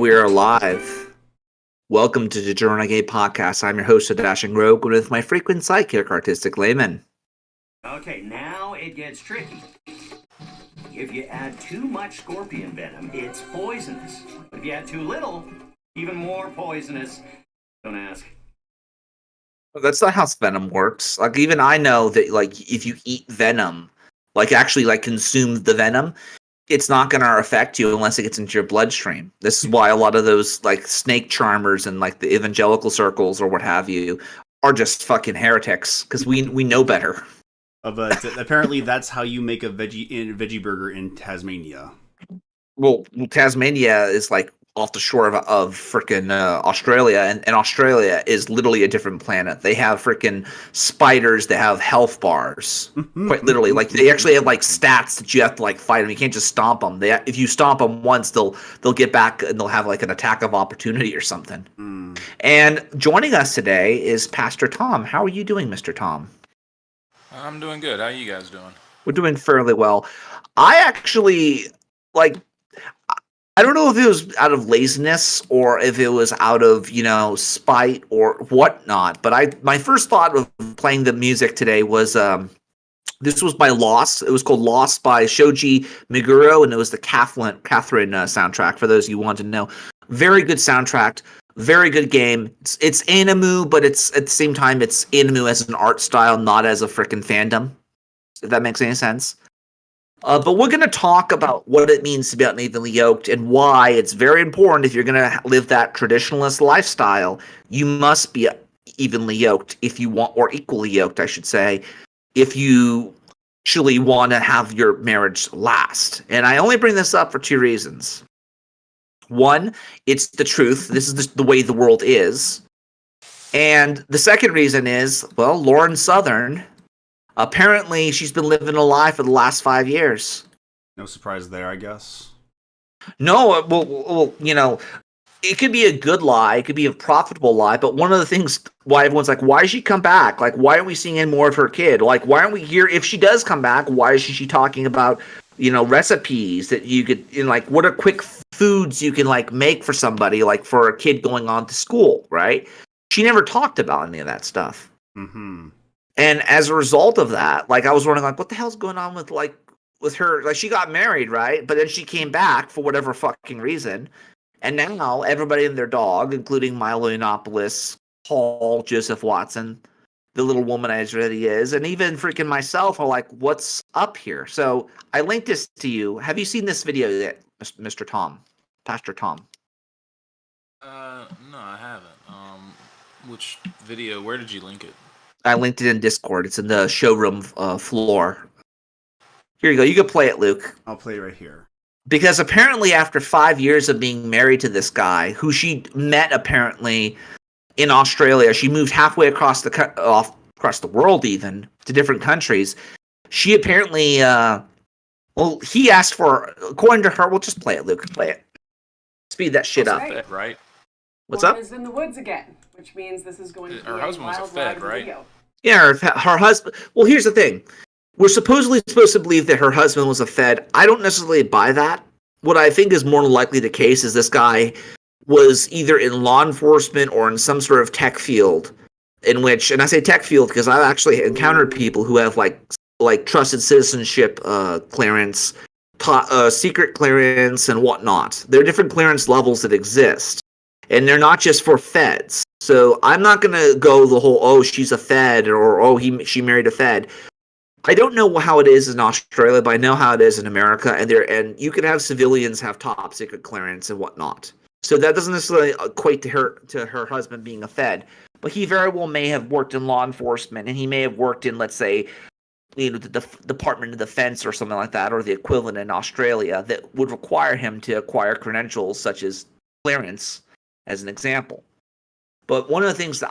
we are live. Welcome to the Renegade podcast. I'm your host, a dashing rogue, with my frequent sidekick, Artistic Layman. Okay, now it gets tricky. If you add too much scorpion venom, it's poisonous. But if you add too little, even more poisonous. Don't ask. That's not how venom works. Like, even I know that, like, if you eat venom, like, actually, like, consume the venom, it's not going to affect you unless it gets into your bloodstream. This is why a lot of those, like, snake charmers and, like, the evangelical circles or what have you are just fucking heretics, because we know better. But apparently that's how you make a veggie burger in Tasmania. Well, Tasmania is, like, off the shore of freaking Australia, and Australia is literally a different planet. They have freaking spiders that have health bars, quite literally. Like, they actually have, like, stats that you have to, like, fight them. You can't just stomp them. If you stomp them once, they'll get back and they'll have, like, an attack of opportunity or something. And joining us today is Pastor Tom. How are you doing, Mr. Tom? I'm doing good. How are you guys doing? We're doing fairly well. I actually, like, I don't know if it was out of laziness or if it was out of, spite or whatnot, but my first thought of playing the music today was, this was by Lost. It was called Lost by Shoji Meguro, and it was the Catherine soundtrack, for those of you who want to know. Very good soundtrack, very good game. It's anime, but it's at the same time, it's anime as an art style, not as a freaking fandom, if that makes any sense. But we're going to talk about what it means to be unevenly yoked and why it's very important. If you're going to live that traditionalist lifestyle, you must be evenly yoked if you want, or equally yoked, I should say, if you actually want to have your marriage last. And I only bring this up for two reasons. One, it's the truth. This is the way the world is. And the second reason is, well, Lauren Southern, apparently, she's been living a lie for the last 5 years. No surprise there, I guess. No, well, it could be a good lie. It could be a profitable lie. But one of the things why everyone's like, why did she come back? Like, why aren't we seeing any more of her kid? Like, why aren't we here? If she does come back, why is she talking about, recipes that you could, like, what are quick foods you can, like, make for somebody, like, for a kid going on to school, right? She never talked about any of that stuff. Mm-hmm. And as a result of that, like, I was wondering, like, what the hell's going on with her? Like, she got married, right? But then she came back for whatever fucking reason. And now everybody and their dog, including Milo Yiannopoulos, Paul, Joseph Watson, the little womanizer that he is, and even freaking myself are like, what's up here? So I linked this to you. Have you seen this video yet, Mr. Tom? Pastor Tom? No, I haven't. Which video? Where did you link it? I linked it in Discord. It's in the showroom floor. Here you go. You can play it, Luke. I'll play it right here. Because apparently after 5 years of being married to this guy, who she met apparently in Australia, she moved halfway across the world even, to different countries. She apparently, he asked for, according to her, we'll just play it, Luke. Play it. Speed that shit up. Fed, right? What's up? Is in the woods again, which means this is going to be Her husband was a Fed, right? video. Yeah, her husband. Well, here's the thing. We're supposed to believe that her husband was a Fed. I don't necessarily buy that. What I think is more likely the case is this guy was either in law enforcement or in some sort of tech field, in which, and I say tech field because I've actually encountered people who have like trusted citizenship clearance, secret clearance, and whatnot. There are different clearance levels that exist, and they're not just for Feds. So I'm not going to go the whole, oh, she's a Fed, or oh, she married a Fed. I don't know how it is in Australia, but I know how it is in America, and you can have civilians have top secret clearance and whatnot. So that doesn't necessarily equate to her husband being a Fed, but he very well may have worked in law enforcement, and he may have worked in, let's say, the Department of Defense or something like that, or the equivalent in Australia that would require him to acquire credentials such as clearance, as an example. But one of the things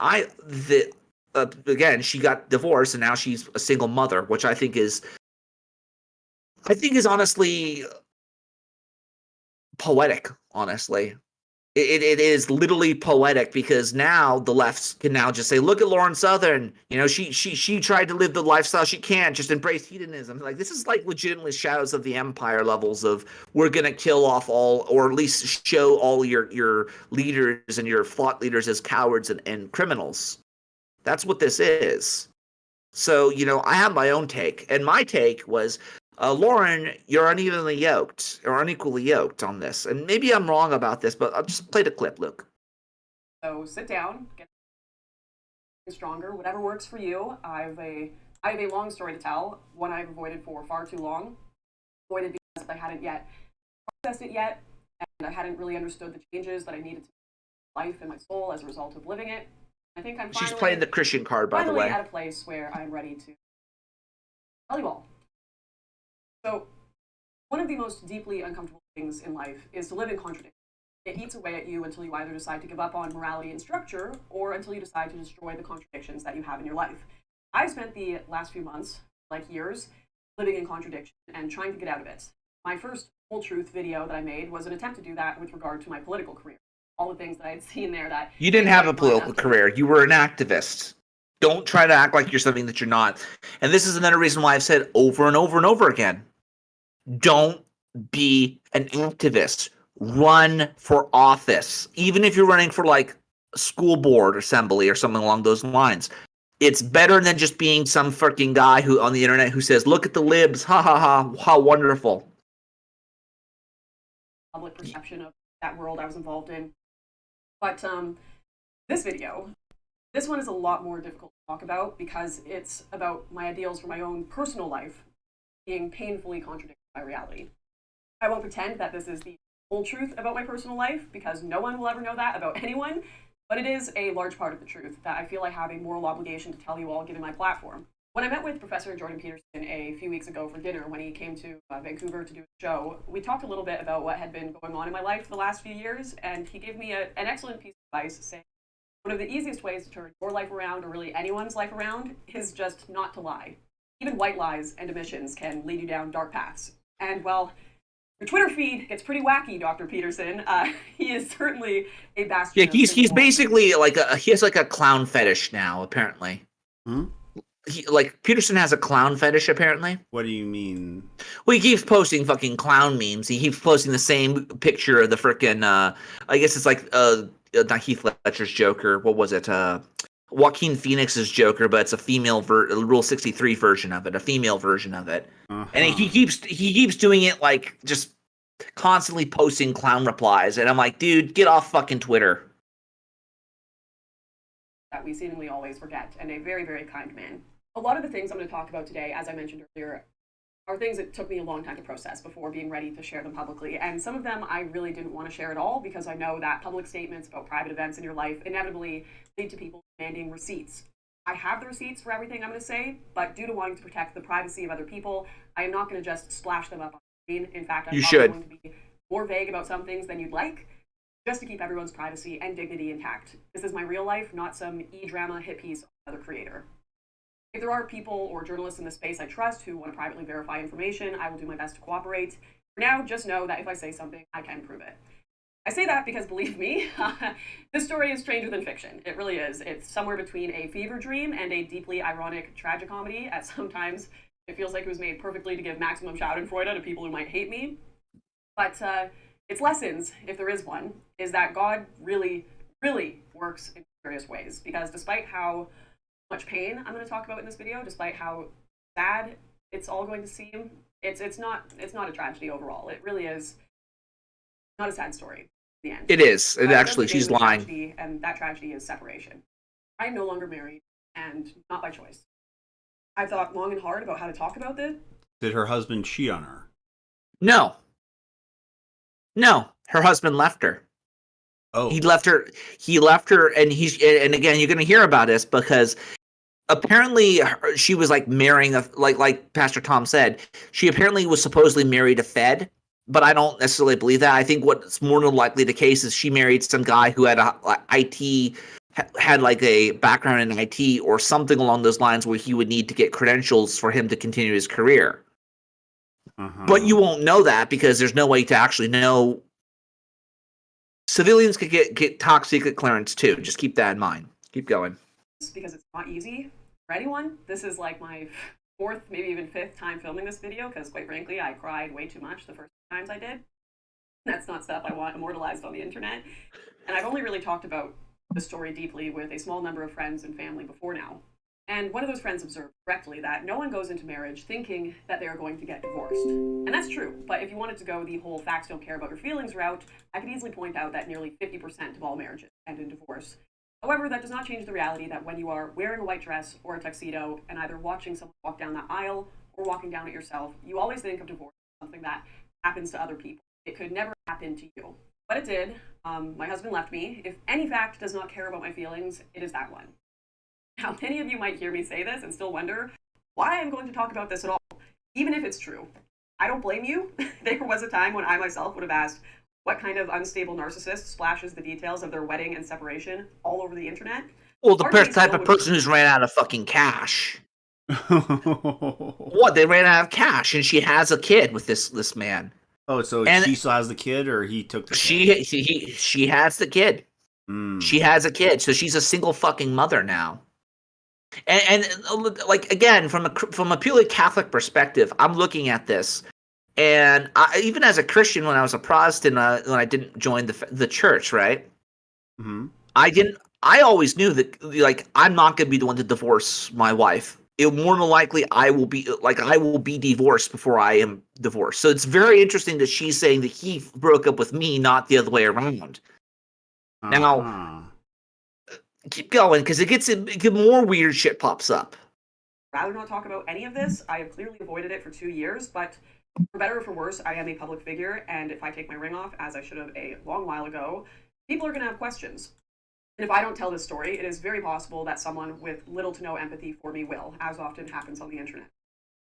again, she got divorced and now she's a single mother, which I think is honestly poetic. Honestly, it is literally poetic because now the left can now just say, look at Lauren Southern. You know, she tried to live the lifestyle she can't, just embrace hedonism. Like, this is like legitimately Shadows of the Empire levels of we're gonna kill off all, or at least show all your leaders and your thought leaders as cowards and criminals. That's what this is. So, you know, I have my own take, and my take was, Lauren, you're unevenly yoked or unequally yoked on this. And maybe I'm wrong about this, but I'll just play the clip, Luke. So sit down, get stronger, whatever works for you. I have a long story to tell, one I've avoided for far too long. Avoided because I hadn't yet processed it yet, and I hadn't really understood the changes that I needed to make in my life and my soul as a result of living it. I think I'm She's playing the Christian card, by the way. Finally at a place where I'm ready to tell you all. So, one of the most deeply uncomfortable things in life is to live in contradiction. It eats away at you until you either decide to give up on morality and structure, or until you decide to destroy the contradictions that you have in your life. I've spent the last few months, like years, living in contradiction and trying to get out of it. My first full truth video that I made was an attempt to do that with regard to my political career. All the things that I had seen there that... You didn't have a political career. You were an activist. Don't try to act like you're something that you're not. And this is another reason why I've said over and over and over again, don't be an activist. Run for office. Even if you're running for like a school board assembly or something along those lines. It's better than just being some freaking guy who on the internet who says, look at the libs, ha ha ha, how wonderful. Public perception of that world I was involved in. But this video, this one is a lot more difficult to talk about because it's about my ideals for my own personal life being painfully contradicted by reality. I won't pretend that this is the whole truth about my personal life because no one will ever know that about anyone, but it is a large part of the truth that I feel I have a moral obligation to tell you all given my platform. When I met with Professor Jordan Peterson a few weeks ago for dinner when he came to Vancouver to do a show, we talked a little bit about what had been going on in my life the last few years, and he gave me an excellent piece of advice saying one of the easiest ways to turn your life around, or really anyone's life around, is just not to lie. Even white lies and omissions can lead you down dark paths. And well, your Twitter feed gets pretty wacky, Dr. Peterson. He is certainly a bastion. Yeah, he's basically like he has like a clown fetish now, apparently. Hmm? Peterson has a clown fetish, apparently. What do you mean? Well, he keeps posting fucking clown memes. He keeps posting the same picture of the frickin' I guess it's like not Heath Ledger's Joker. What was it? Joaquin Phoenix's Joker, but it's a female Rule 63 version of it, a female version of it. And he keeps doing it like just constantly posting clown replies, and I'm like, dude, get off fucking Twitter. That we seemingly always forget, and a very, very kind man. A lot of the things I'm going to talk about today, as I mentioned earlier, are things that took me a long time to process before being ready to share them publicly. And some of them I really didn't want to share at all because I know that public statements about private events in your life inevitably lead to people demanding receipts. I have the receipts for everything I'm going to say, but due to wanting to protect the privacy of other people, I am not going to just splash them up on the screen. In fact, I'm probably going to be more vague about some things than you'd like, just to keep everyone's privacy and dignity intact. This is my real life, not some e-drama hit piece of another creator. If there are people or journalists in the space I trust who want to privately verify information, I will do my best to cooperate. For now, just know that if I say something, I can prove it. I say that because, believe me, this story is stranger than fiction. It really is. It's somewhere between a fever dream and a deeply ironic tragicomedy. At sometimes, it feels like it was made perfectly to give maximum schadenfreude to people who might hate me. But its lessons, if there is one, is that God really, really works in various ways. Because despite how much pain I'm going to talk about in this video, despite how sad it's all going to seem, it's not a tragedy overall. It really is not a sad story in the end. It is. It actually, she's lying. Tragedy, and that tragedy is separation. I am no longer married, and not by choice. I've thought long and hard about how to talk about this. Did her husband cheat on her? No, her husband left her. Oh, He left her, and and again, you're going to hear about this because apparently she was like marrying like Pastor Tom said, she apparently was supposedly married a Fed, but I don't necessarily believe that. I think what's more than likely the case is she married some guy who had had like a background in IT or something along those lines where he would need to get credentials for him to continue his career. But you won't know that because there's no way to actually know Civilians could get top secret clearance too. Just keep that in mind. Keep going. Because it's not easy for anyone. This is like my fourth, maybe even fifth time filming this video, because quite frankly, I cried way too much the first times I did. That's not stuff I want immortalized on the internet. And I've only really talked about the story deeply with a small number of friends and family before now. And one of those friends observed correctly that no one goes into marriage thinking that they are going to get divorced. And that's true, but if you wanted to go the whole facts don't care about your feelings route, I could easily point out that nearly 50% of all marriages end in divorce. However, that does not change the reality that when you are wearing a white dress or a tuxedo and either watching someone walk down the aisle or walking down it yourself, you always think of divorce as something that happens to other people. It could never happen to you. But it did. My husband left me. If any fact does not care about my feelings, it is that one. Now, many of you might hear me say this and still wonder why I'm going to talk about this at all, even if it's true. I don't blame you. There was a time when I myself would have asked, what kind of unstable narcissist splashes the details of their wedding and separation all over the internet? Well, the type of person who's ran out of fucking cash. What? They ran out of cash, and she has a kid with this man. Oh, so she still has the kid, or he took the kid? She has the kid. She has a kid, so she's a single fucking mother now. And like again, from a purely Catholic perspective, I'm looking at this, and even as a Christian, when I was a Protestant, when I didn't join the church, right? Mm-hmm. I always knew that like I'm not going to be the one to divorce my wife. More than likely, I will be divorced before I am divorced. So it's very interesting that she's saying that he broke up with me, not the other way around. Now, keep going, because it gets more weird shit pops up. I'd rather not talk about any of this. I have clearly avoided it for 2 years, but for better or for worse, I am a public figure, and if I take my ring off, as I should have a long while ago, people are going to have questions. And if I don't tell this story, it is very possible that someone with little to no empathy for me will, as often happens on the internet.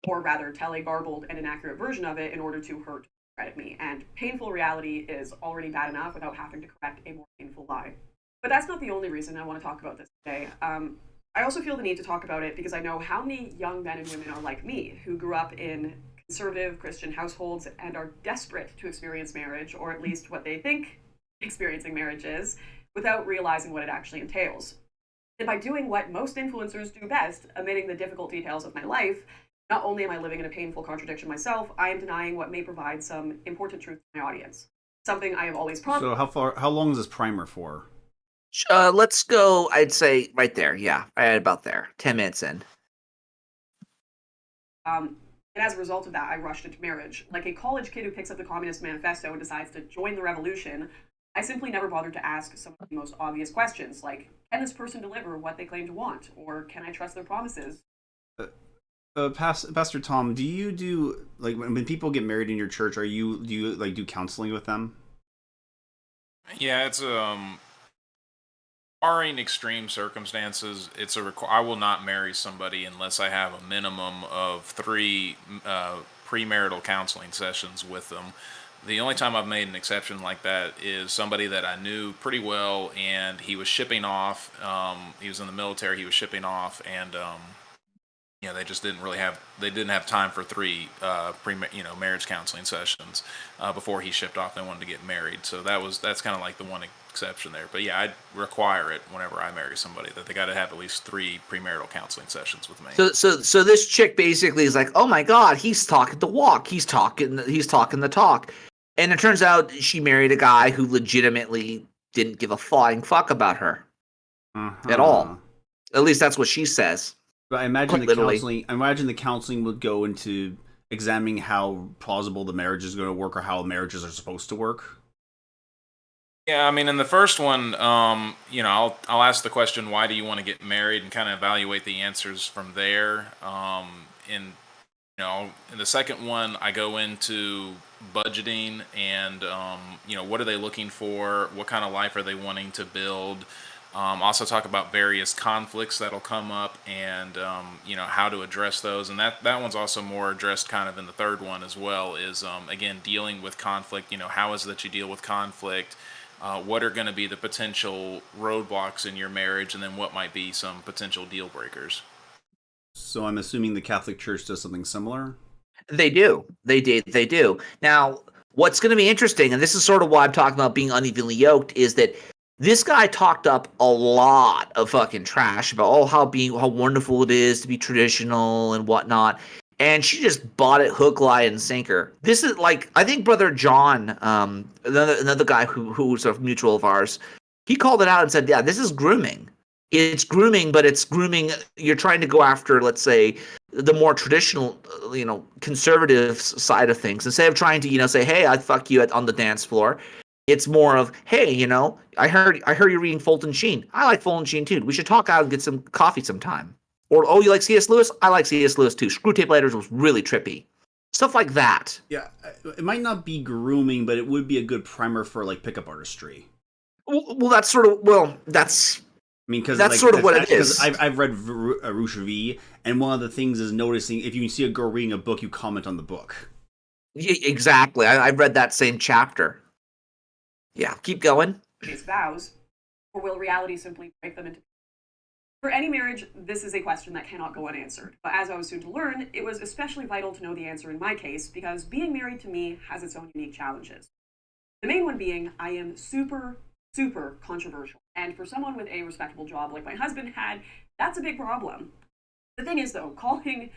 Or rather, tell a garbled and inaccurate version of it in order to hurt or credit me. And painful reality is already bad enough without having to correct a more painful lie. But that's not the only reason I want to talk about this today. I also feel the need to talk about it because I know how many young men and women are like me, who grew up in conservative Christian households and are desperate to experience marriage, or at least what they think experiencing marriage is, without realizing what it actually entails. And by doing what most influencers do best, omitting the difficult details of my life, not only am I living in a painful contradiction myself, I am denying what may provide some important truth to my audience. Something I have always promised. So how long is this primer for? Let's go, I'd say right there. Yeah, right about there. 10 minutes in. And as a result of that, I rushed into marriage. Like a college kid who picks up the Communist Manifesto and decides to join the revolution, I simply never bothered to ask some of the most obvious questions, like, can this person deliver what they claim to want? Or can I trust their promises? Pastor Tom, do you do, like, when people get married in your church, do you like do counseling with them? Yeah, it's barring extreme circumstances, I will not marry somebody unless I have a minimum of 3 premarital counseling sessions with them. The only time I've made an exception like that is somebody that I knew pretty well, and he was shipping off. He was in the military. He was shipping off, and they just didn't have time for 3 marriage counseling sessions before he shipped off. They wanted to get married, so that's kind of like the one exception there. But yeah, I'd require it whenever I marry somebody that they got to have at least 3 premarital counseling sessions with me. So this chick basically is like, oh my god, he's talking the walk, he's talking the talk. And it turns out she married a guy who legitimately didn't give a flying fuck about her at all. At least that's what she says. But I imagine the counseling would go into examining how plausible the marriage is going to work, or how marriages are supposed to work. Yeah, I mean, in the first one, I'll ask the question, why do you want to get married, and kind of evaluate the answers from there. In the second one, I go into budgeting and, what are they looking for? What kind of life are they wanting to build? Also talk about various conflicts that'll come up, and, how to address those. And that one's also more addressed kind of in the third one as well, is, again, dealing with conflict. How is it that you deal with conflict? What are going to be the potential roadblocks in your marriage, and then what might be some potential deal breakers? So I'm assuming the Catholic Church does something similar? They do. They do. Now, what's going to be interesting, and this is sort of why I'm talking about being unevenly yoked, is that this guy talked up a lot of fucking trash about how wonderful it is to be traditional and whatnot, and she just bought it hook, line, and sinker. This is like, I think Brother John, another guy who's a mutual of ours, he called it out and said, yeah, this is grooming. It's grooming, but it's grooming. You're trying to go after, let's say, the more traditional, conservative side of things. Instead of trying to, say, hey, I'd fuck you on the dance floor. It's more of, hey, I heard you're reading Fulton Sheen. I like Fulton Sheen too. We should talk out and get some coffee sometime. Or, oh, you like C.S. Lewis? I like C.S. Lewis too. Screw Tape Lighters was really trippy. Stuff like that. Yeah, it might not be grooming, but it would be a good primer for like pickup artistry. Well, that's sort of that's. I mean, because that's sort of what it is. I've read Rouge V, and one of the things is noticing if you see a girl reading a book, you comment on the book. Yeah, exactly. I've read that same chapter. Yeah, keep going. His vows, or will reality simply break them into? For any marriage, this is a question that cannot go unanswered. But as I was soon to learn, it was especially vital to know the answer in my case, because being married to me has its own unique challenges. The main one being, I am super controversial. And for someone with a respectable job like my husband had, that's a big problem. The thing is, though, calling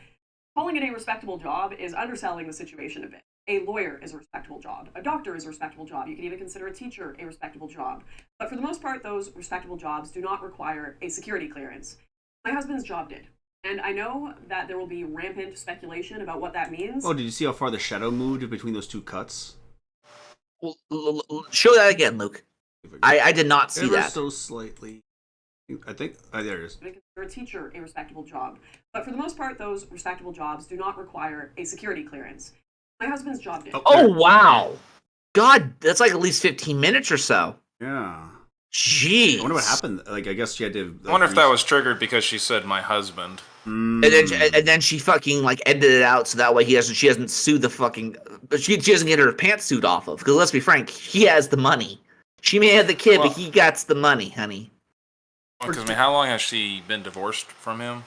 it a respectable job is underselling the situation a bit. A lawyer is a respectable job. A doctor is a respectable job. You can even consider a teacher a respectable job. But for the most part, those respectable jobs do not require a security clearance. My husband's job did. And I know that there will be rampant speculation about what that means. Oh, did you see how far the shadow moved between those two cuts? Well, show that again, Luke. I did not see that. So slightly. I think. Oh, there it is. Consider a teacher a respectable job. But for the most part, those respectable jobs do not require a security clearance. My husband's job did. Oh, wow. God, that's like at least 15 minutes or so. Yeah. Jeez. I wonder what happened. Like, I guess she had to. I wonder if that was triggered because she said my husband. And then she fucking edited it out so that way she doesn't sue the fucking. She doesn't get her pantsuit off of. Because let's be frank, he has the money. She may have the kid, but he got the money, honey. Because how long has she been divorced from him?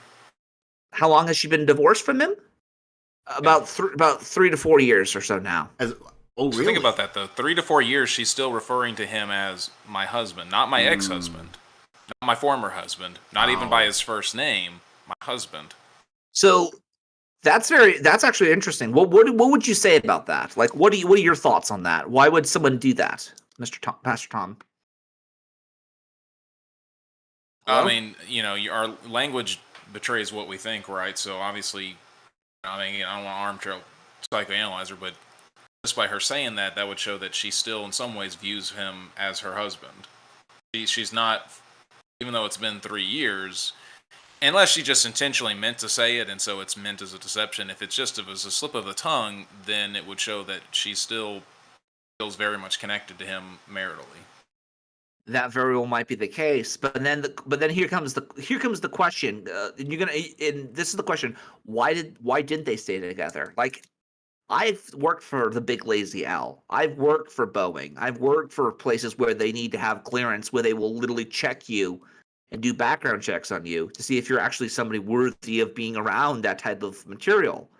How long has she been divorced from him? About 3 to 4 years or so now. Really? Think about that, though. 3 to 4 years, she's still referring to him as my husband, not my ex-husband, not my former husband, not even by his first name, my husband. So that's actually interesting. What would you say about that? Like, what are your thoughts on that? Why would someone do that, Pastor Tom? I mean, our language betrays what we think, right? So obviously, I don't want to armchair psychoanalyze her, but just by her saying that would show that she still, in some ways, views him as her husband. She's not, even though it's been 3 years, unless she just intentionally meant to say it, and so it's meant as a deception. If it was a slip of the tongue, then it would show that she still feels very much connected to him maritally. That very well might be the case, but then here comes the question. And this is the question: why didn't they stay together? Like, I've worked for the Big Lazy L. I've worked for Boeing. I've worked for places where they need to have clearance, where they will literally check you and do background checks on you to see if you're actually somebody worthy of being around that type of material.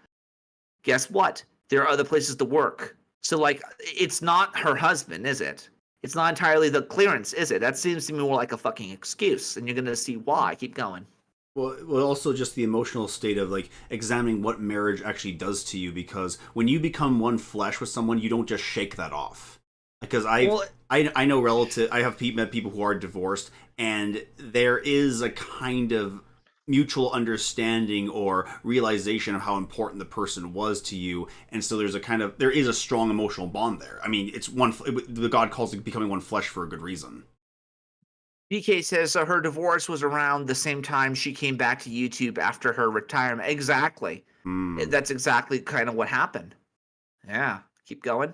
Guess what? There are other places to work. So, like, it's not her husband, is it? It's not entirely the clearance, is it? That seems to me more like a fucking excuse, and you're going to see why. Keep going. Well, also just the emotional state of, like, examining what marriage actually does to you, because when you become one flesh with someone, you don't just shake that off. Because I know I have met people who are divorced, and there is a kind of mutual understanding or realization of how important the person was to you, and so there is a strong emotional bond there. I mean, it's the God calls it becoming one flesh for a good reason. BK says her divorce was around the same time she came back to YouTube after her retirement. Exactly. That's exactly kind of what happened. Yeah, keep going.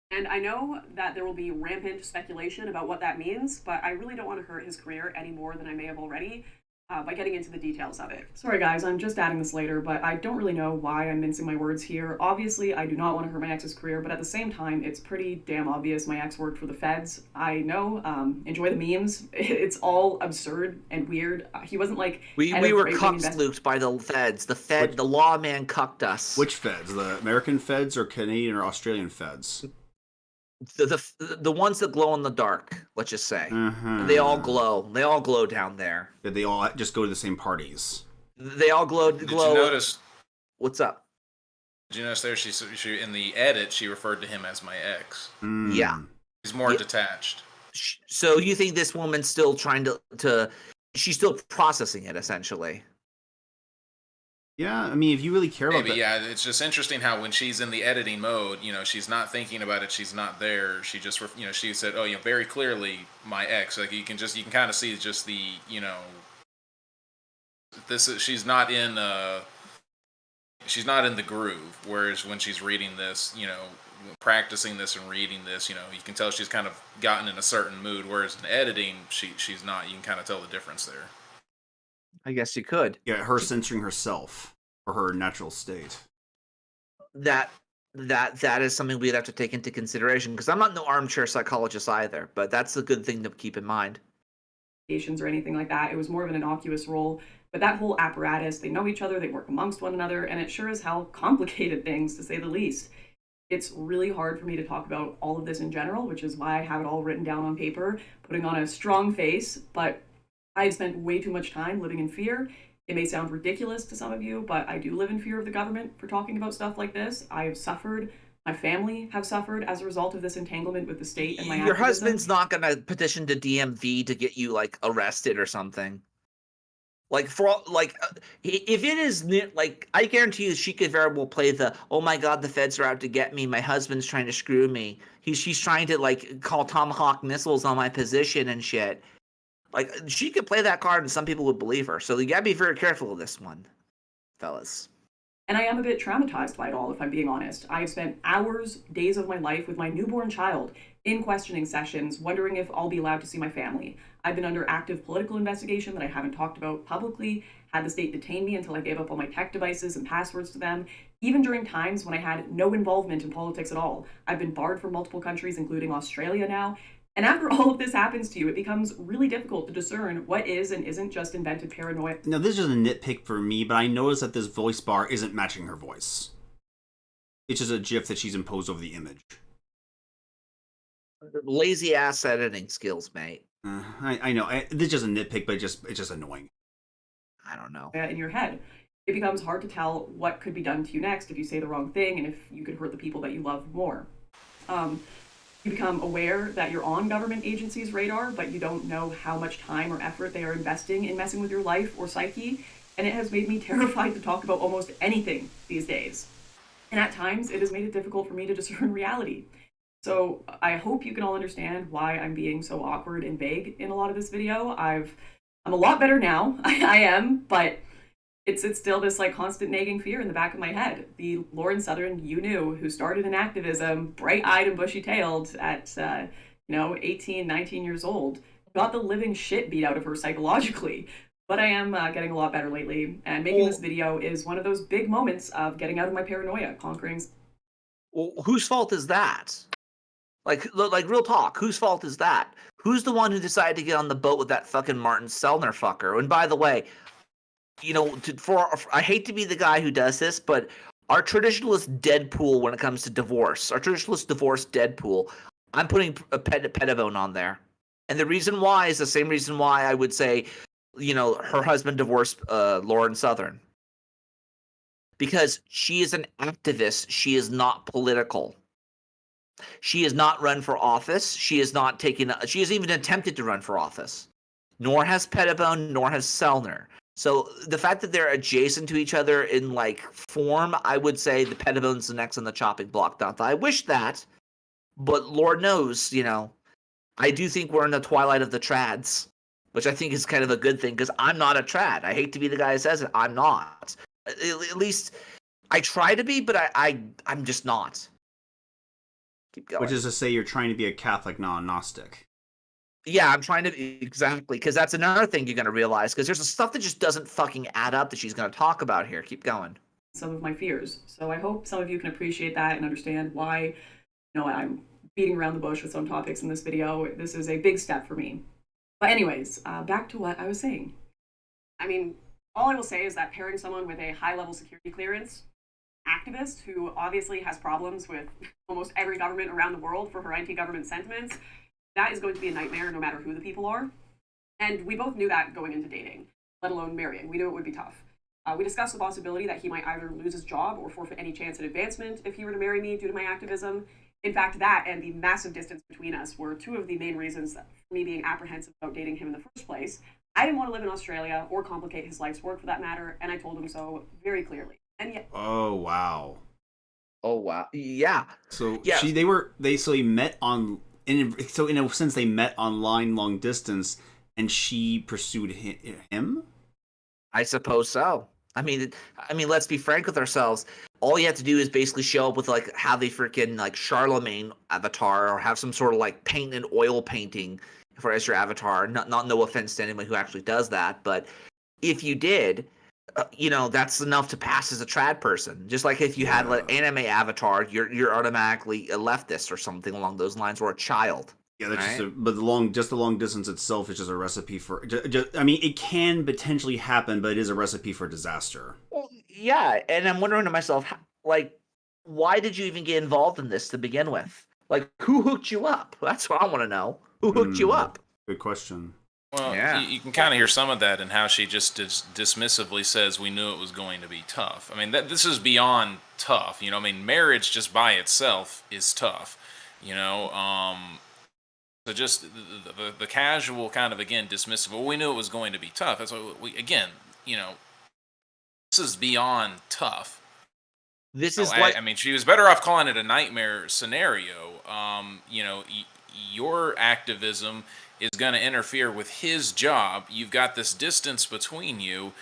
And I know that there will be rampant speculation about what that means, but I really don't want to hurt his career any more than I may have already. By getting into the details of it. Sorry guys, I'm just adding this later, but I don't really know why I'm mincing my words here. Obviously, I do not want to hurt my ex's career, but at the same time, it's pretty damn obvious my ex worked for the feds. I know, enjoy the memes. It's all absurd and weird. He wasn't like... We were cucked, Luke, by the feds. The lawman cucked us. Which feds? The American feds or Canadian or Australian feds? The ones that glow in the dark, let's just say. They all Uh-huh. glow. They all glow down there. That they all just go to the same parties. They all glow. Did you notice? What's up? Did you notice there? She in the edit she referred to him as my ex. Yeah. He's more Yeah. detached. So you think this woman's still trying to she's still processing it, essentially? Yeah, I mean, if you really care about Maybe, that, yeah. It's just interesting how when she's in the editing mode, she's not thinking about it. She's not there. She just, she said, "Oh, very clearly my ex." Like you can kind of see just the, this is she's not in the groove. Whereas when she's reading this, practicing this and reading this, you can tell she's kind of gotten in a certain mood. Whereas in editing, she's not. You can kind of tell the difference there. I guess you could. yeah, her censoring herself or her natural state. That is something we'd have to take into consideration, because I'm not no armchair psychologist either, but that's a good thing to keep in mind. Or anything like that. It was more of an innocuous role. But that whole apparatus, they know each other, they work amongst one another, and it sure is how complicated things, to say the least. It's really hard for me to talk about all of this in general, which is why I have it all written down on paper, putting on a strong face, but I've spent way too much time living in fear. It may sound ridiculous to some of you, but I do live in fear of the government for talking about stuff like this. I have suffered. My family have suffered as a result of this entanglement with the state and my Your activism. husband's not going to petition to DMV to get you, like, arrested or something. Like, if it is, like, I guarantee you she could very well play the, oh my god, the feds are out to get me, my husband's trying to screw me, she's trying to, like, call Tomahawk missiles on my position and shit. Like, she could play that card and some people would believe her. So you gotta be very careful of this one, fellas. And I am a bit traumatized by it all, if I'm being honest. I have spent hours, days of my life with my newborn child in questioning sessions, wondering if I'll be allowed to see my family. I've been under active political investigation that I haven't talked about publicly, had the state detain me until I gave up all my tech devices and passwords to them, even during times when I had no involvement in politics at all. I've been barred from multiple countries, including Australia now. And after all of this happens to you, it becomes really difficult to discern what is and isn't just invented paranoia. Now, this is just a nitpick for me, but I noticed that this voice bar isn't matching her voice. It's just a GIF that she's imposed over the image. Lazy ass editing skills, mate. I know. This is just a nitpick, but it's just annoying. I don't know. In your head. It becomes hard to tell what could be done to you next if you say the wrong thing and if you could hurt the people that you love more. You become aware that you're on government agencies' radar, but you don't know how much time or effort they are investing in messing with your life or psyche, and it has made me terrified to talk about almost anything these days. And at times, it has made it difficult for me to discern reality. So I hope you can all understand why I'm being so awkward and vague in a lot of this video. I'm a lot better now, I am, but it's still this like constant nagging fear in the back of my head. The Lauren Southern you knew, who started in activism, bright-eyed and bushy-tailed at 18, 19 years old, got the living shit beat out of her psychologically. But I am getting a lot better lately, and making this video is one of those big moments of getting out of my paranoia, conquering. Well, whose fault is that? Like real talk, whose fault is that? Who's the one who decided to get on the boat with that fucking Martin Sellner fucker? And by the way, I hate to be the guy who does this, but our traditionalist Deadpool when it comes to divorce, our traditionalist divorce Deadpool, I'm putting a Pettibone on there. And the reason why is the same reason why I would say, her husband divorced Lauren Southern. Because she is an activist. She is not political. She has not run for office. She has even attempted to run for office. Nor has Pettibone, nor has Sellner. So the fact that they're adjacent to each other in like form, I would say the Pettibone's the next on the chopping block. Not that I wish that, but Lord knows, I do think we're in the twilight of the trads, which I think is kind of a good thing because I'm not a trad. I hate to be the guy who says it. I'm not. At least I try to be, but I'm just not. Keep going. Which is to say, you're trying to be a Catholic non-Gnostic. Yeah, I'm trying to, exactly, because that's another thing you're going to realize, because there's stuff that just doesn't fucking add up that she's going to talk about here. Keep going. Some of my fears. So I hope some of you can appreciate that and understand why, I'm beating around the bush with some topics in this video. This is a big step for me. But anyways, back to what I was saying. I mean, all I will say is that pairing someone with a high-level security clearance activist who obviously has problems with almost every government around the world for her anti-government sentiments, that is going to be a nightmare no matter who the people are. And we both knew that going into dating, let alone marrying. We knew it would be tough. We discussed the possibility that he might either lose his job or forfeit any chance at advancement if he were to marry me due to my activism. In fact, that and the massive distance between us were two of the main reasons for me being apprehensive about dating him in the first place. I didn't want to live in Australia or complicate his life's work for that matter, and I told him so very clearly. And yet, Oh wow. Oh wow. Yeah. So Yeah. he met on in a sense they met online long distance, and she pursued him. I suppose so. Let's be frank with ourselves. All you have to do is basically show up with like how they freaking like Charlemagne avatar, or have some sort of like paint and oil painting for as your avatar. Not no offense to anyone who actually does that, but if you did, that's enough to pass as a trad person. Just like if you had an anime avatar, you're automatically a leftist or something along those lines, or a child. Yeah, that's right? but the long distance itself is just a recipe for. It can potentially happen, but it is a recipe for disaster. Well, yeah, and I'm wondering to myself, why did you even get involved in this to begin with? Like, who hooked you up? That's what I want to know. Who hooked you up? Good question. Well, Yeah. you can kind of hear some of that in how she just dismissively says, "We knew it was going to be tough." I mean, this is beyond tough. Marriage just by itself is tough. So just the casual kind of, again, dismissive, well, we knew it was going to be tough. That's what this is beyond tough. This is like, She was better off calling it a nightmare scenario. Your activism is going to interfere with his job. You've got this distance between you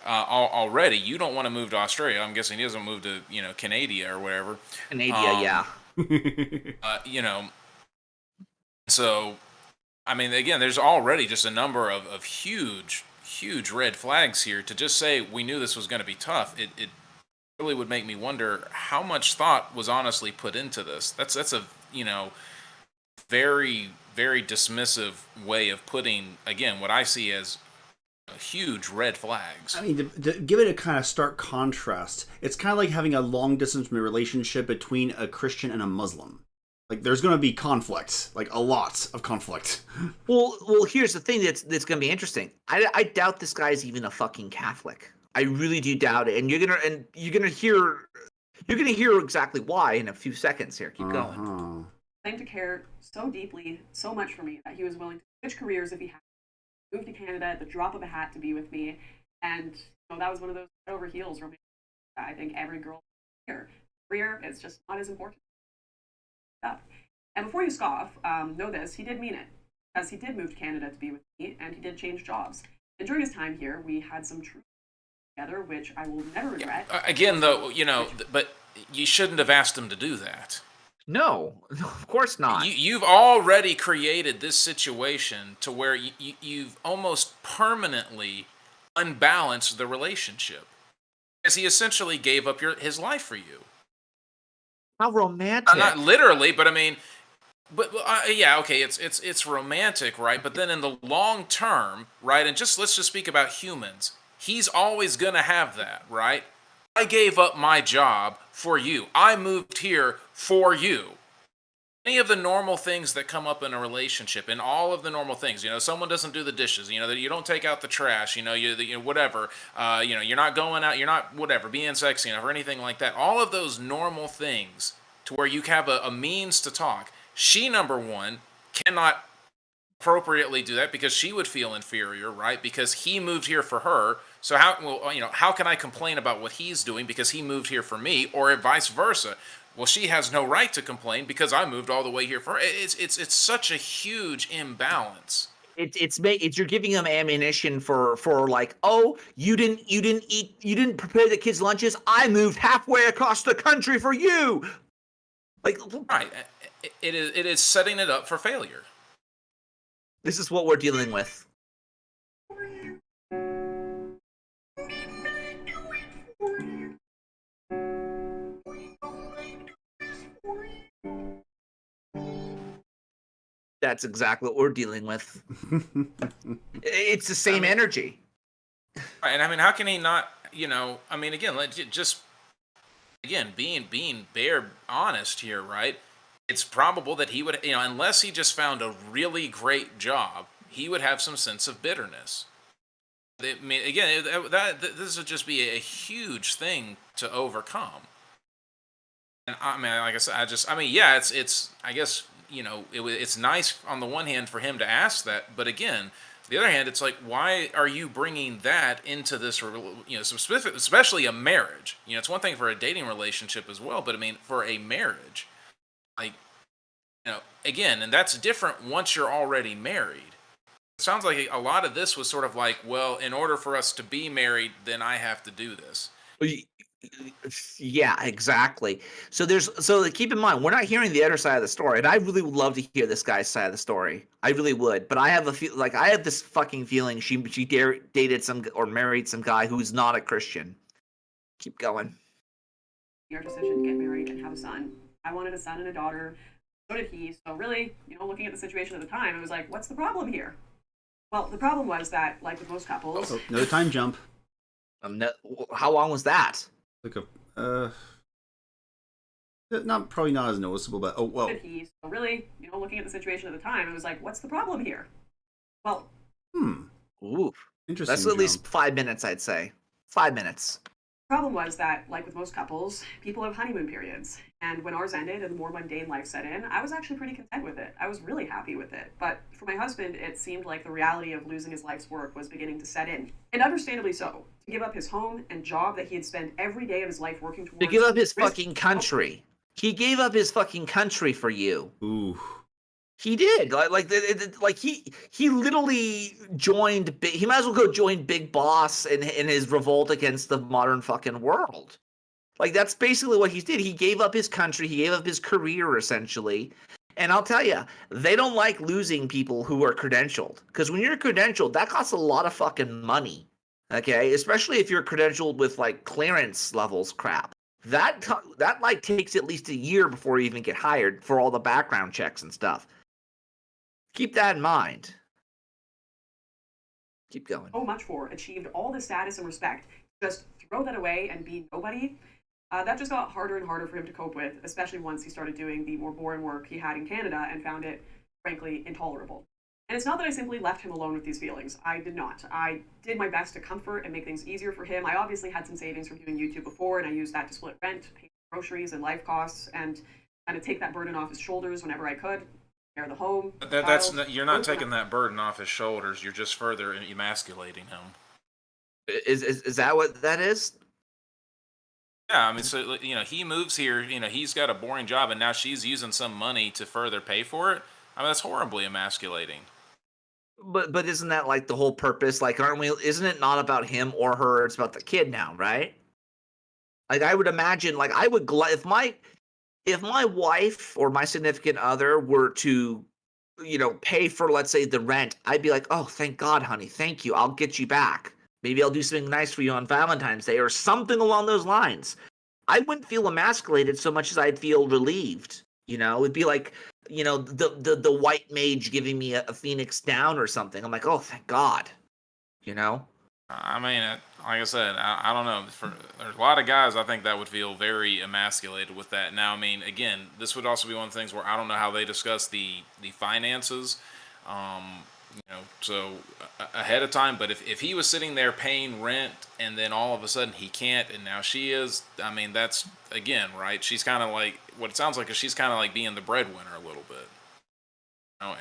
already. You don't want to move to Australia. I'm guessing he doesn't move to, Canada or wherever. Canada, yeah. So, again, there's already just a number of huge red flags here. To just say we knew this was going to be tough, it really would make me wonder how much thought was honestly put into this. That's a very, very dismissive way of putting, again, what I see as huge red flags. To give it a kind of stark contrast, it's kind of like having a long distance relationship between a Christian and a Muslim. Like, there's going to be conflict, like a lot of conflict. Well, here's the thing that's going to be interesting. I doubt this guy's even a fucking Catholic. I really do doubt it, and you're gonna hear exactly why in a few seconds. Here, keep going. Claimed to care so deeply, so much for me that he was willing to switch careers if he had to, move to Canada at the drop of a hat to be with me, and that was one of those head over heels romantic. I think every girl here, career is just not as important. And before you scoff, know this, he did mean it, because he did move to Canada to be with me, and he did change jobs. And during his time here, we had some true together, which I will never regret. Again, though, but you shouldn't have asked him to do that. No, of course not. You've already created this situation to where you've almost permanently unbalanced the relationship, because he essentially gave up his life for you. How romantic. Not literally, but yeah, okay, it's romantic, right? But then in the long term, right, and let's just speak about humans. He's always going to have that, right? I gave up my job for you. I moved here for you. Any of the normal things that come up in a relationship, and all of the normal things, someone doesn't do the dishes, that you don't take out the trash, whatever, you're not going out, you're not whatever, being sexy enough or anything like that. All of those normal things to where you have a means to talk. She, number one, cannot appropriately do that because she would feel inferior, right? Because he moved here for her. So how can I complain about what he's doing because he moved here for me, or vice versa? Well, she has no right to complain because I moved all the way here for her. It's such a huge imbalance. It's you're giving them ammunition for like, oh, you didn't prepare the kids' lunches. I moved halfway across the country for you. Like, right, it is setting it up for failure. This is what we're dealing with. That's exactly what we're dealing with. It's the same energy. Right, and how can he not, again, just again, being bare honest here, right? It's probable that he would, unless he just found a really great job, he would have some sense of bitterness. I mean, again, this would just be a huge thing to overcome. And I mean, like I said, I mean, yeah, it's, I guess, it's nice on the one hand for him to ask that, but again, the other hand, it's like, why are you bringing that into this, especially a marriage? It's one thing for a dating relationship as well, but I mean, for a marriage, like, again, and that's different once you're already married. It sounds like a lot of this was sort of like, well, in order for us to be married, then I have to do this. Yeah, exactly. So keep in mind, we're not hearing the other side of the story, and I really would love to hear this guy's side of the story. I really would, but I have I have this fucking feeling she dated some or married some guy who's not a Christian. Keep going. Your decision to get married and have a son. I wanted a son and a daughter. So did he. So really, looking at the situation at the time, it was like, what's the problem here? Well, the problem was that, like with most couples, Another time jump. How long was that? Like probably not as noticeable, but did he. So really, looking at the situation at the time, it was like, what's the problem here? Well, Ooh, interesting. That's at least 5 minutes, I'd say. 5 minutes. Problem was that, like with most couples, people have honeymoon periods. And when ours ended and the more mundane life set in, I was actually pretty content with it. I was really happy with it. But for my husband, it seemed like the reality of losing his life's work was beginning to set in. And understandably so. To give up his home and job that he had spent every day of his life working towards. To give up his fucking country. He gave up his fucking country for you. Ooh. He did. He literally joined. He might as well go join Big Boss in his revolt against the modern fucking world. Like, that's basically what he did. He gave up his country. He gave up his career, essentially. And I'll tell you, they don't like losing people who are credentialed. Because when you're credentialed, that costs a lot of fucking money. Okay? Especially if you're credentialed with, like, clearance levels crap. That takes at least a year before you even get hired for all the background checks and stuff. Keep that in mind. Keep going. So much for, achieved all the status and respect. Just throw that away and be nobody. That just got harder and harder for him to cope with, especially once he started doing the more boring work he had in Canada and found it, frankly, intolerable. And it's not that I simply left him alone with these feelings. I did not. I did my best to comfort and make things easier for him. I obviously had some savings from doing YouTube before, and I used that to split rent, pay groceries and life costs, and kind of take that burden off his shoulders whenever I could. The home. You're not taking that burden off his shoulders. You're just further emasculating him. Is that what that is? Yeah, I mean, so he moves here. He's got a boring job, and now she's using some money to further pay for it. I mean, that's horribly emasculating. But isn't that like the whole purpose? Like, aren't we? Isn't it not about him or her? It's about the kid now, right? Like, I would imagine, like, I would if my wife or my significant other were to, pay for, let's say, the rent, I'd be like, oh, thank God, honey, thank you. I'll get you back. Maybe I'll do something nice for you on Valentine's Day or something along those lines. I wouldn't feel emasculated so much as I'd feel relieved. It'd be like, the white mage giving me a phoenix down or something. I'm like, oh, thank God. I mean, like I said, I don't know. There's a lot of guys I think that would feel very emasculated with that. Now, I mean, again, this would also be one of the things where I don't know how they discuss the finances, so ahead of time. But if he was sitting there paying rent and then all of a sudden he can't, and now she is, I mean, that's, again, right? She's kind of like, what it sounds like is she's kind of like being the breadwinner a little bit.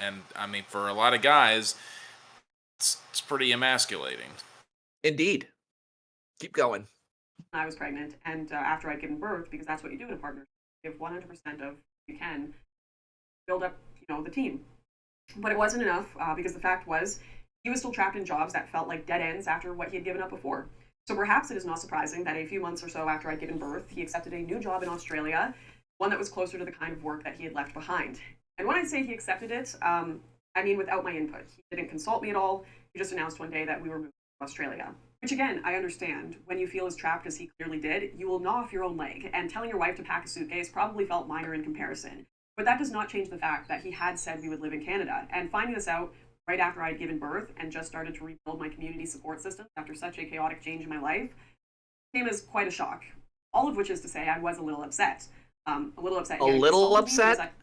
And I mean, for a lot of guys, it's pretty emasculating. Indeed. Keep going. I was pregnant, and after I'd given birth, because that's what you do in a partnership, you give 100% of you can, build up, the team. But it wasn't enough, because the fact was, he was still trapped in jobs that felt like dead ends after what he had given up before. So perhaps it is not surprising that a few months or so after I'd given birth, he accepted a new job in Australia, one that was closer to the kind of work that he had left behind. And when I say he accepted it, I mean without my input. He didn't consult me at all. He just announced one day that we were moving to Australia. Which again, I understand. When you feel as trapped as he clearly did, you will gnaw off your own leg, and telling your wife to pack a suitcase probably felt minor in comparison. But that does not change the fact that he had said we would live in Canada, and finding this out right after I had given birth and just started to rebuild my community support system after such a chaotic change in my life came as quite a shock. All of which is to say, I was a little upset. A little upset. A Yeah, he little insulted me because upset?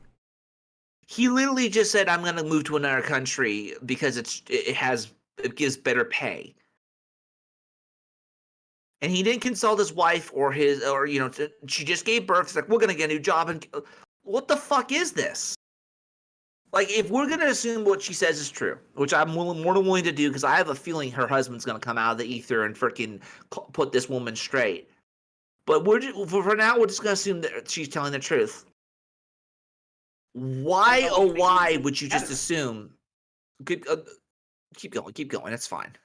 He literally just said, "I'm going to move to another country because it gives better pay." And he didn't consult his wife or she just gave birth. It's like, we're going to get a new job. And what the fuck is this? Like, if we're going to assume what she says is true, which I'm more than willing to do because I have a feeling her husband's going to come out of the ether and freaking put this woman straight. But for now, we're just going to assume that she's telling the truth. Why, why would you just assume? Keep going. That's fine.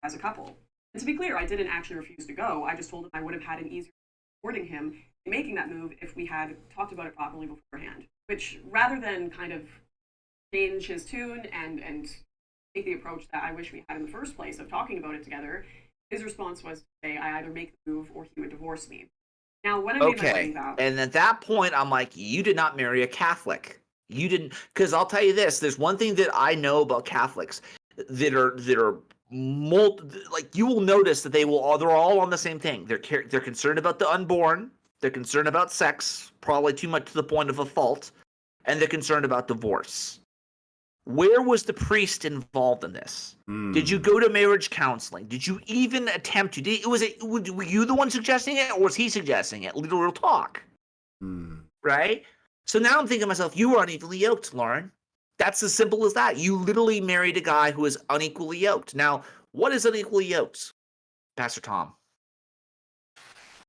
As a couple. And to be clear, I didn't actually refuse to go. I just told him I would have had an easier supporting him in making that move if we had talked about it properly beforehand. Which, rather than kind of change his tune and take the approach that I wish we had in the first place of talking about it together, his response was to say I either make the move or he would divorce me. Now, when I made my wedding vow, and at that point, I'm like, you did not marry a Catholic. You didn't, because I'll tell you this: there's one thing that I know about Catholics that are like, you will notice that they're all on the same thing. They're concerned about the unborn. They're concerned about sex, probably too much to the point of a fault, and they're concerned about divorce. Where was the priest involved in this? Did you go to marriage counseling? Did you even attempt to? Were you the one suggesting it, or was he suggesting it? Real talk. Right? So now I'm thinking to myself, you were unequally yoked, Lauren. That's as simple as that. You literally married a guy who is unequally yoked. Now, what is unequally yoked, Pastor Tom?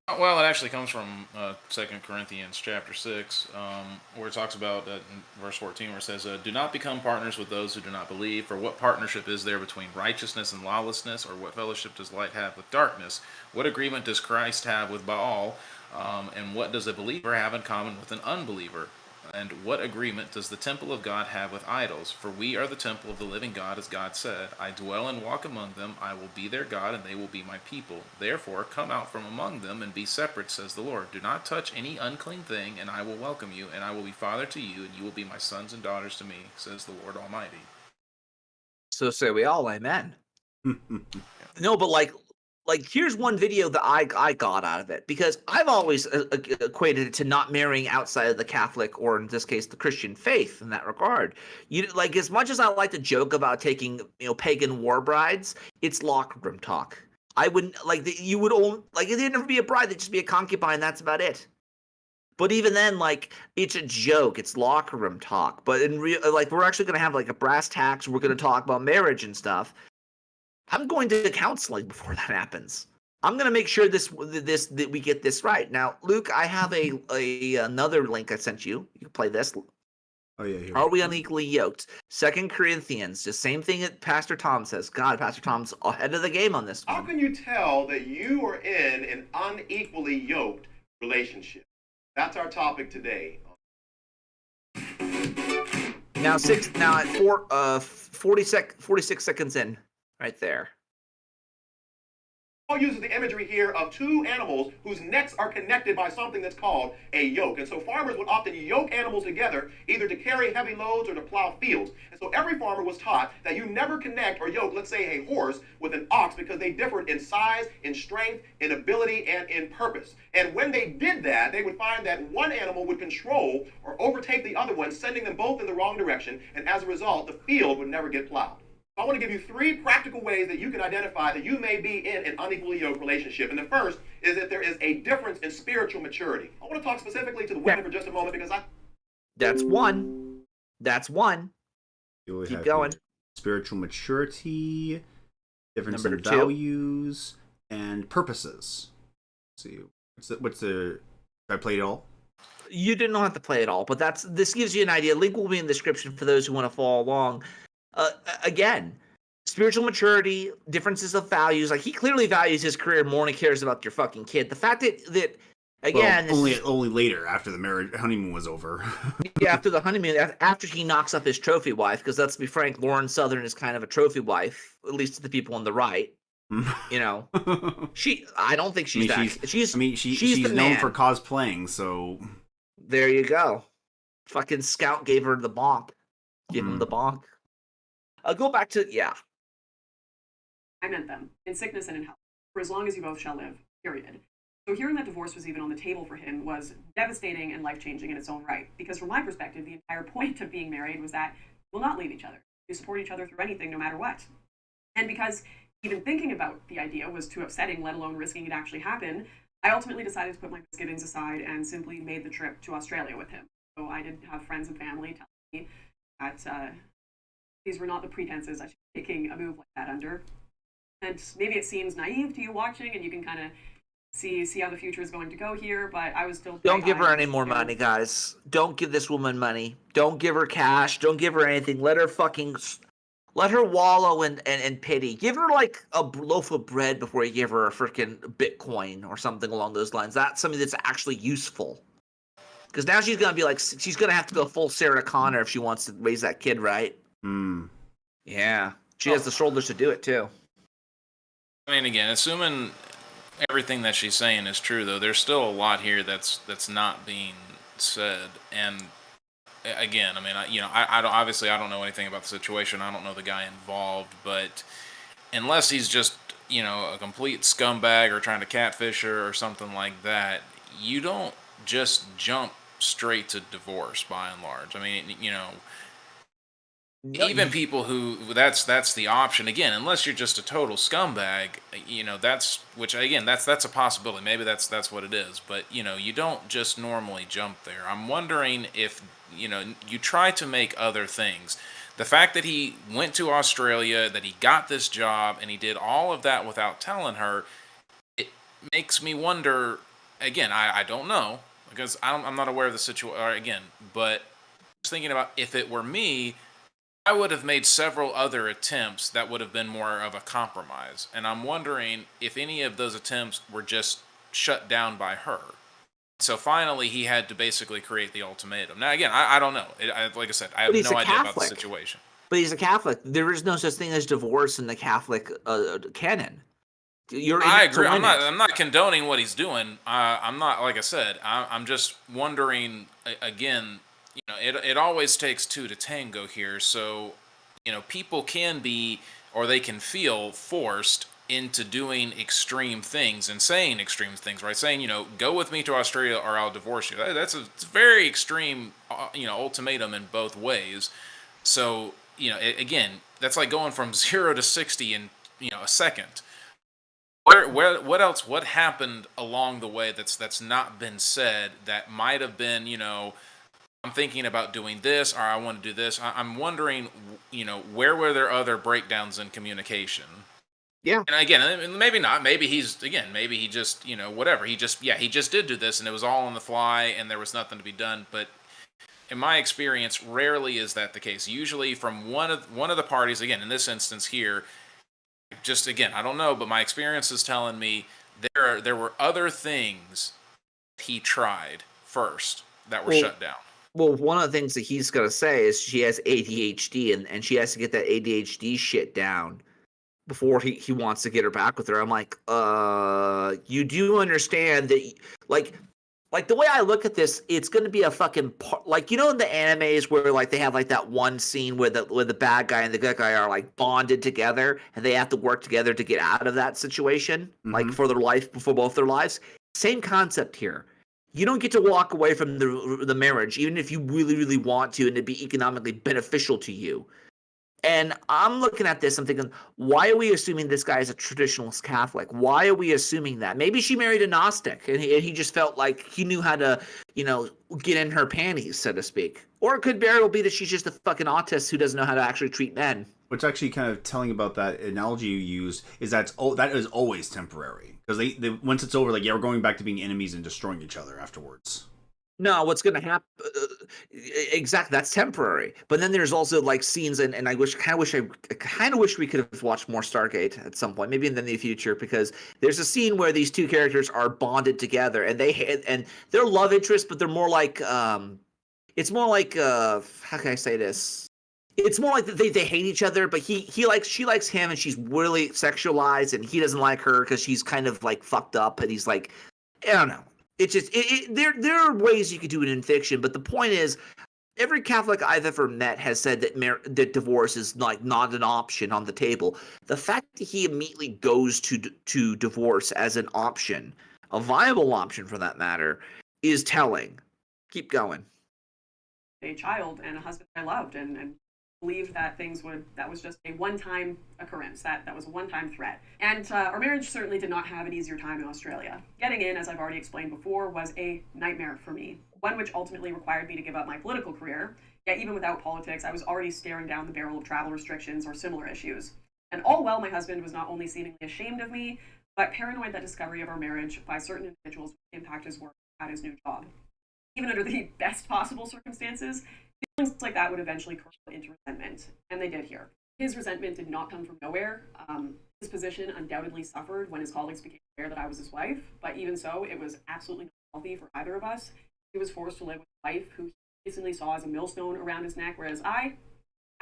Well, it actually comes from 2 Corinthians chapter 6, where it talks about, in verse 14, where it says, do not become partners with those who do not believe, for what partnership is there between righteousness and lawlessness, or what fellowship does light have with darkness? What agreement does Christ have with Baal, and what does a believer have in common with an unbeliever? And what agreement does the temple of God have with idols? For we are the temple of the living God, as God said, I dwell and walk among them, I will be their God, and they will be my people. Therefore come out from among them, and be separate, says the Lord. Do not touch any unclean thing, and I will welcome you, and I will be father to you, and you will be my sons and daughters to me, says the Lord Almighty. So say we all, amen. No, but like here's one video that I got out of it, because I've always equated it to not marrying outside of the Catholic, or in this case the Christian faith, in that regard. You like, as much as I like to joke about taking pagan war brides, it's locker room talk. I wouldn't you would only it'd never be a bride, they'd just be a concubine, that's about it. But even then, it's a joke, it's locker room talk. But in real, we're actually gonna have a brass tacks, we're gonna talk about marriage and stuff. I'm going to counseling before that happens. I'm going to make sure that we get this right. Now, Luke, I have another link I sent you. You can play this. Oh yeah. Here. Are we unequally yoked? 2 Corinthians, the same thing that Pastor Tom says. God, Pastor Tom's ahead of the game on this one. How can you tell that you are in an unequally yoked relationship? That's our topic today. Now at 46 seconds in. Right there. Paul uses the imagery here of two animals whose necks are connected by something that's called a yoke. And so farmers would often yoke animals together, either to carry heavy loads or to plow fields. And so every farmer was taught that you never connect or yoke, let's say, a horse with an ox, because they differed in size, in strength, in ability, and in purpose. And when they did that, they would find that one animal would control or overtake the other one, sending them both in the wrong direction. And as a result, the field would never get plowed. I want to give you 3 practical ways that you can identify that you may be in an unequally yoked relationship. And the first is that there is a difference in spiritual maturity. I want to talk specifically to the women for just a moment, because That's one. Keep going. Spiritual maturity, difference Number in 2. values, and purposes. Let's see, what's the? I played it all. You didn't have to play it all, but this gives you an idea. Link will be in the description for those who want to follow along. Again, spiritual maturity, differences of values. He clearly values his career more than he cares about your fucking kid. The fact that again, well, only later, after the marriage honeymoon was over. Yeah, after the honeymoon, after he knocks up his trophy wife, because let's be frank, Lauren Southern is kind of a trophy wife, at least to the people on the right. I don't think she's she's known for cosplaying, so there you go. Fucking Scout gave her the bonk. Give him the bonk. I'll go back to, I meant them, in sickness and in health, for as long as you both shall live, period. So hearing that divorce was even on the table for him was devastating and life-changing in its own right. Because from my perspective, the entire point of being married was that you will not leave each other. You support each other through anything, no matter what. And because even thinking about the idea was too upsetting, let alone risking it actually happen, I ultimately decided to put my misgivings aside and simply made the trip to Australia with him. So I did have friends and family tell me that these were not the pretenses I should be taking a move like that under. And maybe it seems naive to you watching, and you can kind of see how the future is going to go here, but I was still... Don't give her any more money, guys. Don't give this woman money. Don't give her cash. Don't give her anything. Let her wallow in pity. Give her like a loaf of bread before you give her a freaking Bitcoin or something along those lines. That's something that's actually useful. Because now she's gonna be like, she's gonna have to go full Sarah Connor if she wants to raise that kid, right? Yeah, she has the shoulders to do it too. I mean, again, assuming everything that she's saying is true, though, there's still a lot here that's not being said. And again, I mean, I don't, obviously I don't know anything about the situation. I don't know the guy involved, but unless he's just, a complete scumbag or trying to catfish her or something like that, you don't just jump straight to divorce by and large. I mean, even people who that's the option, again, unless you're just a total scumbag, that's a possibility. Maybe that's what it is, but you don't just normally jump there. I'm wondering if you try to make other things. The fact that he went to Australia, that he got this job, and he did all of that without telling her, it makes me wonder. Again, I don't know, because I'm not aware of the situation again, but just thinking about, if it were me, I would have made several other attempts that would have been more of a compromise. And I'm wondering if any of those attempts were just shut down by her. So finally, he had to basically create the ultimatum. Now, again, I don't know. Like I said, I have no idea about the situation. But he's a Catholic. There is no such thing as divorce in the Catholic canon. I agree. I'm not condoning what he's doing. I'm not, like I said, I'm just wondering, again, it always takes two to tango here. So, people can be, or they can feel forced into doing extreme things and saying extreme things, right? Saying, go with me to Australia or I'll divorce you. It's a very extreme, ultimatum in both ways. So, again, that's like going from 0 to 60 in, a second. What else? What happened along the way that's not been said that might have been, I'm thinking about doing this, or I want to do this. I'm wondering, where were there other breakdowns in communication? Yeah. And again, maybe not. Maybe he just, whatever. He just did do this, and it was all on the fly, and there was nothing to be done. But in my experience, rarely is that the case. Usually, from one of the parties, again, in this instance here, just again, I don't know, but my experience is telling me there were other things he tried first that were shut down. Well, one of the things that he's going to say is she has ADHD, and she has to get that ADHD shit down before he wants to get her back with her. I'm like, you do understand that, like the way I look at this, it's going to be a fucking like, in the animes where like they have like that one scene where the bad guy and the good guy are like bonded together and they have to work together to get out of that situation, like for both their lives. Same concept here. You don't get to walk away from the marriage, even if you really, really want to, and it'd be economically beneficial to you. And I'm looking at this, I'm thinking, why are we assuming this guy is a traditionalist Catholic? Why are we assuming that? Maybe she married a Gnostic, and he just felt like he knew how to, get in her panties, so to speak. Or it could very well be that she's just a fucking autist who doesn't know how to actually treat men. What's actually kind of telling about that analogy you used is that is always temporary. Because they once it's over, like, we're going back to being enemies and destroying each other afterwards. No, what's going to happen? Exactly, that's temporary. But then there's also like scenes, and I kind of wish we could have watched more Stargate at some point, maybe in the near future, because there's a scene where these two characters are bonded together, and they're love interests, but they're more like it's more like how can I say this? It's more like they hate each other, but she likes him, and she's really sexualized, and he doesn't like her because she's kind of like fucked up, and he's like, I don't know. It's just there are ways you could do it in fiction, but the point is, every Catholic I've ever met has said that divorce is like not an option on the table. The fact that he immediately goes to divorce as an option, a viable option for that matter, is telling. Keep going. A child and a husband I loved, and believed that that was just a one-time occurrence, that was a one-time threat. And our marriage certainly did not have an easier time in Australia. Getting in, as I've already explained before, was a nightmare for me, one which ultimately required me to give up my political career. Yet even without politics, I was already staring down the barrel of travel restrictions or similar issues. And all while my husband was not only seemingly ashamed of me, but paranoid that discovery of our marriage by certain individuals would impact his work at his new job. Even under the best possible circumstances, feelings like that would eventually curl into resentment, and they did here. His resentment did not come from nowhere. His position undoubtedly suffered when his colleagues became aware that I was his wife, but even so, it was absolutely not healthy for either of us. He was forced to live with a wife who he recently saw as a millstone around his neck, whereas I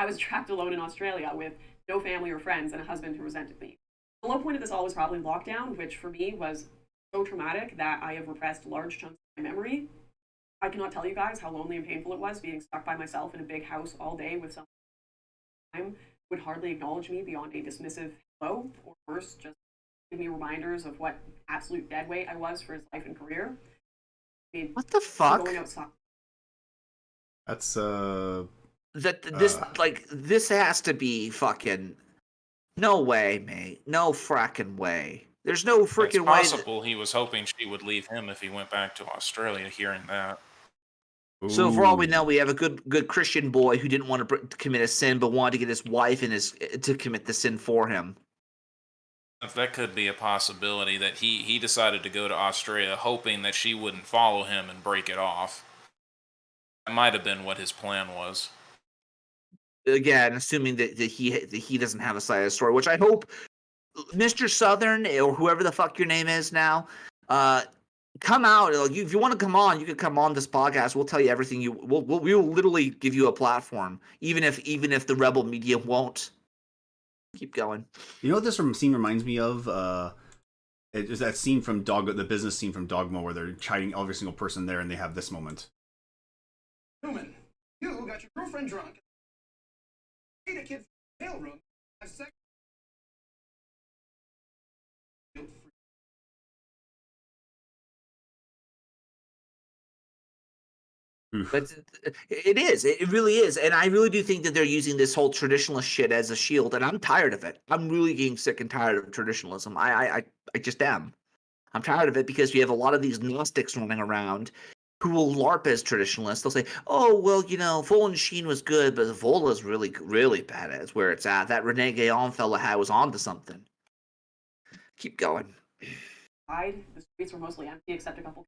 was trapped alone in Australia with no family or friends and a husband who resented me. The low point of this all was probably lockdown, which for me was so traumatic that I have repressed large chunks of my memory. I cannot tell you guys how lonely and painful it was being stuck by myself in a big house all day with someone who would hardly acknowledge me beyond a dismissive hello, or worse, just give me reminders of what absolute deadweight I was for his life and career. I mean, What the fuck? going outside. That's this has to be fucking. No way, mate. No fracking way. There's no freaking way. It's possible he was hoping she would leave him if he went back to Australia, hearing that. So for all we know, we have a good Christian boy who didn't want to commit a sin, but wanted to get his wife to commit the sin for him. That could be a possibility, that he decided to go to Australia hoping that she wouldn't follow him and break it off. That might have been what his plan was. Again, assuming that he doesn't have a side of the story, which I hope Mr. Southern or whoever the fuck your name is now, come out. If you want to come on, you can come on this podcast. We'll tell you everything. We will literally give you a platform, even if the rebel media won't. Keep going. You know what this scene reminds me of? It is that scene from the business scene from Dogma, where they're chiding every single person there, and they have this moment. Newman, you got your girlfriend drunk. Ate a kid's mailroom. A sex. But it is. It really is. And I really do think that they're using this whole traditionalist shit as a shield, and I'm tired of it. I'm really getting sick and tired of traditionalism. I just am. I'm tired of it because you have a lot of these Gnostics running around who will LARP as traditionalists. They'll say, oh, well, Full and Sheen was good, but Vola's really, really bad at where it's at. That Renegade fella was onto something. Keep going. The streets were mostly empty except a couple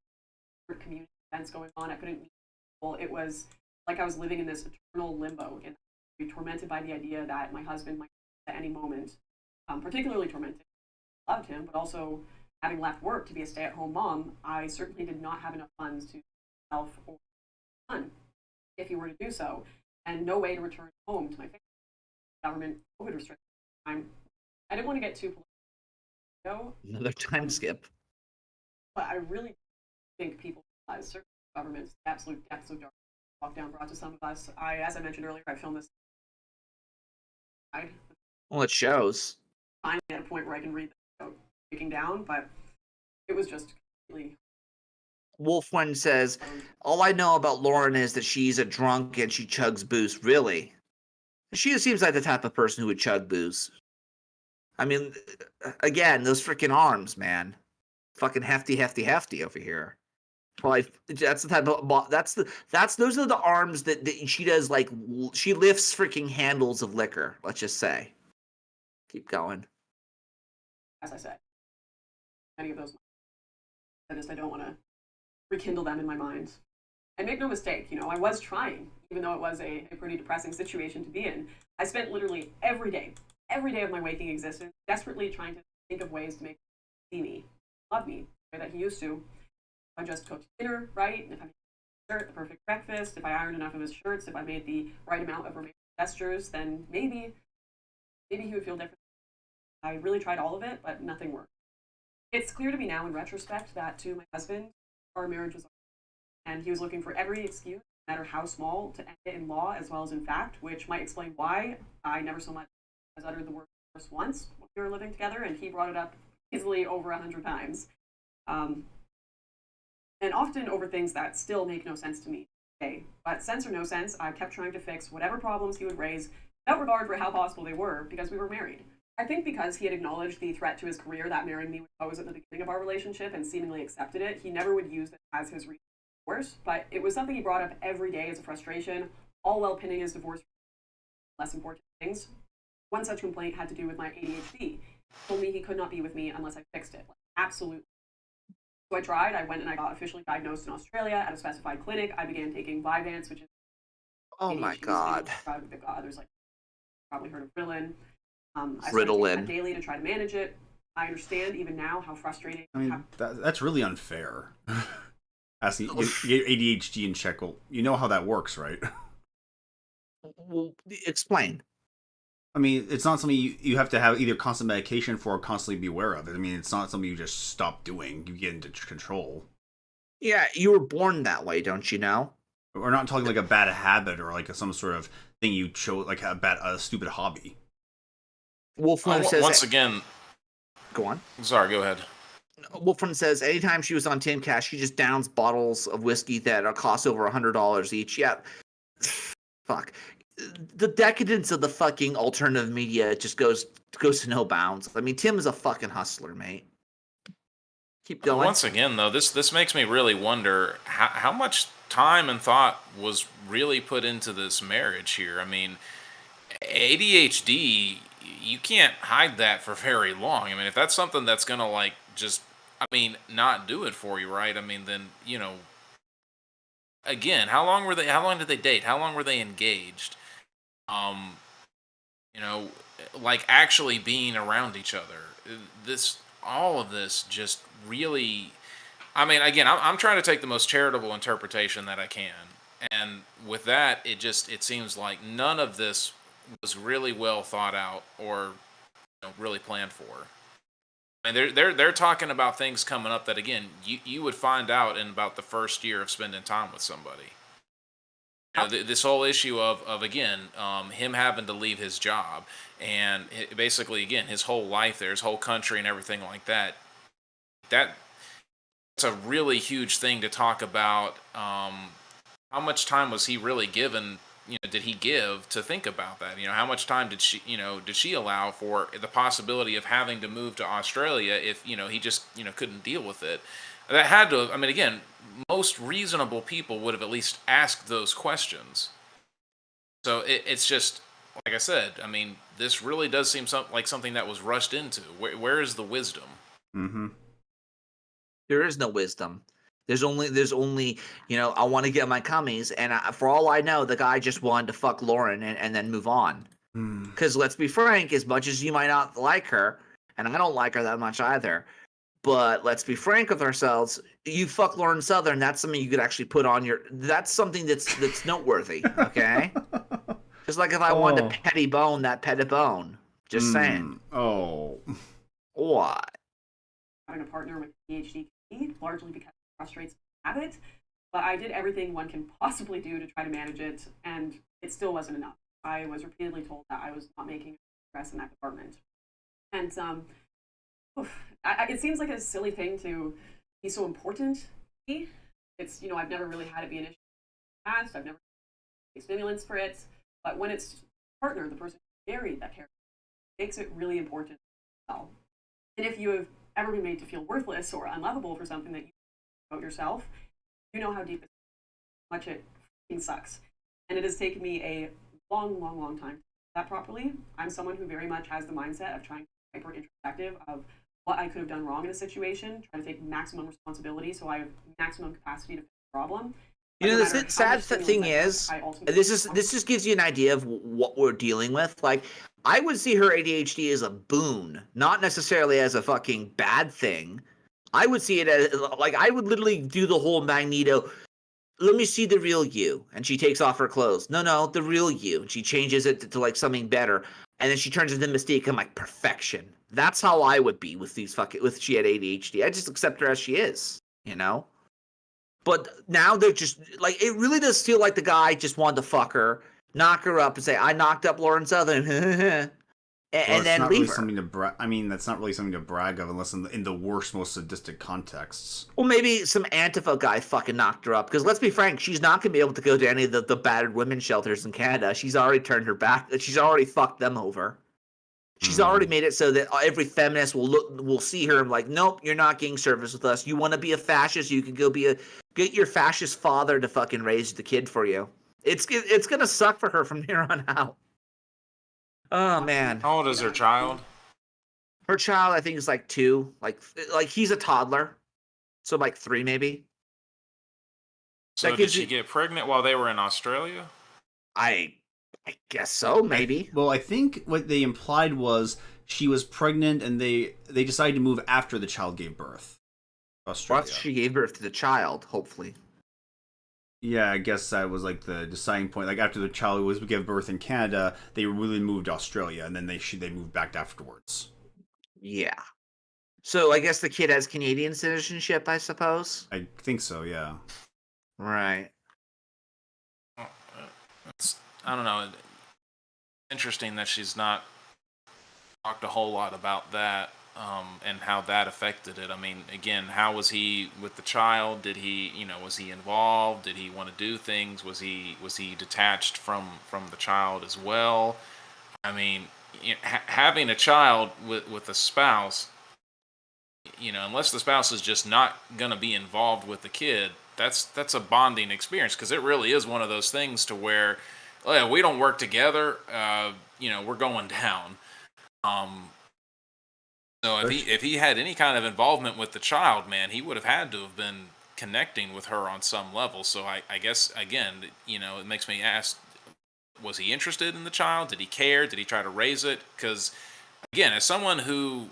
community events going on. I couldn't meet people. It was like I was living in this eternal limbo and tormented by the idea that my husband might at any moment, particularly tormented. I loved him, but also having left work to be a stay-at-home mom, I certainly did not have enough funds to self or son if he were to do so, and no way to return home to my family. Government COVID restrictions. I didn't want to get too political. Another time skip. But I really think people realize certain governments, the absolute depths of darkness lockdown brought to some of us. As I mentioned earlier, I filmed this. Well, it shows. Finally at a point where I can read the breaking down, but it was just completely. Wolfwen says, all I know about Lauren is that she's a drunk and she chugs booze. Really? She seems like the type of person who would chug booze. I mean, again, those freaking arms, man. Fucking hefty over here. Well, that's the type of those are the arms that she does. Like, she lifts freaking handles of liquor. Let's just say. Keep going. As I said, many of those, I don't want to rekindle them in my mind. And make no mistake, I was trying, even though it was a pretty depressing situation to be in. I spent literally every day of my waking existence desperately trying to think of ways to make him see me, love me, the way that he used to. If I just cooked dinner right, if I made the perfect breakfast, if I ironed enough of his shirts, if I made the right amount of romantic gestures, then maybe he would feel different. I really tried all of it, but nothing worked. It's clear to me now in retrospect that to my husband, our marriage was over, and he was looking for every excuse, no matter how small, to end it in law as well as in fact, which might explain why I never so much as uttered the word divorce once when we were living together, and he brought it up easily over 100 times. And often over things that still make no sense to me today. But sense or no sense, I kept trying to fix whatever problems he would raise, without regard for how possible they were, because we were married. I think because he had acknowledged the threat to his career that marrying me would pose at the beginning of our relationship and seemingly accepted it, he never would use it as his reason for divorce. But it was something he brought up every day as a frustration, all while pinning his divorce for less important things. One such complaint had to do with my ADHD. He told me he could not be with me unless I fixed it. Like, absolutely. So I tried. I went and I got officially diagnosed in Australia at a specified clinic. I began taking Vyvanse, which is Oh my god. There's like probably heard of Ritalin. I started taking Ritalin. that daily to try to manage it. I understand even now how frustrating. I mean, that's really unfair. Asking you get ADHD in check. Well, you know how that works, right? Well, explain. I mean, it's not something you have to have either constant medication for or constantly be aware of. I mean, it's not something you just stop doing. You get into control. Yeah, you were born that way, don't you know? We're not talking like a bad habit or like some sort of thing you chose, like a stupid hobby. Wolfman says once again. Go on. Sorry, go ahead. Wolfman says anytime she was on Timcast, she just downs bottles of whiskey that cost over $100 each. Yeah, fuck. The decadence of the fucking alternative media just goes to no bounds. I mean, Tim is a fucking hustler, mate. Keep going. Once again, though, this makes me really wonder how much time and thought was really put into this marriage here. I mean, ADHD, you can't hide that for very long. I mean, if that's something that's gonna like just, I mean, not do it for you, right? I mean, then again, how long did they date? How long were they engaged? Like actually being around each other. All of this just really, I mean, again, I'm trying to take the most charitable interpretation that I can. And with that, it seems like none of this was really well thought out or really planned for. I mean, they're talking about things coming up that, again, you would find out in about the first year of spending time with somebody. This whole issue of again, him having to leave his job and basically, again, his whole life there, his whole country and everything like that. That's a really huge thing to talk about. How much time was he really given? Did he give to think about that? How much time did she allow for the possibility of having to move to Australia if, he just, couldn't deal with it? That had to, I mean, again, most reasonable people would have at least asked those questions. So it's just, like I said, I mean, this really does seem like something that was rushed into. Where is the wisdom? Mm-hmm. There is no wisdom. There's only, I want to get my cummies, and for all I know, the guy just wanted to fuck Lauren and then move on. Because let's be frank, as much as you might not like her, and I don't like her that much either, but let's be frank with ourselves, you fuck Lauren Southern, that's something you could actually put on that's something that's noteworthy, okay? Just like if I wanted to Pettibone that Pettibone. Just saying. Oh. What? Having a partner with ADHD, largely because it frustrates the habit, but I did everything one can possibly do to try to manage it, and it still wasn't enough. I was repeatedly told that I was not making progress in that department. And it seems like a silly thing to be so important to me. It's, I've never really had it be an issue in the past. I've never taken stimulants for it. But when it's partner, the person who married that character, it makes it really important as well. And if you have ever been made to feel worthless or unlovable for something that you know about yourself, you know how deep much it fucking sucks. And it has taken me a long, long, long time to do that properly. I'm someone who very much has the mindset of trying to be hyper introspective of what I could have done wrong in a situation, trying to take maximum responsibility so I have maximum capacity to fix the problem. The sad thing is, this just gives you an idea of what we're dealing with. Like, I would see her ADHD as a boon, not necessarily as a fucking bad thing. I would see it as, like, I would literally do the whole Magneto, let me see the real you. And she takes off her clothes. No, the real you. And she changes it to like, something better. And then she turns into Mystique. I'm like, perfection. That's how I would be with she had ADHD. I just accept her as she is, But now they're just, like, it really does feel like the guy just wanted to fuck her, knock her up, and say, I knocked up Lauren Southern. and then not leave really her. something to I mean, that's not really something to brag of unless in the worst, most sadistic contexts. Well, maybe some Antifa guy fucking knocked her up. Because let's be frank, she's not going to be able to go to any of the battered women's shelters in Canada. She's already turned her back. She's already fucked them over. She's already made it so that every feminist will see her and like, nope, you're not getting service with us. You want to be a fascist? You can go get your fascist father to fucking raise the kid for you. It's gonna suck for her from here on out. Oh man. How old is her child? Her child, I think, is like 2. Like he's a toddler, so like 3 maybe. So did she get pregnant while they were in Australia? I guess so, maybe. Well, I think what they implied was she was pregnant, and they decided to move after the child gave birth. Australia. Once she gave birth to the child, hopefully. Yeah, I guess that was like the deciding point. Like after the child was gave birth in Canada, they really moved to Australia, and then they moved back afterwards. Yeah. So I guess the kid has Canadian citizenship, I suppose. I think so. Yeah. Right. I don't know. Interesting that she's not talked a whole lot about that, and how that affected it. I mean, again, how was he with the child? Did he, was he involved? Did he want to do things? Was he detached from the child as well? I mean, having a child with a spouse, unless the spouse is just not going to be involved with the kid, that's a bonding experience, because it really is one of those things to where, oh, yeah, we don't work together, we're going down. So if he had any kind of involvement with the child, man, he would have had to have been connecting with her on some level. So I guess, again, it makes me ask, was he interested in the child? Did he care? Did he try to raise it? Because, again, as someone who,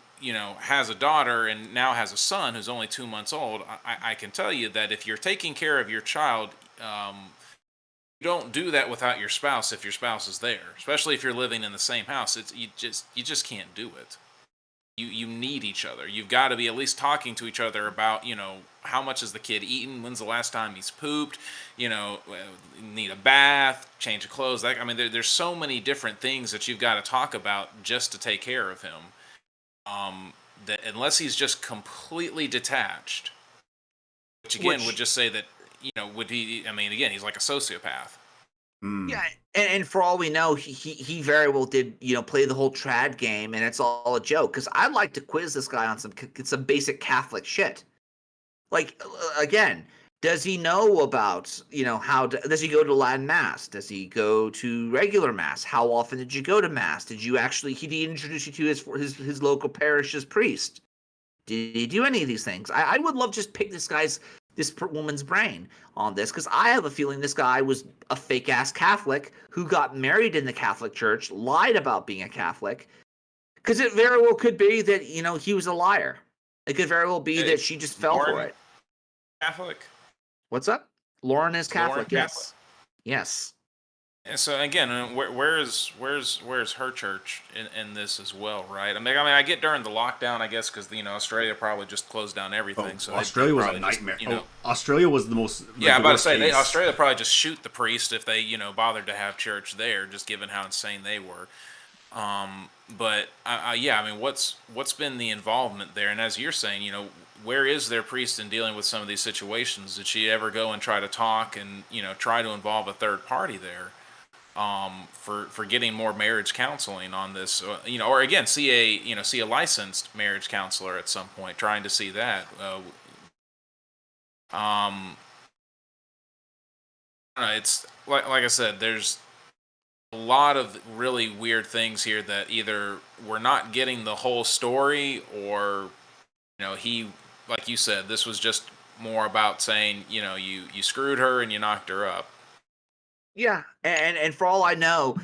has a daughter and now has a son who's only 2 months old, I can tell you that if you're taking care of your child, you don't do that without your spouse if your spouse is there, especially if you're living in the same house. You just can't do it. You need each other. You've got to be at least talking to each other about, how much has the kid eaten? When's the last time he's pooped? Need a bath, change of clothes. There's so many different things that you've got to talk about just to take care of him. That unless he's just completely detached, which again would just say that, would he? Again, he's like a sociopath. Yeah, and for all we know, he very well did, play the whole trad game, and it's all a joke. Because I'd like to quiz this guy on some basic Catholic shit. Like, again, does he know about, does he go to Latin Mass? Does he go to regular Mass? How often did you go to Mass? Did he introduce you to his local parish's priest? Did he do any of these things? I would love to just pick this woman's brain on this, because I have a feeling this guy was a fake ass Catholic who got married in the Catholic Church, lied about being a Catholic, because it very well could be that he was a liar. It could very well be that she just fell for it. Catholic. What's up? Lauren is Catholic. Lauren Yes. Catholic? Yes. And so again, where's her church in this as well, right? I get during the lockdown, I guess, because Australia probably just closed down everything. So Australia was a nightmare. Australia was the most. Yeah, I'm about to say Australia probably just shoot the priest if they bothered to have church there, just given how insane they were. But what's been the involvement there? And as you're saying, where is their priest in dealing with some of these situations? Did she ever go and try to talk and try to involve a third party there? For getting more marriage counseling on this, or again, see a licensed marriage counselor at some point, trying to see that. It's like I said, there's a lot of really weird things here that either we're not getting the whole story, or he, like you said, this was just more about saying, you screwed her and you knocked her up. Yeah, and for all I know,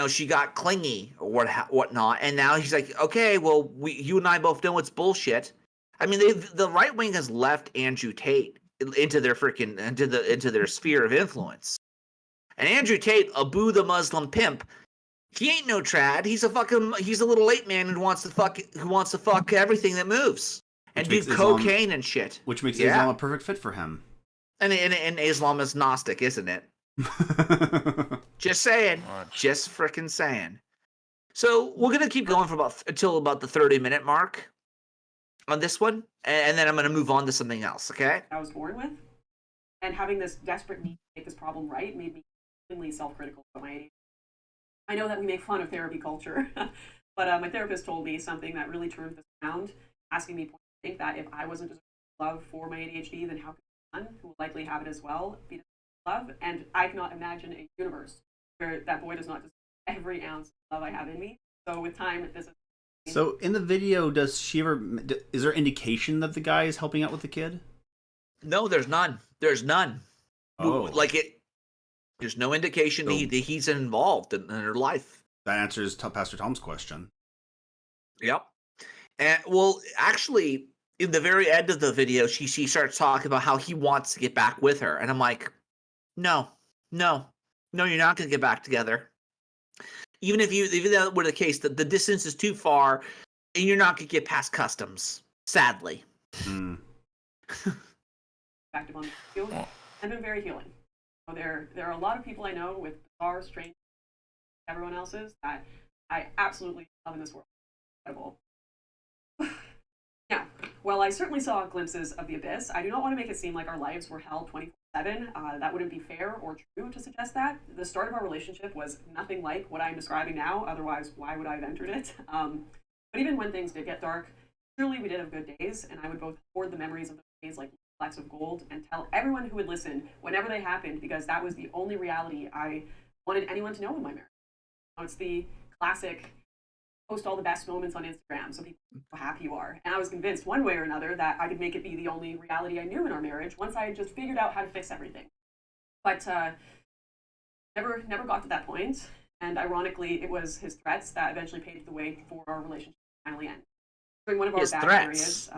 she got clingy or whatnot, and now he's like, okay, well, you and I both know it's bullshit. The right wing has left Andrew Tate into their into their sphere of influence, and Andrew Tate, Abu the Muslim pimp, he ain't no trad. He's a little late man who wants to fuck everything that moves and do cocaine and shit, which makes Islam a perfect fit for him. And Islam is Gnostic, isn't it? Just saying. Just frickin' saying. So we're gonna keep going for until about the 30-minute mark on this one, and then I'm gonna move on to something else. Okay? I was born with, and having this desperate need to make this problem right made me extremely self-critical about my ADHD. I know that we make fun of therapy culture, but my therapist told me something that really turned this around, asking me to think that if I wasn't deserving love for my ADHD, then how could someone who will likely have it as well be deserving love? And I cannot imagine a universe where that boy does not deserve every ounce of love I have in me. So with time, this is. So in the video, does she ever? Is there indication that the guy is helping out with the kid? No, there's none. There's none. Oh, Like it. There's no indication that he's involved in her life. That answers Pastor Tom's question. Yep. And well, actually, in the very end of the video, she starts talking about how he wants to get back with her, and I'm like, no, you're not going to get back together. Even that were the case, that the distance is too far, and you're not going to get past customs. Sadly. Active on the field and been very healing. So there are a lot of people I know with bizarre, strange, everyone else's that I absolutely love in this world. Incredible. Now, while I certainly saw glimpses of the abyss, I do not want to make it seem like our lives were hell 24/7. That wouldn't be fair or true to suggest that. The start of our relationship was nothing like what I'm describing now, otherwise why would I have entered it? But even when things did get dark, truly we did have good days, and I would both hoard the memories of those days like flecks of gold and tell everyone who would listen whenever they happened, because that was the only reality I wanted anyone to know in my marriage. It's the classic post all the best moments on Instagram so people know how happy you are. And I was convinced one way or another that I could make it be the only reality I knew in our marriage once I had just figured out how to fix everything. But never got to that point. And ironically, it was his threats that eventually paved the way for our relationship to finally end. During one of our bad periods.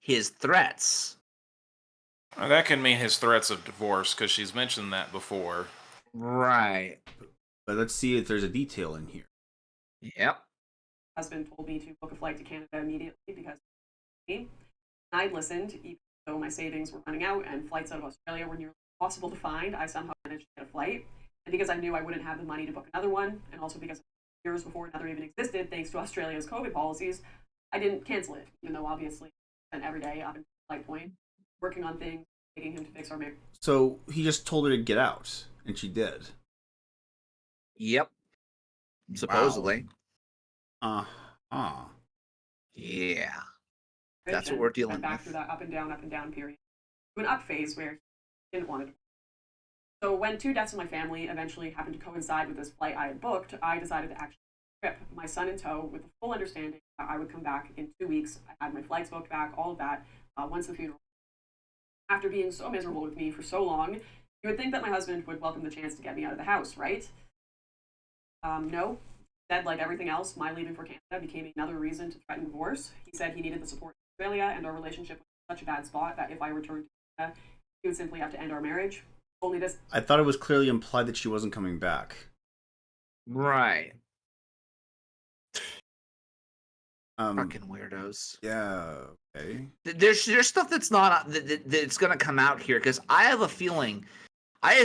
His threats. That can mean his threats of divorce, because she's mentioned that before. Right. But let's see if there's a detail in here. Yep. Husband told me to book a flight to Canada immediately because of me. I listened, even though my savings were running out and flights out of Australia were nearly impossible to find. I somehow managed to get a flight. And because I knew I wouldn't have the money to book another one, and also because years before another even existed, thanks to Australia's COVID policies, I didn't cancel it, even though obviously I spent every day up until flight point, working on things, taking him to fix our marriage. So he just told her to get out, and she did. Yep. Supposedly. Wow. Yeah. That's what we're dealing back with. through that up and down period. To an up phase where he didn't want it. So when 2 deaths in my family eventually happened to coincide with this flight I had booked, I decided to actually trip my son in tow with the full understanding that I would come back in 2 weeks. I had my flights booked back, all of that, once the funeral. After being so miserable with me for so long, you would think that my husband would welcome the chance to get me out of the house, right? No. Instead, like everything else, my leaving for Canada became another reason to threaten divorce. He said he needed the support in Australia, and our relationship was in such a bad spot that if I returned to Canada, he would simply have to end our marriage. Only this. I thought it was clearly implied that she wasn't coming back. Right. Fucking weirdos. Yeah. Okay. There's stuff that's not that's gonna come out here, because I just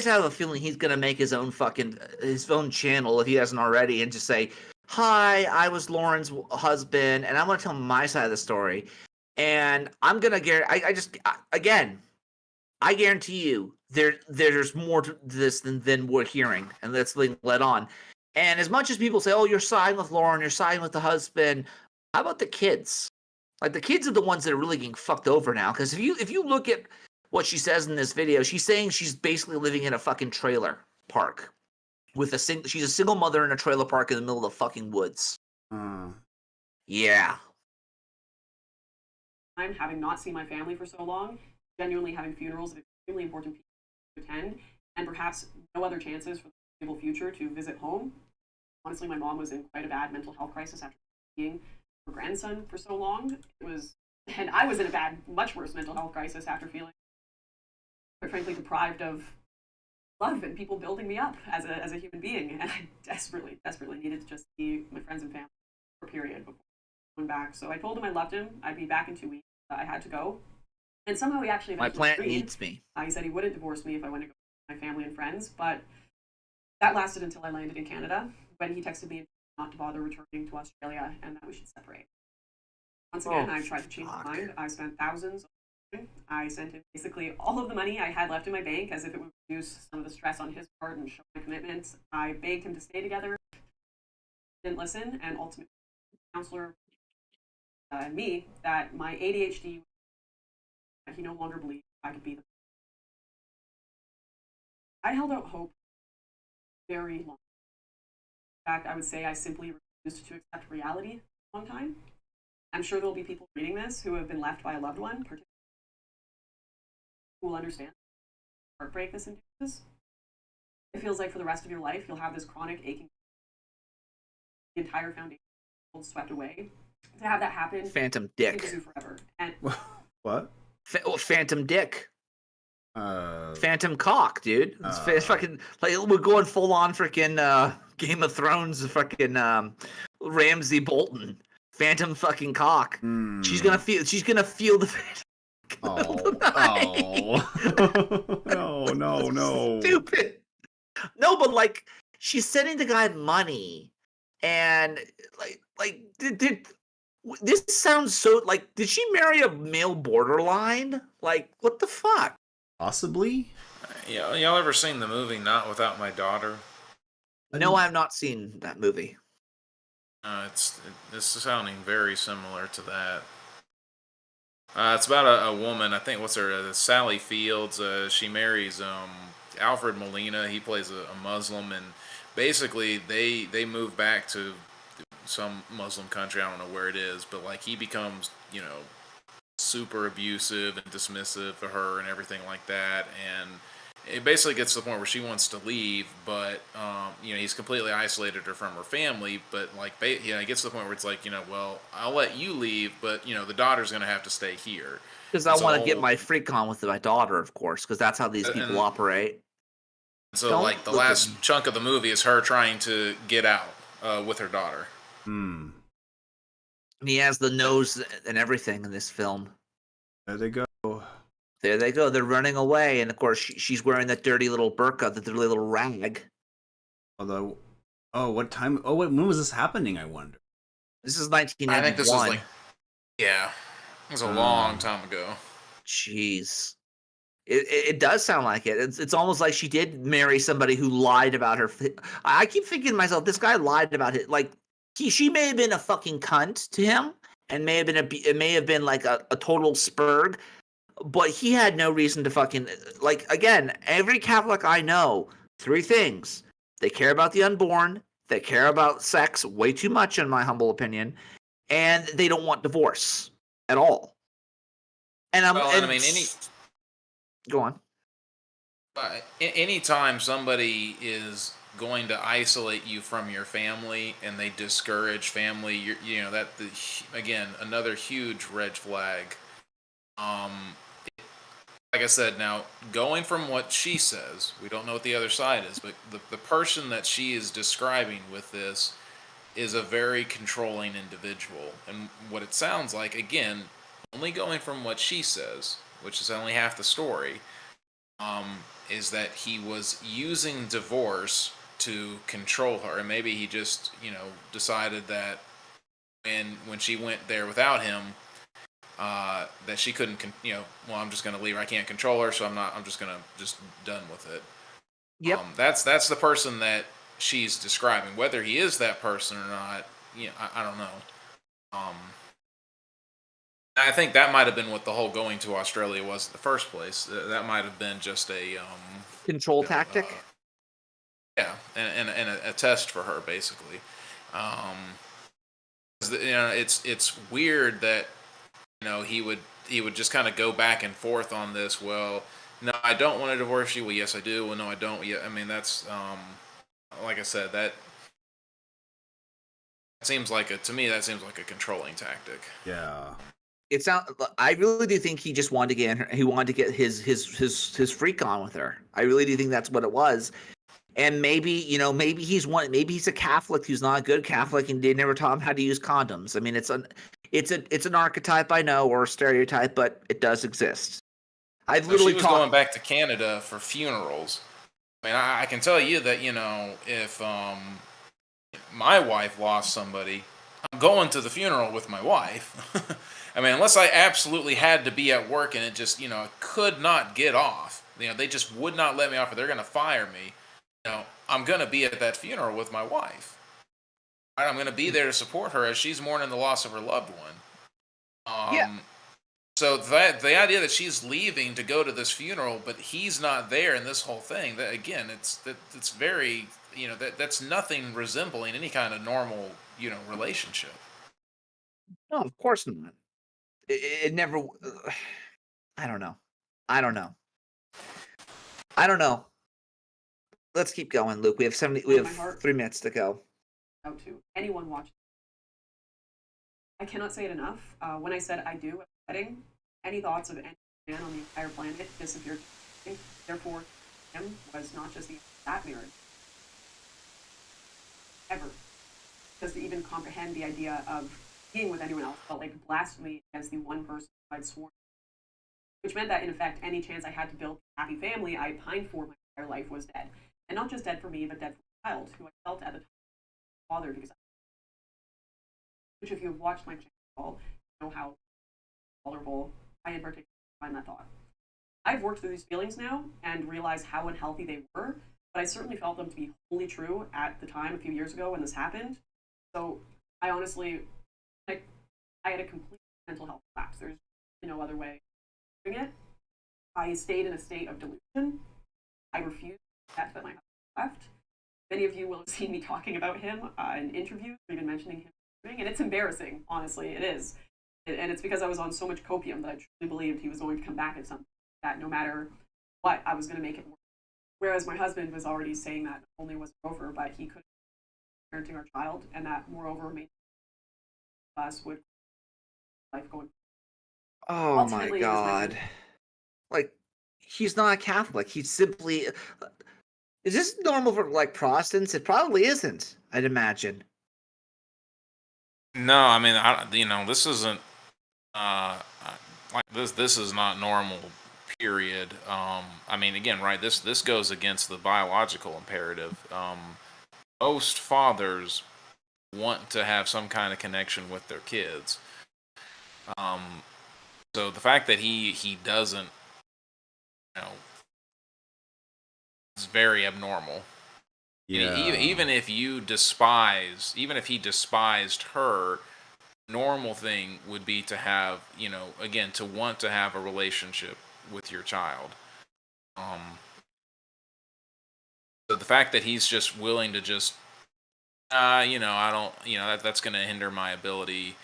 have a feeling he's gonna make his own channel if he hasn't already, and just say, "Hi, I was Lauren's husband, and I'm gonna tell my side of the story." And I'm gonna I guarantee you there's more to this than we're hearing, and that's being led on. And as much as people say, "Oh, you're siding with Lauren, you're siding with the husband," how about the kids? Like, the kids are the ones that are really getting fucked over now. Because if you look at what she says in this video, she's saying she's basically living in a fucking trailer park with she's a single mother in a trailer park in the middle of the fucking woods. Yeah. I'm having not seen my family for so long, genuinely having funerals of extremely important people to attend, and perhaps no other chances for the foreseeable future to visit home. Honestly, my mom was in quite a bad mental health crisis after being her grandson for so long. And I was in a much worse mental health crisis after feeling, quite frankly, deprived of love and people building me up as a human being. And I desperately needed to just see my friends and family for a period before going back. So I told him I loved him. I'd be back in 2 weeks. I had to go. And somehow he actually My eventually plant agreed. needs me. He said he wouldn't divorce me if I went to go with my family and friends, but that lasted until I landed in Canada. when he texted me not to bother returning to Australia and that we should separate. Once again, I tried to change my mind. I spent thousands. I sent him basically all of the money I had left in my bank as if it would reduce some of the stress on his part and show my commitment. I begged him to stay together. He didn't listen, and ultimately, the counselor and me that my ADHD, he no longer believed I could be the. I held out hope very long. In fact, I would say I simply refused to accept reality for a long time. I'm sure there'll be people reading this who have been left by a loved one, particularly who will understand the heartbreak this induces. It feels like for the rest of your life, you'll have this chronic aching. The entire foundation swept away. To have that happen, Phantom Dick. Forever. And What? Phantom Dick. Phantom Cock, dude. It's fucking like we're going full on freaking Game of Thrones, fucking Ramsay Bolton. Phantom fucking Cock. She's gonna feel the. No. Stupid. No, but like she's sending the guy money, and like did this sounds so like did she marry a male borderline? Like what the fuck? Possibly. Yeah, y'all ever seen the movie Not Without My Daughter? No, I have not seen that movie. This is sounding very similar to that. It's about a woman. I think what's her Sally Fields. She marries Alfred Molina. He plays a Muslim, and basically they move back to some Muslim country. I don't know where it is, but like he becomes super abusive and dismissive of her and everything like that, and it basically gets to the point where she wants to leave, but he's completely isolated her from her family. But like, it gets to the point where it's like, well, I'll let you leave, but the daughter's gonna have to stay here because I want to get my freak on with my daughter, of course, because that's how these people operate. So like the last chunk of the movie is her trying to get out with her daughter. And he has the nose and everything in this film. There they go. There they go. They're running away, and of course she's wearing that dirty little burqa, that dirty little rag. Although, what time? Oh, wait, when was this happening? I wonder. This is 1991. I think this is it was a long time ago. Jeez, it does sound like it. It's almost like she did marry somebody who lied about her. I keep thinking to myself, this guy lied about it. Like she may have been a fucking cunt to him, and it may have been like a total spurg. But he had no reason to fucking, like, again, every Catholic I know, 3 things. They care about the unborn, they care about sex way too much, in my humble opinion, and they don't want divorce at all. And go on. Anytime somebody is going to isolate you from your family and they discourage family, again, another huge red flag. Like I said, now, going from what she says, we don't know what the other side is, but the person that she is describing with this is a very controlling individual. And what it sounds like, again, only going from what she says, which is only half the story, is that he was using divorce to control her. And maybe he just, decided that when she went there without him, that she couldn't, well, I'm just going to leave her. I can't control her, so I'm just done with it. Yep. That's the person that she's describing. Whether he is that person or not, I don't know. I think that might have been what the whole going to Australia was in the first place. That might have been just a control tactic. Yeah, and a test for her, basically. It's weird that he would just kind of go back and forth on this. Well, no, I don't want to divorce you. Well, yes, I do. Well, no, I don't. Yeah, I mean, that's like I said, that seems like to me that seems like a controlling tactic. Yeah. I really do think he just wanted to get he wanted to get his freak on with her. I really do think that's what it was. And maybe, maybe he's a Catholic who's not a good Catholic and they never taught him how to use condoms. I mean, it's an archetype, I know, or a stereotype, but it does exist. I've literally she was going back to Canada for funerals. I mean, I can tell you that, if my wife lost somebody, I'm going to the funeral with my wife. I mean, unless I absolutely had to be at work and it just, could not get off. They just would not let me off or they're going to fire me. I'm going to be at that funeral with my wife. Right? I'm going to be there to support her as she's mourning the loss of her loved one. Yeah. So that the idea that she's leaving to go to this funeral, but he's not there in this whole thing, that again, it's very, that's nothing resembling any kind of normal, relationship. No, of course not. It never. I don't know. I don't know. I don't know. Let's keep going, Luke. We have 70. We have 3 minutes to go. Out to anyone watching. I cannot say it enough. When I said I do at the wedding, any thoughts of any man on the entire planet disappeared. Therefore, him was not just the that marriage ever. Because to even comprehend the idea of being with anyone else felt like blasphemy against the one person I'd sworn. Which meant that, in effect, any chance I had to build a happy family I pined for my entire life was dead. And not just dead for me, but dead for my child, who I felt at the time father because which if you have watched my channel at all, you know how vulnerable I in particular find that thought. I've worked through these feelings now and realized how unhealthy they were, but I certainly felt them to be wholly true at the time a few years ago when this happened. So I honestly, I had a complete mental health collapse. There's no other way of doing it. I stayed in a state of delusion. I refused to accept that my husband left. Many of you will have seen me talking about him in interviews, or even mentioning him, and it's embarrassing, honestly, it is. And it's because I was on so much copium that I truly believed he was going to come back at something, that no matter what, I was going to make it work. Whereas my husband was already saying that not only was it over, but he could parenting our child, and that moreover made us would life going. Oh Ultimately, my God! Like, he's not a Catholic. He's simply. Is this normal for like Protestants? It probably isn't. I'd imagine. No, I mean, this isn't like this is not normal. Period. I mean, again, right? This goes against the biological imperative. Most fathers want to have some kind of connection with their kids. So the fact that he doesn't, you know, is very abnormal. Yeah. Even if he despised her, normal thing would be to have, again, to want to have a relationship with your child. So the fact that he's just willing to just, I don't, that's going to hinder my ability.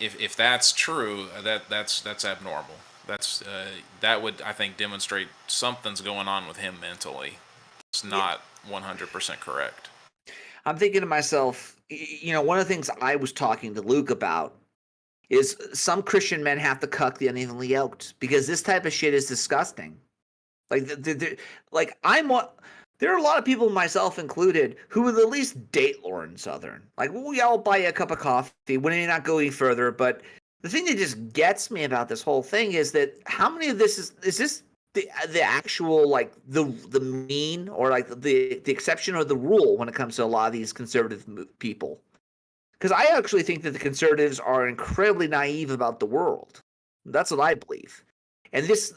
If that's true, that's abnormal. That would, I think, demonstrate something's going on with him mentally. It's not 100% correct. I'm thinking to myself, one of the things I was talking to Luke about is some Christian men have to cuck the unevenly yoked because this type of shit is disgusting. Like, there are a lot of people, myself included, who would at least date Lauren Southern. Like, well, yeah, I'll buy you a cup of coffee when you're not going further. But the thing that just gets me about this whole thing is that how many of this is this the actual, like, the mean, or like the exception or the rule when it comes to a lot of these conservative people? Because I actually think that the conservatives are incredibly naive about the world. That's what I believe. And this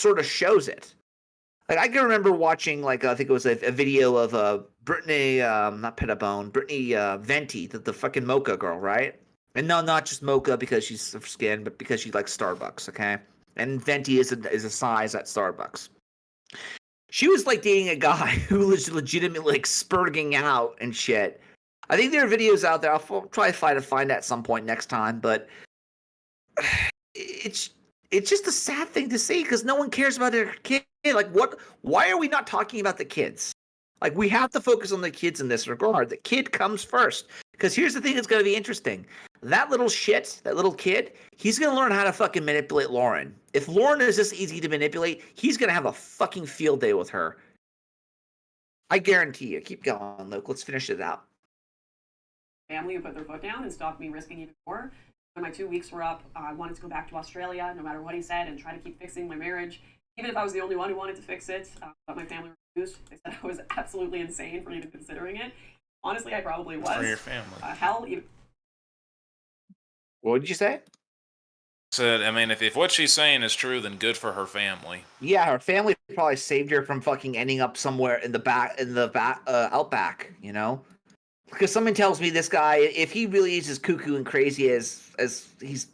sort of shows it. Like, I can remember watching, like, I think it was a video of Brittany, not Pettibone, Brittany Venti, the fucking mocha girl, right? And no, not just mocha because she's of skin, but because she likes Starbucks, okay? And Venti is a size at Starbucks. She was, like, dating a guy who was legitimately, like, spurging out and shit. I think there are videos out there. I'll try to find at some point next time, but it's just a sad thing to see because no one cares about their kid. Like, what? Why are we not talking about the kids? Like, we have to focus on the kids in this regard. The kid comes first. Because here's the thing that's going to be interesting. That little kid, he's going to learn how to fucking manipulate Lauren. If Lauren is this easy to manipulate, he's going to have a fucking field day with her. I guarantee you. Keep going, Luke. Let's finish it out. Family who put their foot down and stopped me risking even more. When my 2 weeks were up, I wanted to go back to Australia, no matter what he said, and try to keep fixing my marriage, even if I was the only one who wanted to fix it. But my family refused. They said I was absolutely insane for even considering it. Honestly, I probably was. For your family. Hell, even What did you say? Said, I mean, if what she's saying is true, then good for her family. Yeah, her family probably saved her from fucking ending up somewhere in the outback, you know? Because someone tells me this guy, if he really is as cuckoo and crazy as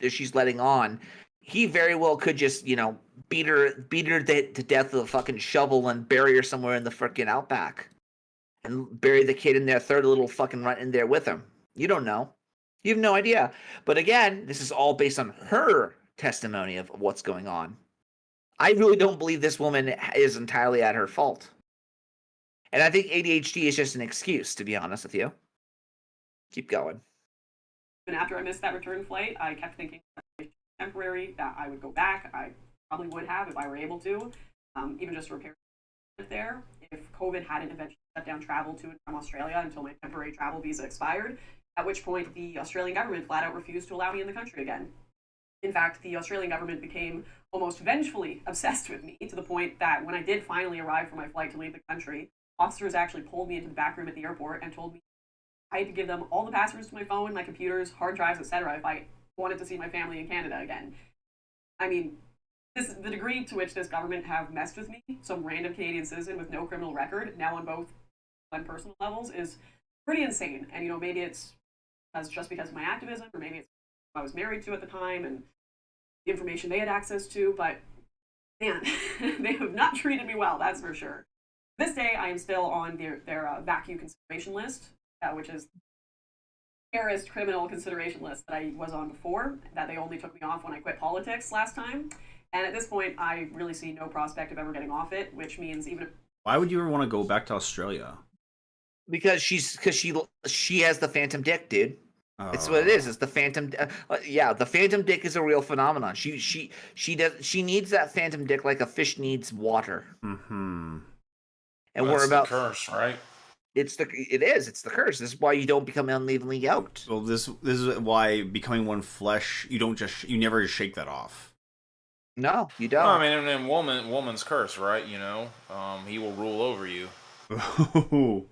she's letting on, he very well could just, you know, beat her to death with a fucking shovel and bury her somewhere in the freaking outback, and bury the kid in there, throw the little fucking runt in there with him. You don't know. You have no idea. But again, this is all based on her testimony of what's going on. I really don't believe this woman is entirely at her fault. And I think ADHD is just an excuse, to be honest with you. Keep going. after I missed that return flight, I kept thinking temporary, that I would go back. I probably would have if I were able to, even just to repair there. If COVID hadn't eventually shut down travel to and from Australia until my temporary travel visa expired, at which point the Australian government flat out refused to allow me in the country again. In fact, the Australian government became almost vengefully obsessed with me, to the point that when I did finally arrive for my flight to leave the country, officers actually pulled me into the back room at the airport and told me I had to give them all the passwords to my phone, my computers, hard drives, etc. if I wanted to see my family in Canada again. I mean, this is the degree to which this government have messed with me, some random Canadian citizen with no criminal record, now on both and personal levels, is pretty insane. And, you know, maybe it's just because of my activism, or maybe it's who I was married to at the time and the information they had access to, but man, they have not treated me well, that's for sure. This day, I am still on their vacuum consideration list, which is terrorist criminal consideration list that I was on before, that they only took me off when I quit politics last time. And at this point, I really see no prospect of ever getting off it, which means even if... Why would you ever want to go back to Australia? Because she has the phantom dick, dude. It's what it is. It's the phantom. Yeah, the phantom dick is a real phenomenon. She needs that phantom dick like a fish needs water. Mm-hmm. And well, we're about the curse, right? It's the curse. This is why you don't become unevenly yoked. Well, this is why becoming one flesh, you never just shake that off. No, you don't. Well, I mean, and woman's curse, right? You know, he will rule over you. No.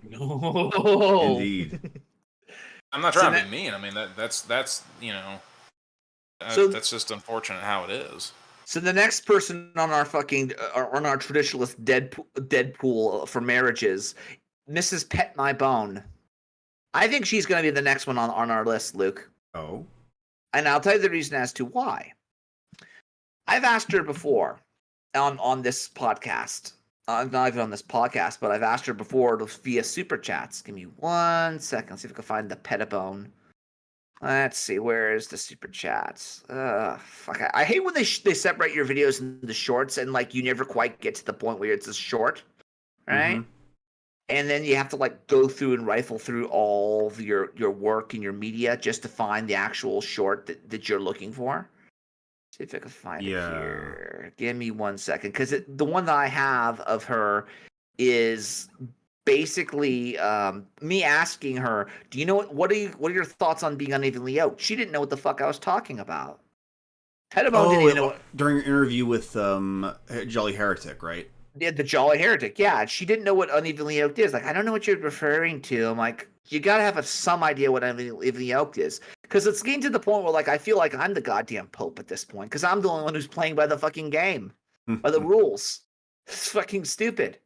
Indeed. I'm not trying to be mean. I mean, that's you know, that's just unfortunate how it is. So the next person on our traditionalist Deadpool for marriages, Mrs. Pet My Bone. I think she's going to be the next one on our list, Luke. Oh. And I'll tell you the reason as to why. I've asked her before on this podcast. Not even on this podcast, but I've asked her before via super chats. Give me 1 second. Let's see if I can find the Pettibone. Let's see. Where is the super chats? Fuck. I hate when they separate your videos into shorts and like you never quite get to the point where it's a short, right? Mm-hmm. And then you have to like go through and rifle through all of your work and your media just to find the actual short that you're looking for. See if I can find it here. Give me 1 second, because the one that I have of her is basically me asking her, "Do you know what are your thoughts on being unevenly yoked?" She didn't know what the fuck I was talking about. Pettibone didn't even know during an interview with Jolly Heretic, right? Yeah, the Jolly Heretic. Yeah, she didn't know what unevenly yoked is. Like, I don't know what you're referring to. I'm like, you gotta have some idea what unevenly yoked is, because it's getting to the point where like I feel like I'm the goddamn pope at this point, because I'm the only one who's playing by the fucking game, by the rules. It's fucking stupid.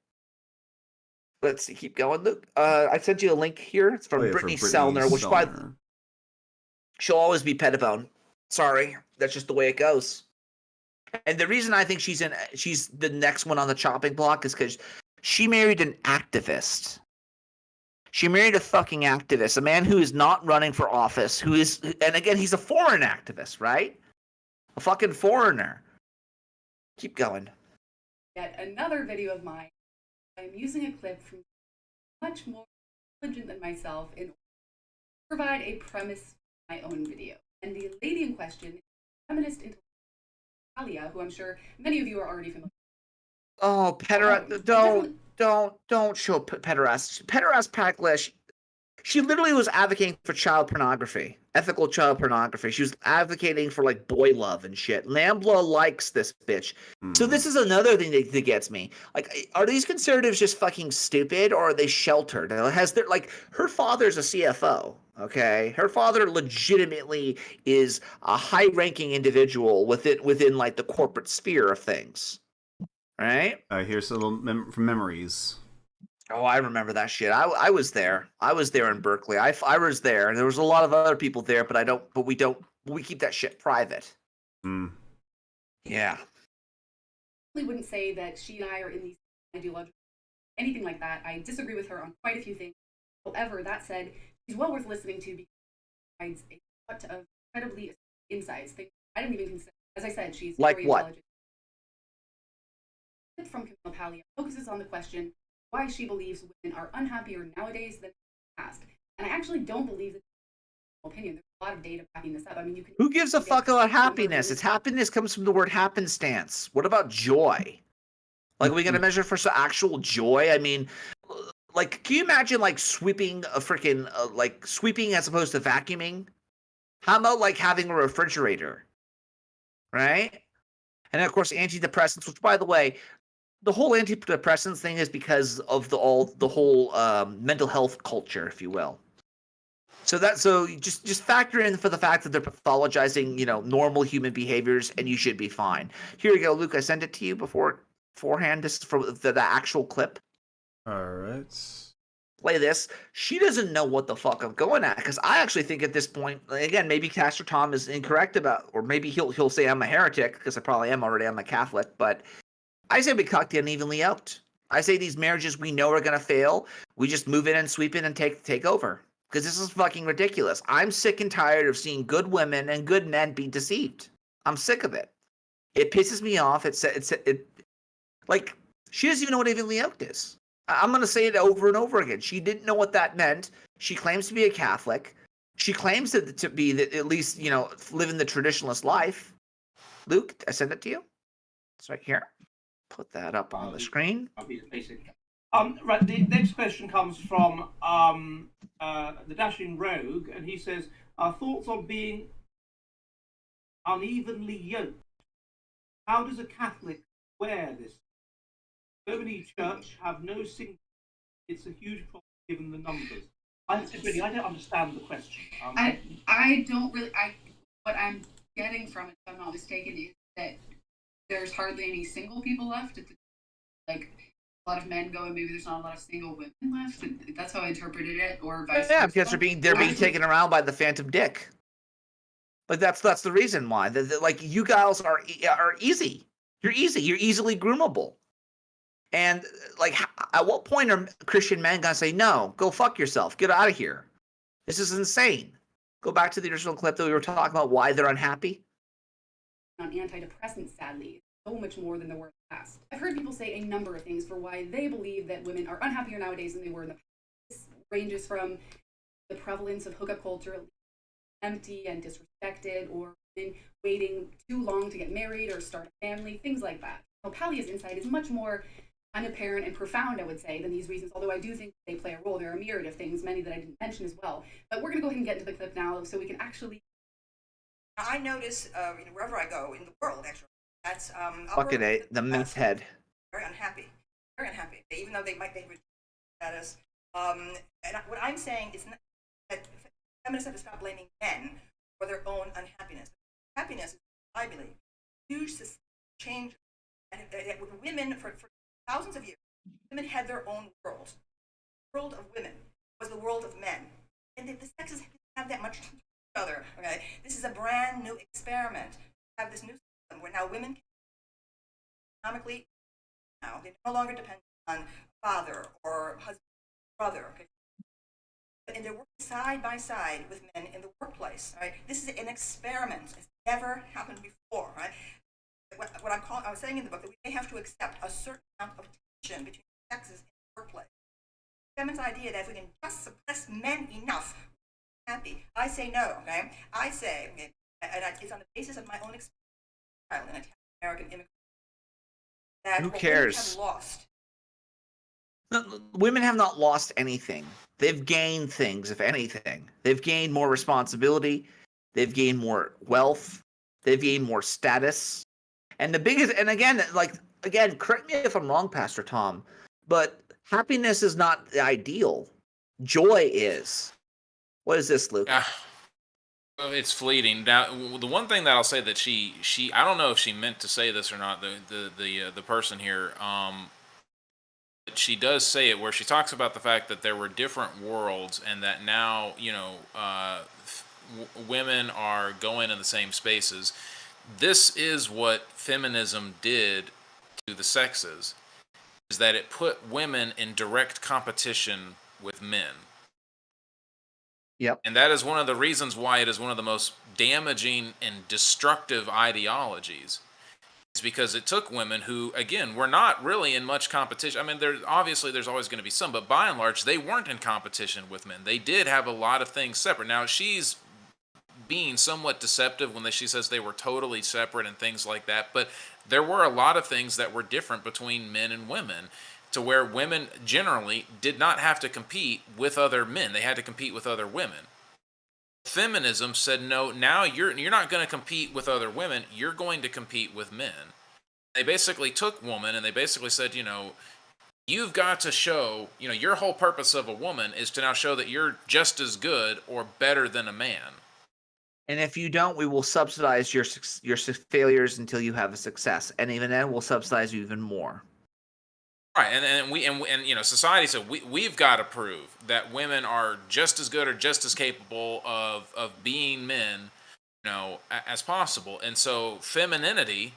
Let's see, keep going, Luke. I sent you a link here. It's from Brittany Sellner, which she'll always be Pettibone. Sorry, that's just the way it goes. And the reason I think she's the next one on the chopping block is because she married an activist. She married a fucking activist, a man who is not running for office, and again, he's a foreign activist, right? A fucking foreigner. Keep going. Yet another video of mine. I'm using a clip from much more intelligent than myself in order to provide a premise for my own video. And the lady in question is feminist intellectual Alia, who I'm sure many of you are already familiar with. Oh, don't show pederast. Pederast Packlish. She literally was advocating for child pornography. ethical child pornography. She was advocating for like boy love and shit. Nambla likes this bitch. So this is another thing that gets me. Like, are these conservatives just fucking stupid, or are they sheltered? Has there like her father's a CFO? Okay, her father legitimately is a high-ranking individual within like the corporate sphere of things, right? Here's a little from memories. Oh, I remember that shit. I was there. I was there in Berkeley. I was there, and there was a lot of other people there, but I don't. But we don't. We keep that shit private. Yeah. I wouldn't say that she and I are in these ideological anything like that. I disagree with her on quite a few things. However, that said, she's well worth listening to because she provides a lot of incredibly insights. Things I didn't even consider. As I said, she's like very what? intelligent. From Camille Paglia focuses on the question why she believes women are unhappier nowadays than in the past. And I actually don't believe that opinion. There's a lot of data backing this up. I mean, you can. Who gives a fuck about happiness? It's happiness comes from the word happenstance. What about joy? Like, are we gonna measure for actual joy? I mean, like, can you imagine like sweeping a freaking like sweeping as opposed to vacuuming? How about like having a refrigerator, right? And then, of course, antidepressants. Which, by the way, the whole antidepressants thing is because of the whole mental health culture, if you will. So just factor in for the fact that they're pathologizing, normal human behaviors, and you should be fine. Here you go, Luke. I sent it to you beforehand. This is from the actual clip. All right. Play this. She doesn't know what the fuck I'm going at, because I actually think at this point, again, maybe Pastor Tom is incorrect about, or maybe he'll say I'm a heretic, because I probably am already. I'm a Catholic, but I say we cocked unevenly yoked. I say these marriages we know are going to fail. We just move in and sweep in and take over. Because this is fucking ridiculous. I'm sick and tired of seeing good women and good men be deceived. I'm sick of it. It pisses me off. It like, she doesn't even know what evenly yoked is. I'm going to say it over and over again. She didn't know what that meant. She claims to be a Catholic. She claims to be that at least, living the traditionalist life. Luke, I sent it to you. It's right here. Put that up on the screen. Right. The next question comes from the Dashing Rogue, and he says, "Our thoughts on being unevenly yoked. How does a Catholic wear this? So many church have no single. It's a huge problem given the numbers." I don't understand the question. I don't really. What I'm getting from it, if I'm not mistaken, is that there's hardly any single people left. Like, a lot of men go, and maybe there's not a lot of single women left. That's how I interpreted it, or vice versa. Yeah, because they're being taken around by the phantom dick. Like, that's the reason why. Like, you guys are easy. You're easy. You're easily groomable. And like, at what point are Christian men gonna say, "No, go fuck yourself, get out of here"? This is insane. Go back to the original clip that we were talking about. Why they're unhappy. On antidepressants, sadly, so much more than there were in the past. I've heard people say a number of things for why they believe that women are unhappier nowadays than they were in the past. This ranges from the prevalence of hookup culture, empty and disrespected, or women waiting too long to get married or start a family, things like that. Palia's insight is much more unapparent and profound, I would say, than these reasons, although I do think they play a role. There are a myriad of things, many that I didn't mention as well. But we're going to go ahead and get into the clip now so we can actually... I notice wherever I go in the world, actually, that's fucking A, the myth head. Very unhappy, even though they might be status. And what I'm saying is not that feminists have to stop blaming men for their own unhappiness. Happiness, I believe, huge change, and with women for thousands of years, women had their own world. The world of women was the world of men, and the sexes didn't have that much. Other, okay, this is a brand new experiment. We have this new system where now women can economically now they no longer depend on father or husband, brother, okay, and they're working side by side with men in the workplace. Right, this is an experiment. It's never happened before. Right, I was saying in the book that we may have to accept a certain amount of tension between the sexes in the workplace. Feminist idea that if we can just suppress men enough. Happy. I say no, okay? I say, okay, and it's on the basis of my own experience as an Italian American immigrant that who cares? Have lost. Women have not lost anything. They've gained things, if anything. They've gained more responsibility. They've gained more wealth. They've gained more status. And the biggest, and again, correct me if I'm wrong, Pastor Tom, but happiness is not the ideal. Joy is. What is this, Luke? Well, it's fleeting. Now, the one thing that I'll say that she I don't know if she meant to say this or not. The person here, she does say it where she talks about the fact that there were different worlds and that now women are going in the same spaces. This is what feminism did to the sexes, is that it put women in direct competition with men. Yep. And that is one of the reasons why it is one of the most damaging and destructive ideologies. It's because it took women who, again, were not really in much competition. I mean, there's always going to be some, but by and large, they weren't in competition with men. They did have a lot of things separate. Now, she's being somewhat deceptive when she says they were totally separate and things like that, but there were a lot of things that were different between men and women, to where women generally did not have to compete with other men. They had to compete with other women. Feminism said, no, now you're not going to compete with other women, you're going to compete with men. They basically took women and they basically said, you've got to show, your whole purpose of a woman is to now show that you're just as good or better than a man. And if you don't, we will subsidize your failures until you have a success, and even then, we'll subsidize you even more. Right, and society said we've got to prove that women are just as good or just as capable of being men, as possible. And so femininity,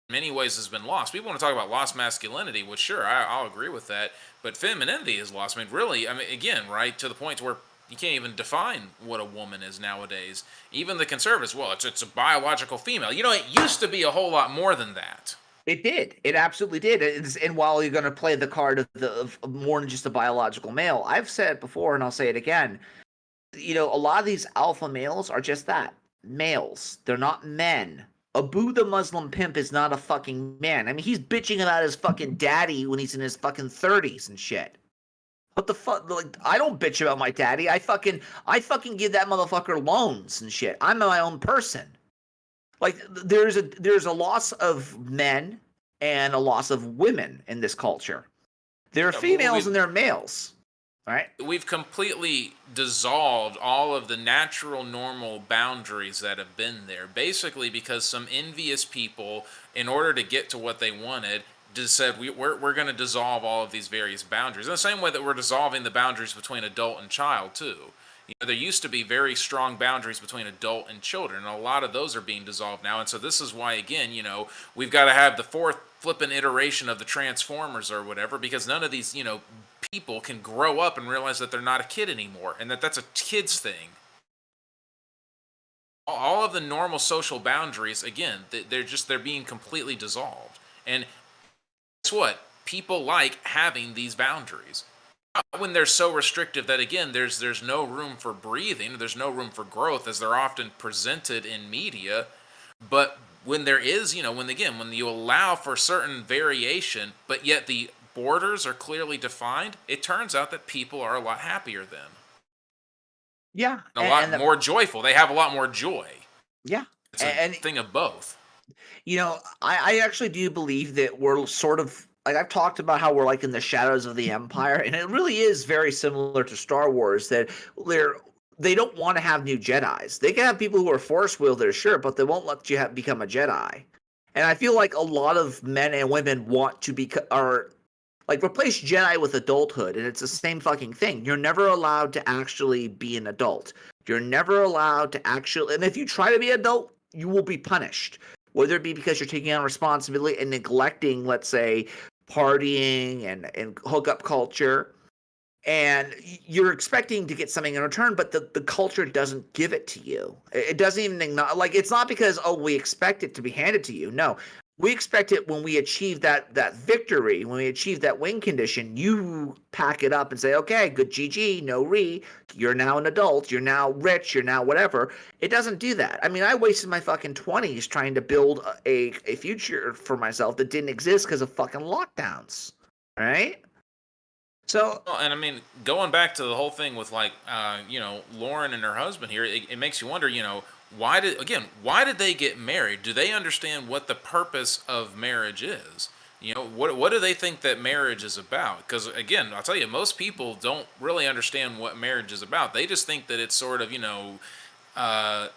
in many ways, has been lost. People want to talk about lost masculinity, which sure, I'll agree with that. But femininity is lost. Really, again, right, to the point where you can't even define what a woman is nowadays. Even the conservatives, well, it's a biological female. It used to be a whole lot more than that. It did. It absolutely did. And while you're going to play the card of more than just a biological male, I've said it before and I'll say it again. A lot of these alpha males are just that, males. They're not men. Abu the Muslim pimp is not a fucking man. He's bitching about his fucking daddy when he's in his fucking 30s and shit. What the fuck? I don't bitch about my daddy. I fucking give that motherfucker loans and shit. I'm my own person. There's a loss of men and a loss of women in this culture. There are females and there are males. All right. We've completely dissolved all of the natural, normal boundaries that have been there. Basically, because some envious people, in order to get to what they wanted, just said we're going to dissolve all of these various boundaries. In the same way that we're dissolving the boundaries between adult and child too. There used to be very strong boundaries between adult and children, and a lot of those are being dissolved now. And so this is why, again, we've got to have the fourth flipping iteration of the Transformers or whatever, because none of these, people can grow up and realize that they're not a kid anymore, and that's a kid's thing. All of the normal social boundaries, again, they're being completely dissolved. And guess what? People like having these boundaries. When they're so restrictive that, again, there's no room for breathing, there's no room for growth as they're often presented in media. But when there is, when you allow for certain variation, but yet the borders are clearly defined, it turns out that people are a lot happier then. Yeah. A lot more joyful. They have a lot more joy. Yeah. It's a thing of both. I actually do believe that we're sort of, I've talked about how we're in the shadows of the Empire, and it really is very similar to Star Wars, that they don't want to have new Jedis. They can have people who are Force wielders, sure, but they won't let you become a Jedi. And I feel like a lot of men and women want to replace Jedi with adulthood, and it's the same fucking thing. You're never allowed to actually be an adult. You're never allowed to actually, and if you try to be an adult, you will be punished. Whether it be because you're taking on responsibility and neglecting, let's say, partying and hookup culture, and you're expecting to get something in return, but the culture doesn't give it to you. It doesn't even acknowledge, it's not because, we expect it to be handed to you. No, we expect it when we achieve that victory, when we achieve that win condition. You pack it up and say, okay, good GG, no re, you're now an adult, you're now rich, you're now whatever. It doesn't do that. I wasted my fucking 20s trying to build a future for myself that didn't exist because of fucking lockdowns. All right? So, Well, and I mean, going back to the whole thing with like, Lauren and her husband here, it makes you wonder, why did they get married? Do they understand what the purpose of marriage is? What do they think that marriage is about? Because again, I'll tell you, most people don't really understand what marriage is about. They just think that it's sort of,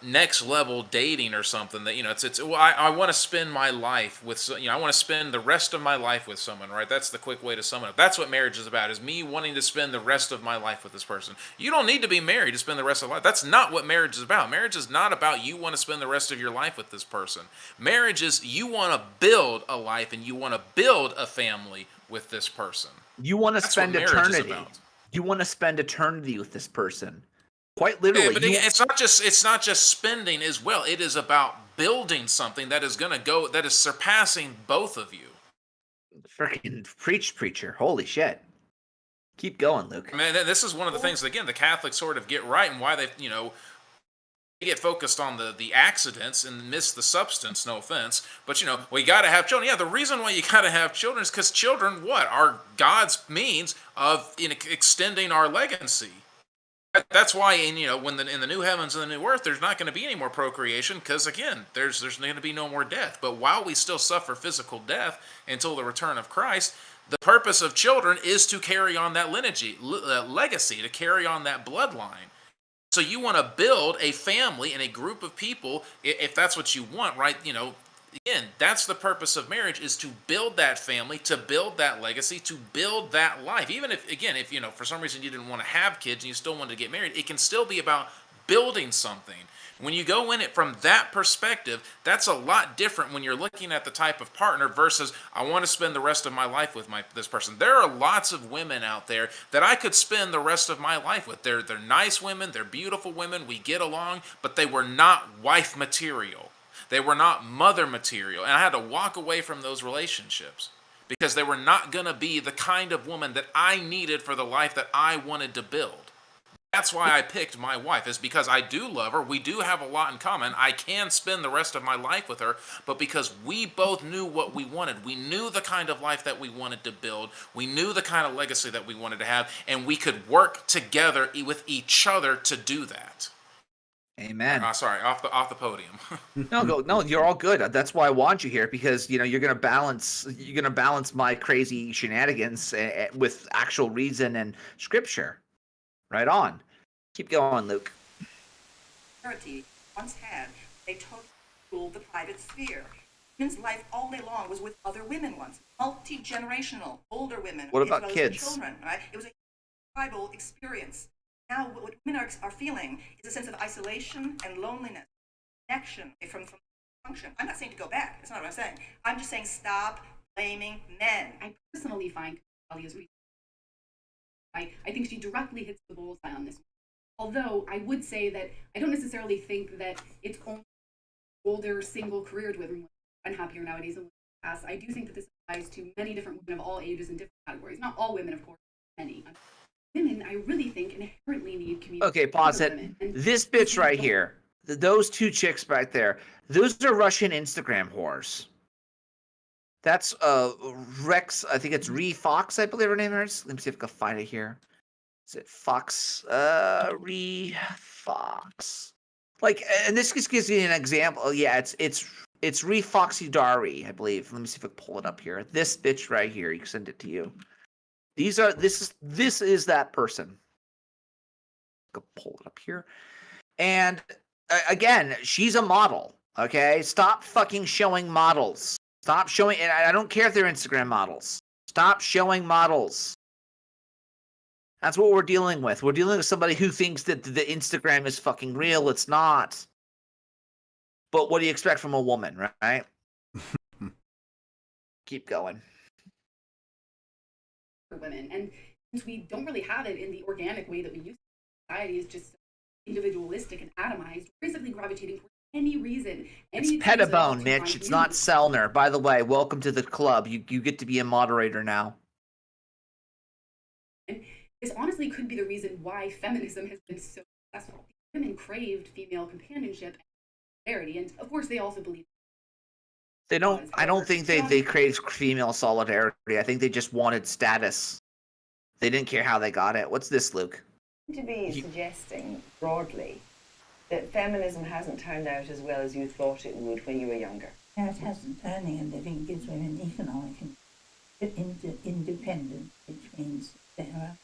next level dating or something that well, I want to spend my life with I want to spend the rest of my life with someone, right? That's the quick way to sum it up. That's what marriage is about, is me wanting to spend the rest of my life with this person. You don't need to be married to spend the rest of life. That's not what marriage is about. Marriage is not about you want to spend the rest of your life with this person. Marriage is you want to build a life and you want to build a family with this person. you want to That's spend what marriage is eternity. about. You want to spend eternity with this person. Quite Yeah, literally. but it's not just spending as well. It is about building something that is that is surpassing both of you. Freaking preacher. Holy shit. Keep going, Luke. I mean, this is one of the things again the Catholics sort of get right, and why they get focused on the accidents and miss the substance. No offense, but we got to have children. Yeah, the reason why you got to have children is because children are God's means of extending our legacy. That's why in the new heavens and the new earth, there's not going to be any more procreation, because again, there's going to be no more death. But while we still suffer physical death until the return of Christ, the purpose of children is to carry on that legacy, to carry on that bloodline. So you want to build a family and a group of people, if that's what you want, right? Again, that's the purpose of marriage, is to build that family, to build that legacy, to build that life. Even if for some reason you didn't want to have kids and you still wanted to get married, it can still be about building something. When you go in it from that perspective, that's a lot different when you're looking at the type of partner versus I want to spend the rest of my life with this person. There are lots of women out there that I could spend the rest of my life with. They're nice women, they're beautiful women, we get along, but they were not wife material. They were not mother material. And I had to walk away from those relationships because they were not going to be the kind of woman that I needed for the life that I wanted to build. That's why I picked my wife, is because I do love her. We do have a lot in common. I can spend the rest of my life with her, but because we both knew what we wanted. We knew the kind of life that we wanted to build. We knew the kind of legacy that we wanted to have, and we could work together with each other to do that. Amen. Sorry, off the podium. No, you're all good. That's why I want you here, because you're gonna balance my crazy shenanigans with actual reason and scripture. Right on. Keep going, Luke. Once had, they totally ruled the private sphere. Women's life all day long was with other women once, multi-generational, older women. What about as well kids? As children, right? It was a tribal experience. Now, what women are feeling is a sense of isolation and loneliness, connection from function. I'm not saying to go back. That's not what I'm saying. I'm just saying stop blaming men. I personally find Dahlia's reason. I think she directly hits the bullseye on this one. Although I would say that I don't necessarily think that it's only older, single, careered women unhappier nowadays than in the past. I do think that this applies to many different women of all ages and different categories. Not all women, of course, many. Women, I really think, inherently need community. Okay, pause it. This bitch right here, those two chicks back there, those are Russian Instagram whores. That's Rex, I think it's Ree Fox, I believe her name is. Let me see if I can find it here. Is it Fox? Ree Fox. Like, and this just gives you an example. Yeah, it's Ree Foxy Dari, I believe. Let me see if I can pull it up here. This bitch right here, you can send it to you. This is that person. Go pull it up here. And again, she's a model. Okay, stop fucking showing models. Stop showing, and I don't care if they're Instagram models. Stop showing models. That's what we're dealing with. We're dealing with somebody who thinks that the Instagram is fucking real. It's not. But what do you expect from a woman, right? Keep going. For women, and since we don't really have it in the organic way that we used to, society is just individualistic and atomized, we're basically gravitating towards any reason. It's Pettibone, Mitch. It's not Sellner. By the way, welcome to the club. You get to be a moderator now. And this honestly could be the reason why feminism has been so successful. Women craved female companionship and solidarity, and of course they also believe they don't. I don't think they crave female solidarity. I think they just wanted status. They didn't care how they got it. What's this, Luke? To be suggesting broadly that feminism hasn't turned out as well as you thought it would when you were younger. No, it hasn't. Earning a living gives women economic independence, which means they have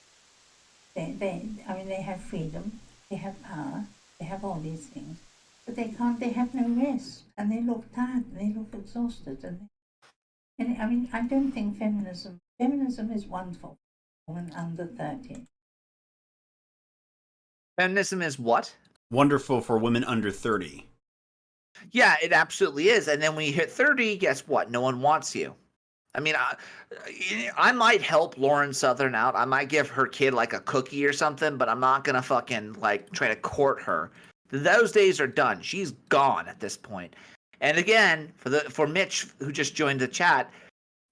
freedom, they have power, they have all these things, but they have no rest, and they look tired, and they look exhausted, and I don't think feminism is wonderful for women under 30. Feminism is what? Wonderful for women under 30. Yeah, it absolutely is. And then when you hit 30, guess what? No one wants you. I mean, I might help Lauren Southern out. I might give her kid like a cookie or something, but I'm not going to fucking like try to court her. Those days are done. She's gone at this point. And again, for Mitch, who just joined the chat,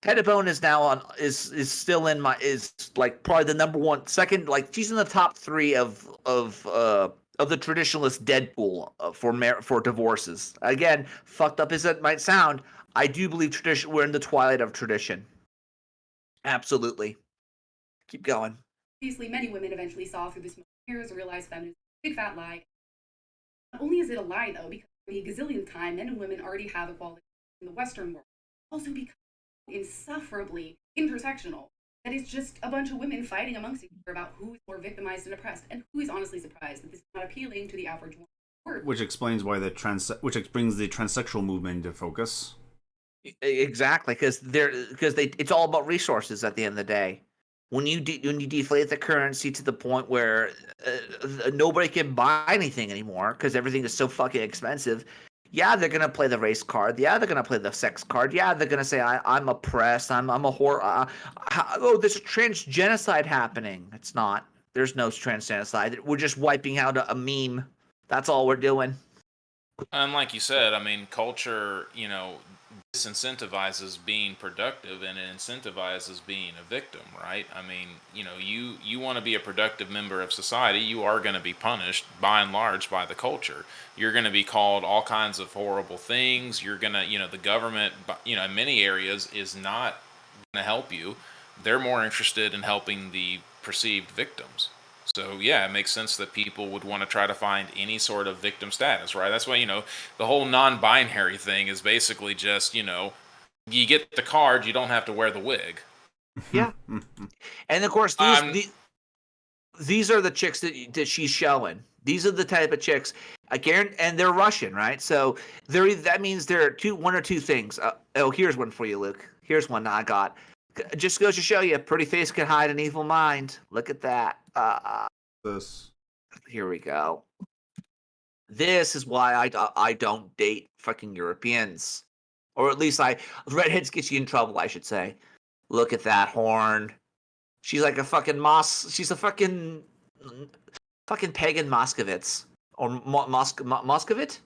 Pettibone is now is still in is like probably the number one, second, like she's in the top 3 of the traditionalist Deadpool for divorces. Again, fucked up as it might sound, I do believe we're in the twilight of tradition. Absolutely. Keep going. Obviously, many women eventually saw through this years realized feminism is a big fat lie. Not only is it a lie, though, because for the gazillionth time, men and women already have equality in the Western world. Also because insufferably intersectional. That is just a bunch of women fighting amongst each other about who is more victimized and oppressed, and who is honestly surprised that this is not appealing to the average woman. Which explains why which brings the transsexual movement into focus. Exactly, because it's all about resources at the end of the day. When you deflate the currency to the point where nobody can buy anything anymore because everything is so fucking expensive, yeah, they're gonna play the race card. Yeah, they're gonna play the sex card. Yeah, they're gonna say I'm oppressed. I'm a whore. There's a trans genocide happening. It's not. There's no trans genocide. We're just wiping out a meme. That's all we're doing. And like you said, I mean, culture, disincentivizes being productive and it incentivizes being a victim, right? I mean, you want to be a productive member of society, you are going to be punished by and large by the culture. You're going to be called all kinds of horrible things. You're going to, the government, in many areas is not going to help you. They're more interested in helping the perceived victims. So, yeah, it makes sense that people would want to try to find any sort of victim status, right? That's why, the whole non-binary thing is basically just, you get the card, you don't have to wear the wig. Yeah. And, of course, these are the chicks that she's showing. These are the type of chicks, again, and they're Russian, right? So that means there are one or two things. Here's one for you, Luke. Here's one I got. Just goes to show you, a pretty face can hide an evil mind. Look at that. Here we go. This is why I don't date fucking Europeans, or at least redheads get you in trouble, I should say. Look at that horn. She's like a fucking she's a fucking pagan Moscovitz or Moscovite.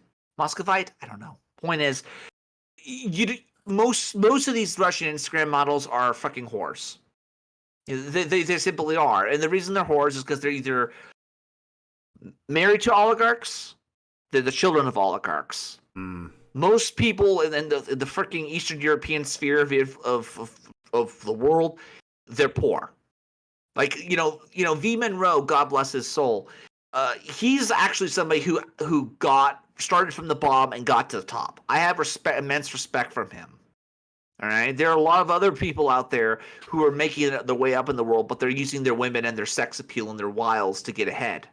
I don't know. Point is, most of these Russian Instagram models are fucking whores. They simply are, and the reason they're whores is because they're either married to oligarchs, they're the children of oligarchs. Most people in the freaking Eastern European sphere of the world, they're poor. Like V. Monroe, God bless his soul. He's actually somebody who started from the bottom and got to the top. I have immense respect from him. All right, there are a lot of other people out there who are making their way up in the world, but they're using their women and their sex appeal and their wiles to get ahead.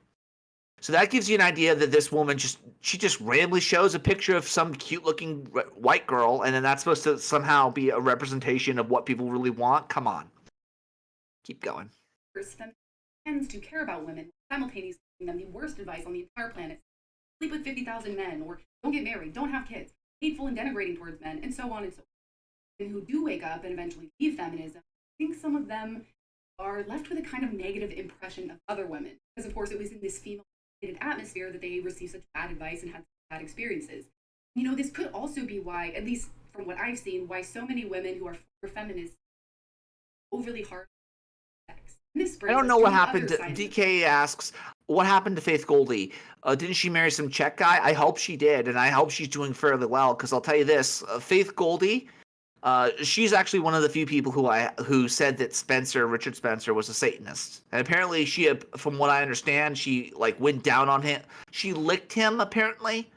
So that gives you an idea that this woman just randomly shows a picture of some cute-looking white girl, and then that's supposed to somehow be a representation of what people really want. Come on, keep going. Tends to care about women, simultaneously giving them the worst advice on the entire planet: sleep with 50,000 men, or don't get married, don't have kids, hateful and denigrating towards men, and so on and so on. Who do wake up and eventually leave feminism, I think some of them are left with a kind of negative impression of other women, because of course it was in this female-related atmosphere that they received such bad advice and had bad experiences. This could also be why, at least from what I've seen, why so many women who are feminists overly harsh on sex. I don't know what happened to DK asks, what happened to Faith Goldie? Didn't she marry some Czech guy? I hope she did, and I hope she's doing fairly well, because I'll tell you this, Faith Goldie, She's actually one of the few people who said that Richard Spencer, was a Satanist, and apparently from what I understand, she like went down on him. She licked him apparently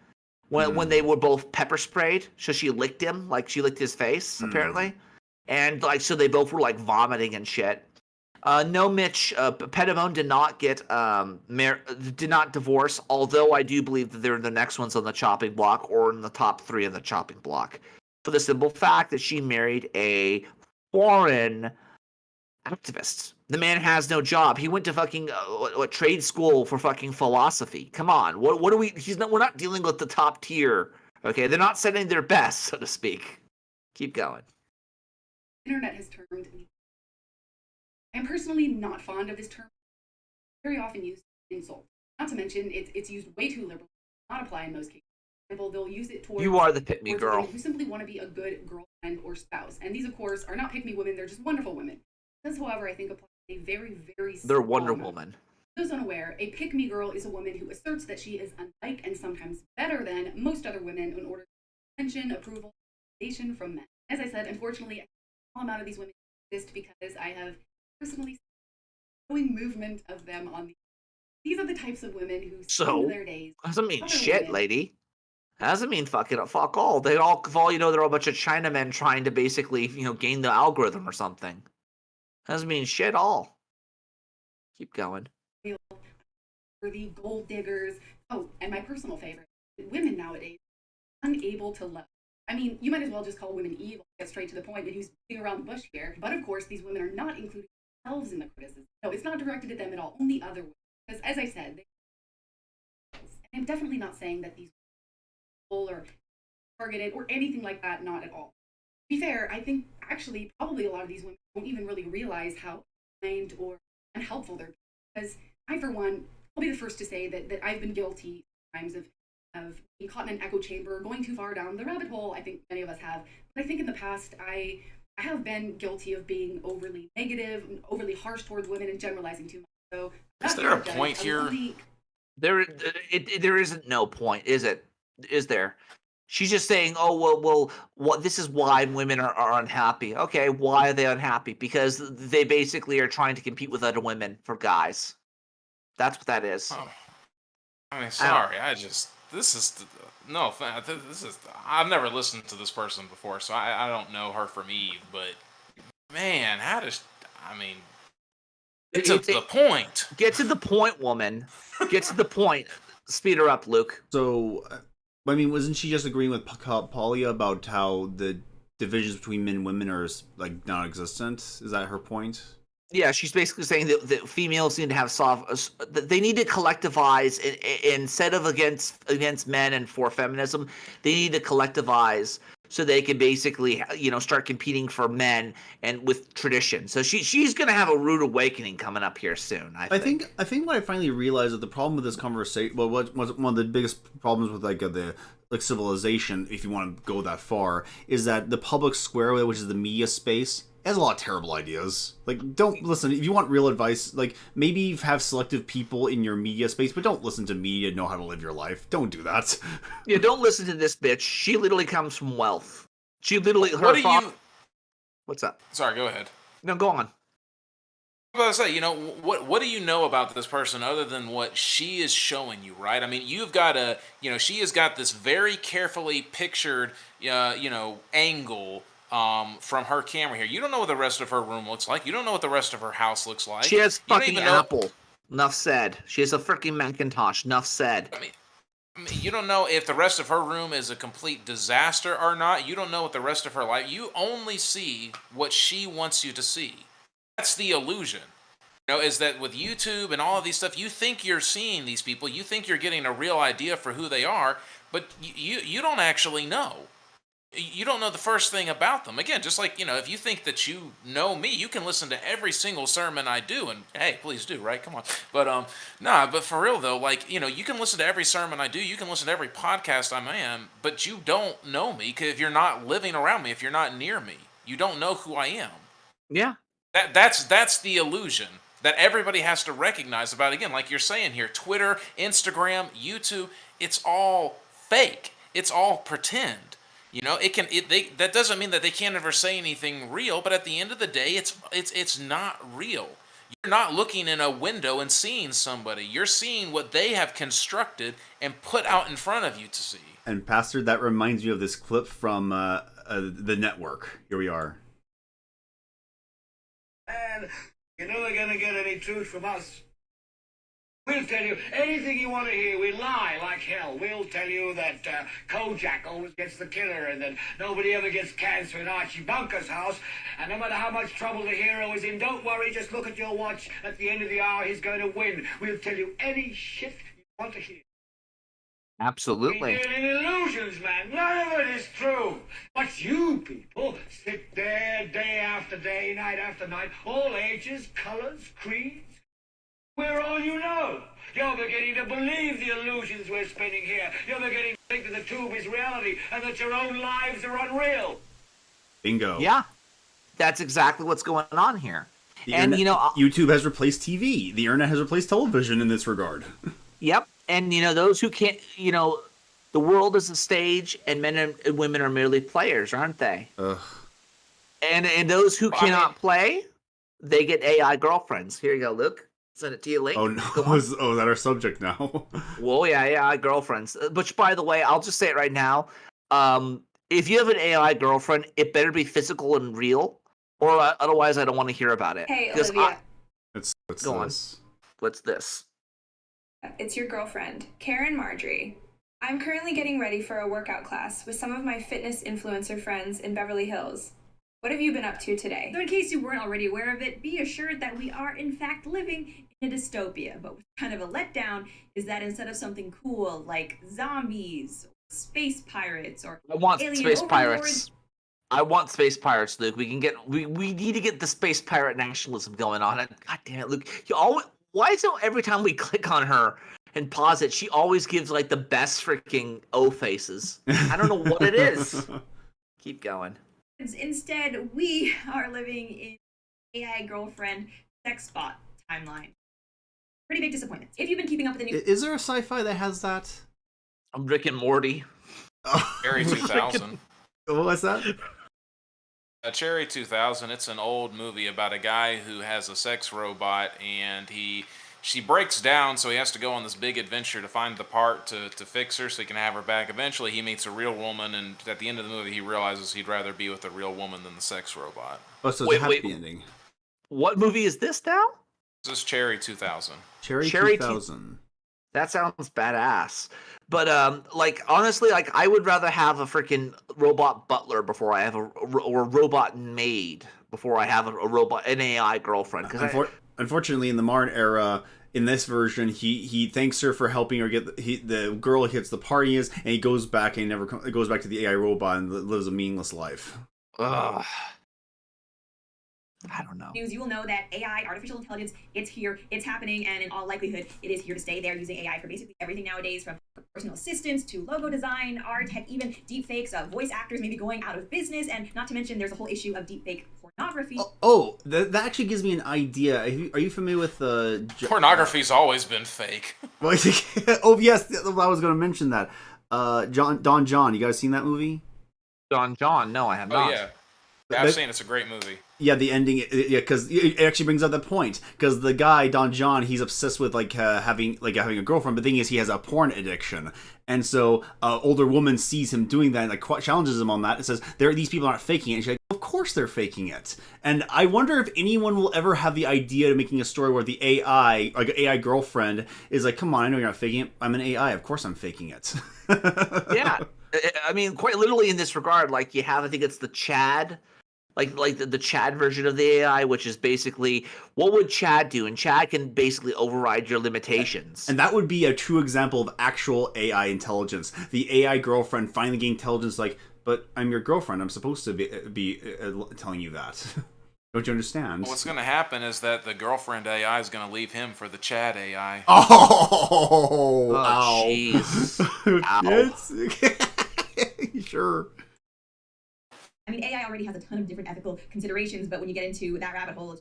when they were both pepper sprayed. So she licked him, like she licked his face apparently, and like so they both were like vomiting and shit. No, Mitch. Pettibone did not did not divorce. Although I do believe that they're the next ones on the chopping block, or in the top 3 of the chopping block, for the simple fact that she married a foreign activist. The man has no job. He went to fucking trade school for fucking philosophy. Come on, what are we? We're not dealing with the top tier. Okay, they're not sending their best, so to speak. Keep going. Internet has turned. I'm personally not fond of this term. Very often used as an insult. Not to mention, it's used way too liberally. Not apply in most cases. For example, they'll use it towards you are the pick-me girl who simply want to be a good girlfriend or spouse. And these, of course, are not pick-me women. They're just wonderful women. This, however, I think applies a very, very They're Wonder Woman. For those unaware, a pick-me girl is a woman who asserts that she is unlike and sometimes better than most other women in order to get attention, approval, and validation from men. As I said, unfortunately, a small amount of these women exist because I have personally seen a growing movement of them on these are the types of women who spend their days. Doesn't mean shit, women. Lady. Doesn't mean fuck all. They're all they're all a bunch of Chinamen trying to basically, gain the algorithm or something. Doesn't mean shit all. Keep going. For the gold diggers. Oh, and my personal favorite, women nowadays, unable to love. I mean, you might as well just call women evil, get straight to the point, and who's beating around the bush here. But of course, these women are not including themselves in the criticism. No, it's not directed at them at all, only other women. Because as I said, and I'm definitely not saying that these women are targeted or anything like that, not at all. To be fair, I think actually probably a lot of these women don't even really realize how kind or unhelpful they're being. Because I, for one, I'll be the first to say that I've been guilty times of being caught in an echo chamber, going too far down the rabbit hole. I think many of us have. But I think in the past, I have been guilty of being overly negative, and overly harsh towards women, and generalizing too much. So, is there a point here? There isn't no point, is it? Is there? She's just saying, oh, well, this is why women are unhappy. Okay, why are they unhappy? Because they basically are trying to compete with other women for guys. That's what that is. Oh. I mean, sorry, I've never listened to this person before, so I don't know her from Eve, but man, get to the point. Get to the point, woman. Get to the point. Speed her up, Luke. So, I mean, wasn't she just agreeing with Paulia about how the divisions between men and women are like non-existent? Is that her point? Yeah, she's basically saying that females need to have they need to collectivize instead of against men and for feminism. They need to collectivize so they can basically, start competing for men and with tradition. So she's going to have a rude awakening coming up here soon. I think what I finally realized that the problem with this conversation, well, what was one of the biggest problems with the civilization, if you want to go that far, is that the public square, which is the media space, has a lot of terrible ideas. Like, don't listen. If you want real advice, like, maybe have selective people in your media space, but don't listen to media to know how to live your life. Don't do that. Yeah, don't listen to this bitch. She literally comes from wealth. She literally... What's up? Sorry, go ahead. No, go on. I was about to say, what do you know about this person other than what she is showing you, right? I mean, you've got she has got this very carefully pictured, angle from her camera here. You don't know what the rest of her room looks like. You don't know what the rest of her house looks like. She has fucking Apple. Enough said. She has a freaking Macintosh. Enough said. I mean, you don't know if the rest of her room is a complete disaster or not. You don't know what the rest of her life. You only see what she wants you to see. That's the illusion. Is that with YouTube and all of these stuff, you think you're seeing these people. You think you're getting a real idea for who they are, but you don't actually know. You don't know the first thing about them. Again, just like, if you think that you know me, you can listen to every single sermon I do, and hey, please do, right? Come on. But, but for real though, you can listen to every sermon I do, you can listen to every podcast I am, but you don't know me, because if you're not living around me, if you're not near me, you don't know who I am. Yeah. That's the illusion that everybody has to recognize about, again, like you're saying here, Twitter, Instagram, YouTube, it's all fake. It's all pretend. You know, that doesn't mean that they can't ever say anything real, but at the end of the day, it's not real. You're not looking in a window and seeing somebody. You're seeing what they have constructed and put out in front of you to see. And Pastor, that reminds me of this clip from the network. Here we are. And you're never gonna get any truth from us. We'll tell you anything you want to hear. We lie like hell. We'll tell you that Kojak always gets the killer and that nobody ever gets cancer in Archie Bunker's house. And no matter how much trouble the hero is in, don't worry, just look at your watch. At the end of the hour, he's going to win. We'll tell you any shit you want to hear. Absolutely. We deal in illusions, man. None of it is true. But you people sit there day after day, night after night, all ages, colors, creeds. We're all you know. You're beginning to believe the illusions we're spinning here. You're beginning to think that the tube is reality and that your own lives are unreal. Bingo. Yeah, that's exactly what's going on here. And YouTube has replaced TV. The internet has replaced television in this regard. Yep. And, those who can't, the world is a stage and men and women are merely players, aren't they? Ugh. And those who cannot play, they get AI girlfriends. Here you go, Luke. Send it to you later. Oh, no. Is that our subject now? Well, yeah, AI girlfriends. Which, by the way, I'll just say it right now. If you have an AI girlfriend, it better be physical and real, or otherwise I don't want to hear about it. Hey, Olivia. What's Go on. this? What's this? It's your girlfriend, Karen Marjorie. I'm currently getting ready for a workout class with some of my fitness influencer friends in Beverly Hills. What have you been up to today? So in case you weren't already aware of it, be assured that we are in fact living in a dystopia. But what's kind of a letdown is that instead of something cool like zombies, or space pirates, or I want alien space overlords, pirates. I want space pirates, Luke. We need to get the space pirate nationalism going on. And God damn it, Luke. Why is it every time we click on her and pause it, she always gives like the best freaking O faces? I don't know what it is. Keep going. Instead, we are living in AI girlfriend sex bot timeline. Pretty big disappointment. If you've been keeping up with the news, Is there a sci-fi that has that? I'm Rick and Morty. Cherry 2000. What was that? Cherry 2000. It's an old movie about a guy who has a sex robot, and she breaks down, so he has to go on this big adventure to find the part to fix her so he can have her back. Eventually, he meets a real woman, and at the end of the movie, he realizes he'd rather be with a real woman than the sex robot. Oh, so it's a happy ending. What movie is this now? This is Cherry 2000. Cherry 2000. That sounds badass. But honestly, I would rather have a freaking robot butler before I have a robot maid before I have an AI girlfriend. Unfortunately, in the modern era, in this version, he thanks her for helping her get the girl hits the parties, and he goes back and goes back to the AI robot and lives a meaningless life. Ugh. I don't know. news, you will know that AI, artificial intelligence, it's here, it's happening, and in all likelihood, it is here to stay. They're using AI for basically everything nowadays, from personal assistants to logo design, art, heck, even deepfakes of voice actors maybe going out of business, and not to mention there's a whole issue of deepfake pornography. That actually gives me an idea. Are you familiar with pornography's always been fake. Oh yes, I was going to mention that. Don John, you guys seen that movie? Don John? No, I have not. Yeah, I've seen it. It's a great movie. Yeah, the ending. Yeah, because it actually brings up that point. Because the guy Don John, he's obsessed with having a girlfriend. But the thing is, he has a porn addiction, and so older woman sees him doing that and challenges him on that. And says, "These people aren't faking it." And she's like, "Of course they're faking it." And I wonder if anyone will ever have the idea of making a story where the AI girlfriend is like, "Come on, I know you're not faking it. I'm an AI. Of course I'm faking it." Yeah. I mean, quite literally in this regard, like you have, I think it's the Chad, like the Chad version of the AI, which is basically what would Chad do, and Chad can basically override your limitations. And that would be a true example of actual AI intelligence. The AI girlfriend finally getting intelligence, like, but I'm your girlfriend. I'm supposed to be telling you that. Don't you understand? Well, what's going to happen is that the girlfriend AI is going to leave him for the Chad AI. Oh, jeez. Sure. I mean, AI already has a ton of different ethical considerations, but when you get into that rabbit hole,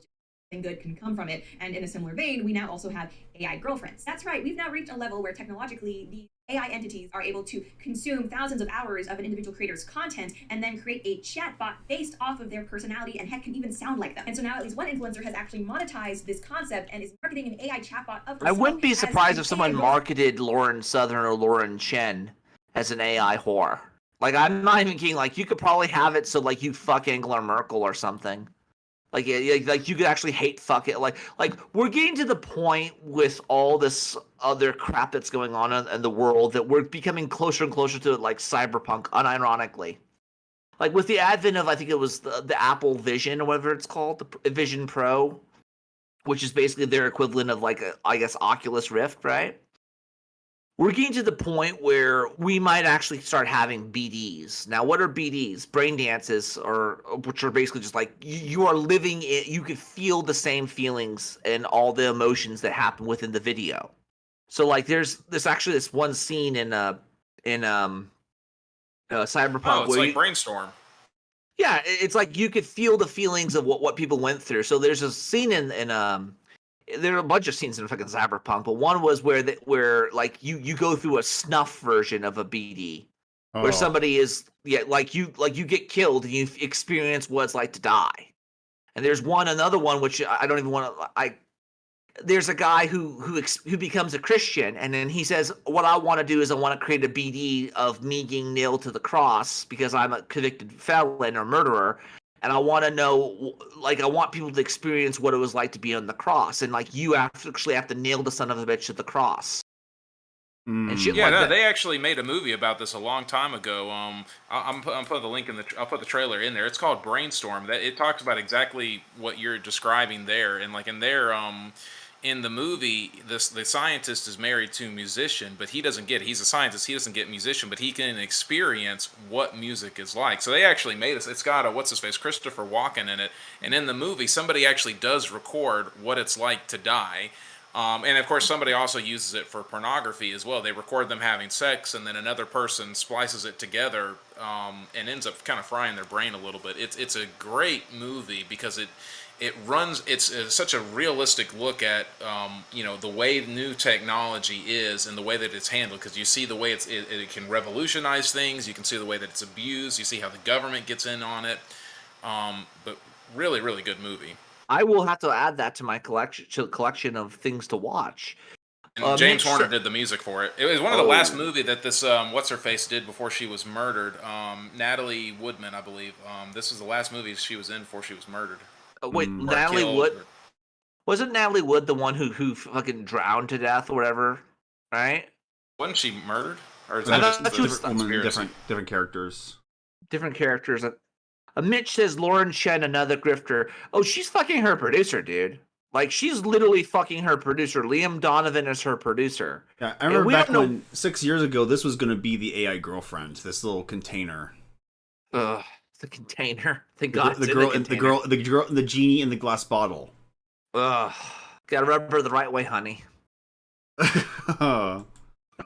nothing good can come from it. And in a similar vein, we now also have AI girlfriends. That's right, we've now reached a level where technologically these AI entities are able to consume thousands of hours of an individual creator's content and then create a chatbot based off of their personality and heck can even sound like them. And so now at least one influencer has actually monetized this concept and is marketing an AI chatbot of herself. I wouldn't be surprised if someone marketed Lauren Southern or Lauren Chen as an AI whore. Like, I'm not even kidding. Like, you could probably have it so, like, you fuck Angela Merkel or something. Like you could actually hate fuck it. Like we're getting to the point with all this other crap that's going on in the world that we're becoming closer and closer to like cyberpunk, unironically. Like with the advent of, I think it was the Apple Vision or whatever it's called, the Vision Pro, which is basically their equivalent of like I guess Oculus Rift, right? We're getting to the point where we might actually start having BDs. Now, what are BDs? Brain dances, which are basically just like you are living it. You could feel the same feelings and all the emotions that happen within the video. So, like, there's actually this one scene in Cyberpunk. Oh, it's like Brainstorm. Yeah, it's like you could feel the feelings of what people went through. So there's a scene in there are a bunch of scenes in fucking Cyberpunk, but one was where like you go through a snuff version of a BD, where somebody is like you get killed and you experience what it's like to die. And there's another one which I don't even want to. There's a guy who becomes a Christian, and then he says, "What I want to do is I want to create a BD of me being nailed to the cross because I'm a convicted felon or murderer." And I want to know, like, I want people to experience what it was like to be on the cross. And, like, you actually have to nail the son of a bitch to the cross. And shit like that. They actually made a movie about this a long time ago. I'm putting the link I'll put the trailer in there. It's called Brainstorm. It talks about exactly what you're describing there. And, like, in the movie, the scientist is married to a musician, but he doesn't get it. He's a scientist. He doesn't get musician, but he can experience what music is like. So they actually made this. It's got what's-his-face, Christopher Walken in it. And in the movie, somebody actually does record what it's like to die. And, of course, somebody also uses it for pornography as well. They record them having sex, and then another person splices it together and ends up kind of frying their brain a little bit. It's a great movie because it's such a realistic look at the way new technology is and the way that it's handled, because you see the way it can revolutionize things. You can see the way that it's abused. You see how the government gets in on it. But really, really good movie. I will have to add that to my collection of things to watch. And James Horner did the music for it. It was one of the last movie that this what's-her-face did before she was murdered. Natalie Woodman, I believe. This was the last movie she was in before she was murdered. Wait, Natalie Wood? Wasn't Natalie Wood the one who fucking drowned to death or whatever? Right? Wasn't she murdered? Or is that just different characters? Different characters. Mitch says Lauren Chen, another grifter. Oh, she's fucking her producer, dude. Like, she's literally fucking her producer. Liam Donovan is her producer. Yeah, I remember back when 6 years ago, this was going to be the AI girlfriend. This little container. Ugh, the container. Thank God. The genie in the glass bottle. Ugh. Gotta rub her the right way, honey.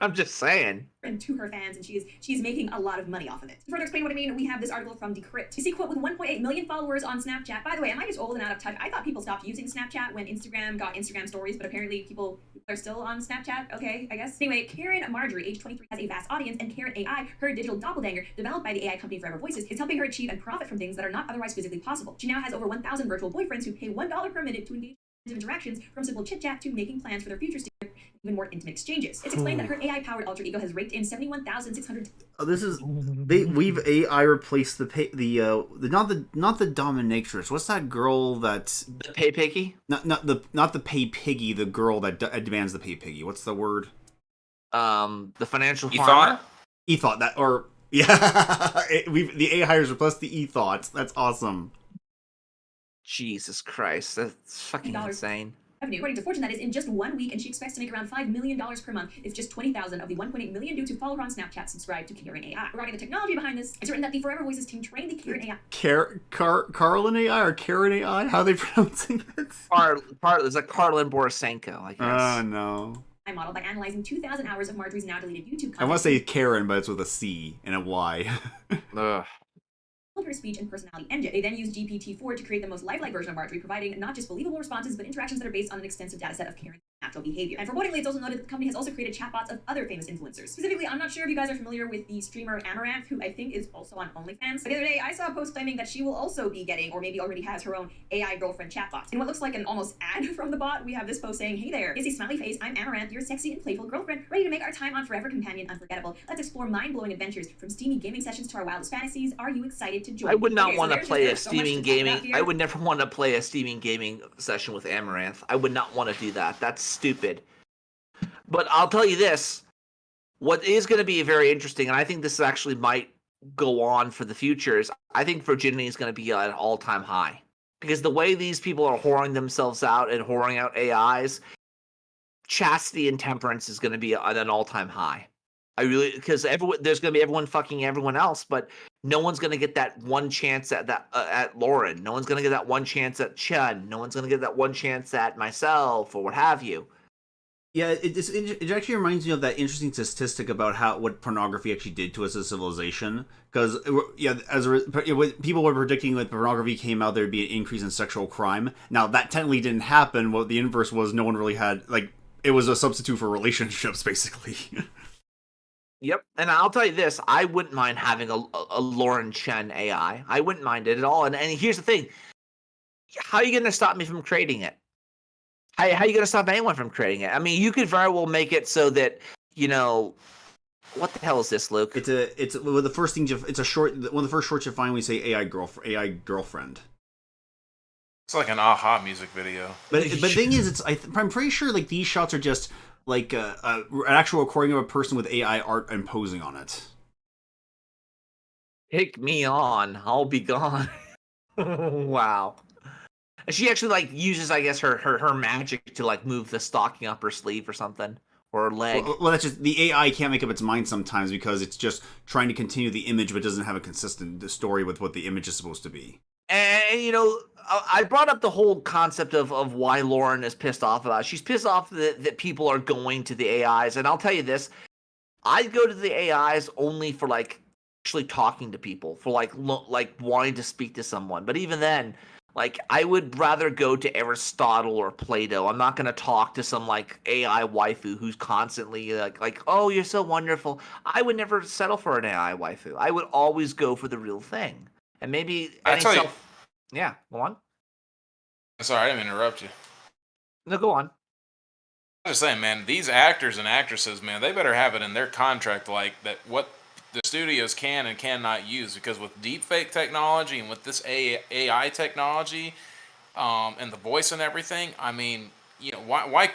I'm just saying. And to her fans, and she's making a lot of money off of it. To further explain what I mean, we have this article from Decrypt. You see, quote, with 1.8 million followers on Snapchat. By the way, am I just old and out of touch? I thought people stopped using Snapchat when Instagram got Instagram stories, but apparently people are still on Snapchat. Okay, I guess. Anyway, Karen Marjorie, age 23, has a vast audience, and Karen AI, her digital doppelganger, developed by the AI company Forever Voices, is helping her achieve and profit from things that are not otherwise physically possible. She now has over 1,000 virtual boyfriends who pay $1 per minute to engage in interactions, from simple chit-chat to making plans for their future even more intimate exchanges. It's explained that her AI-powered alter ego has raked in 71,600. Oh, this is we've AI replaced not the dominatrix. What's that girl that the pay piggy? Not the pay piggy. The girl that demands the pay piggy. What's the word? The financial farmer. E-thought that or yeah. The AI has replaced the e-thoughts. That's awesome. Jesus Christ, that's fucking insane. Revenue, according to Fortune, that is in just 1 week, and she expects to make around $5 million per month. It's just 20,000 of the 1.8 million due to follow her on Snapchat, subscribe to Karen AI. Regarding the technology behind this, it's written that the Forever Voices team trained the Karen AI. Carlin AI or Karen AI? How are they pronouncing it? It's like Carlin Borisenko, I guess. Oh no. Model by analyzing 2,000 hours of Marjorie's now deleted YouTube content. I want to say Karen, but it's with a C and a Y. Ugh. Her speech and personality engine. They then used GPT-4 to create the most lifelike version of Marjorie, providing not just believable responses, but interactions that are based on an extensive data set of Karen natural behavior. And reportedly, it's also noted that the company has also created chatbots of other famous influencers. Specifically, I'm not sure if you guys are familiar with the streamer Amaranth, who I think is also on OnlyFans. But the other day, I saw a post claiming that she will also be getting, or maybe already has, her own AI girlfriend chatbot. In what looks like an almost ad from the bot, we have this post saying, "Hey there, it's a smiley face. I'm Amaranth, your sexy and playful girlfriend, ready to make our time on Forever Companion unforgettable. Let's explore mind-blowing adventures from steamy gaming sessions to our wildest fantasies. Are you excited to join?" I would not Okay, want to there's play a just so much steaming to talk about gaming. here. I would never want to play a steaming gaming session with Amaranth. I would not want to do that. That's stupid. But I'll tell you this: what is going to be very interesting, and I think this actually might go on for the future, is I think virginity is going to be at an all-time high, because the way these people are whoring themselves out and whoring out AIs, chastity and temperance is going to be at an all-time high. Because there's going to be everyone fucking everyone else, but no one's going to get that one chance at Lauren. No one's going to get that one chance at Chen. No one's going to get that one chance at myself or what have you. Yeah, it actually reminds me of that interesting statistic about what pornography actually did to us as a civilization. Because people were predicting that pornography came out, there'd be an increase in sexual crime. Now that technically didn't happen. What the inverse was, no one really had it was a substitute for relationships, basically. Yep, and I'll tell you this: I wouldn't mind having a Lauren Chen AI. I wouldn't mind it at all. And here's the thing: how are you going to stop me from creating it? How are you going to stop anyone from creating it? I mean, you could very well make it so that, what the hell is this, Luke? It's one of the first things. It's a short. One of the first shorts you find when you say AI girlfriend. It's like an Aha music video. But the thing is, I'm pretty sure these shots are just an actual recording of a person with AI art imposing on it. Take me on, I'll be gone. Wow. And she actually uses, I guess, her magic to move the stocking up her sleeve or something, or her leg. Well, that's just the AI can't make up its mind sometimes because it's just trying to continue the image, but doesn't have a consistent story with what the image is supposed to be. And I brought up the whole concept of why Lauren is pissed off about it. She's pissed off that people are going to the AIs, and I'll tell you this: I'd go to the AIs only for actually talking to people, for wanting to speak to someone. But even then, I would rather go to Aristotle or Plato. I'm not going to talk to some AI waifu who's constantly oh, you're so wonderful. I would never settle for an AI waifu. I would always go for the real thing. And maybe yeah, go on. Sorry, I didn't interrupt you. No, go on. I'm just saying, man, these actors and actresses, man, they better have it in their contract that what the studios can and cannot use, because with deepfake technology and with this AI technology, and the voice and everything, I mean, why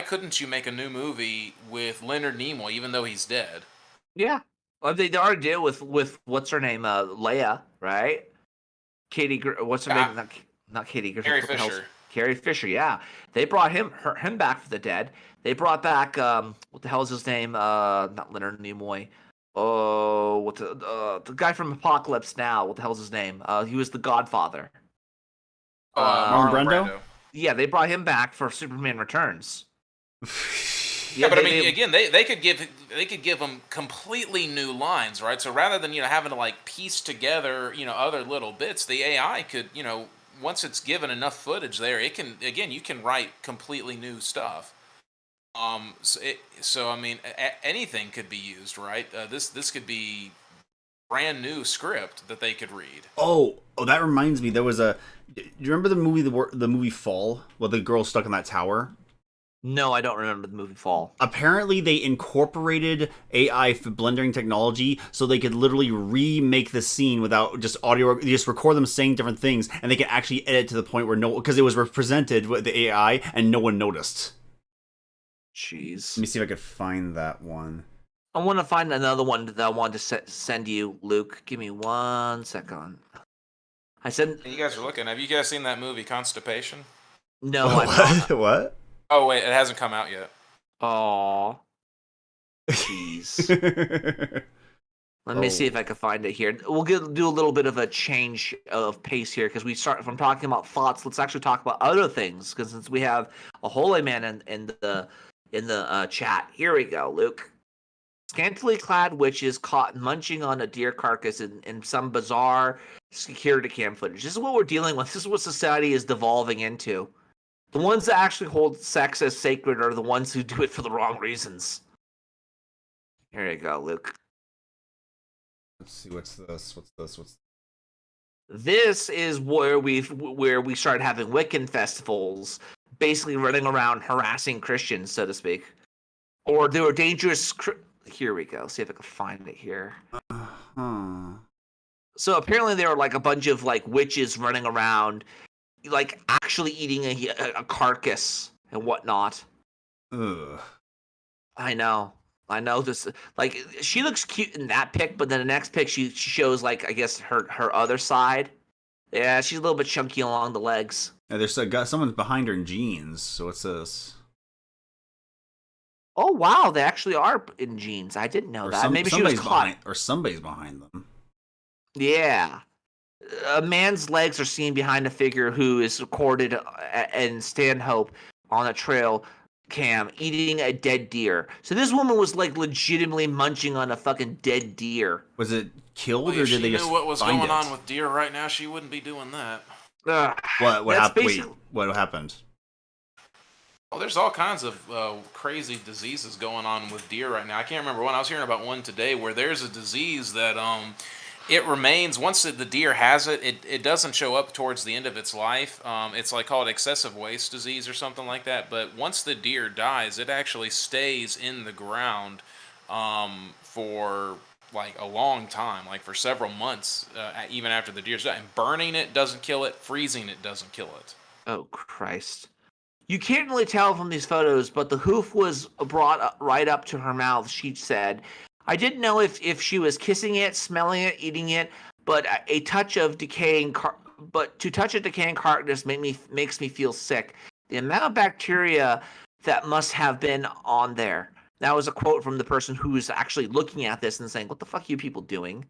couldn't you make a new movie with Leonard Nimoy even though he's dead? Yeah. Well, they already did with what's her name, Leia, right? What's her name? Not Katie. Carrie Fisher. Carrie Fisher. Yeah, they brought him back for the dead. They brought back what the hell is his name? Not Leonard Nimoy. Oh, what's the guy from Apocalypse Now? What the hell's his name? He was the Godfather. Marlon Brando. Yeah, they brought him back for Superman Returns. Yeah, but I mean, again, they could give them completely new lines, right? So rather than having to piece together other little bits, the AI could once it's given enough footage there, it can you can write completely new stuff. So I mean, anything could be used, right? This could be brand new script that they could read. Oh, that reminds me. There was do you remember the movie Fall, where the girl's stuck in that tower? No, I don't remember the movie Fall. Apparently, they incorporated AI blendering technology so they could literally remake the scene without just audio. They just record them saying different things, and they could actually edit to the point where because it was represented with the AI and no one noticed. Jeez. Let me see if I could find that one. I want to find another one that I wanted to send you, Luke. Give me 1 second. I said. You guys are looking. Have you guys seen that movie Constipation? No, I've not. What? Oh wait, it hasn't come out yet. Aw. Jeez. Let me see if I can find it here. We'll do a little bit of a change of pace here, because we start from talking about thoughts. Let's actually talk about other things, because since we have a holy man in the chat, here we go, Luke. Scantily clad witches caught munching on a deer carcass in some bizarre security cam footage. This is what we're dealing with. This is what society is devolving into. The ones that actually hold sex as sacred are the ones who do it for the wrong reasons. Here you go, Luke. Let's see, what's this? This is where we started having Wiccan festivals, basically running around harassing Christians, so to speak. Or they were dangerous. Here we go. See if I can find it here. So apparently there were like a bunch of like witches running around, like actually eating a carcass and whatnot. Ugh. I know this. Like, she looks cute in that pic, but then the next pic she shows like, I guess, her other side. Yeah, she's a little bit chunky along the legs. Yeah, there's someone's behind her in jeans. So what's this? Oh wow, they actually are in jeans. I didn't know that. Maybe she was caught. Somebody's behind them. Yeah. A man's legs are seen behind a figure who is recorded in Stanhope on a trail cam eating a dead deer. So this woman was like legitimately munching on a fucking dead deer. Was it killed, or If did she they knew just what was find going it? on with deer right now, she wouldn't be doing that. What happened? Wait, what happened? Well, there's all kinds of crazy diseases going on with deer right now. I can't remember one. I was hearing about one today where there's a disease that it remains, once the deer has it, it doesn't show up towards the end of its life. It's like called excessive waste disease or something like that. But once the deer dies, it actually stays in the ground for like a long time, like for several months, even after the deer's died. And burning it doesn't kill it. Freezing it doesn't kill it. Oh, Christ. You can't really tell from these photos, but the hoof was brought right up to her mouth, she said. I didn't know if she was kissing it, smelling it, eating it, but to touch a decaying carcass makes me feel sick. The amount of bacteria that must have been on there. That was a quote from the person who was actually looking at this and saying, "What the fuck are you people doing?"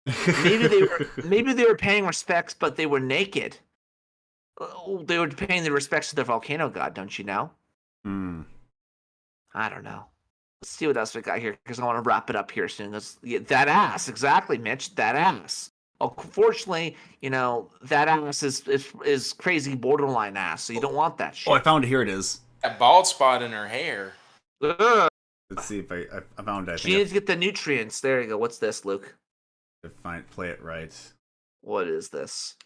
Maybe they were paying respects, but they were naked. They were paying the respects to their volcano god, don't you know? I don't know. Let's see what else we got here, because I want to wrap it up here soon. That ass, exactly, Mitch. That ass. Unfortunately, that ass is crazy borderline ass, so you don't want that shit. Oh, I found it. Here it is. That bald spot in her hair. Ugh. Let's see if I found it. She needs to get the nutrients. There you go. What's this, Luke? Play it right. What is this?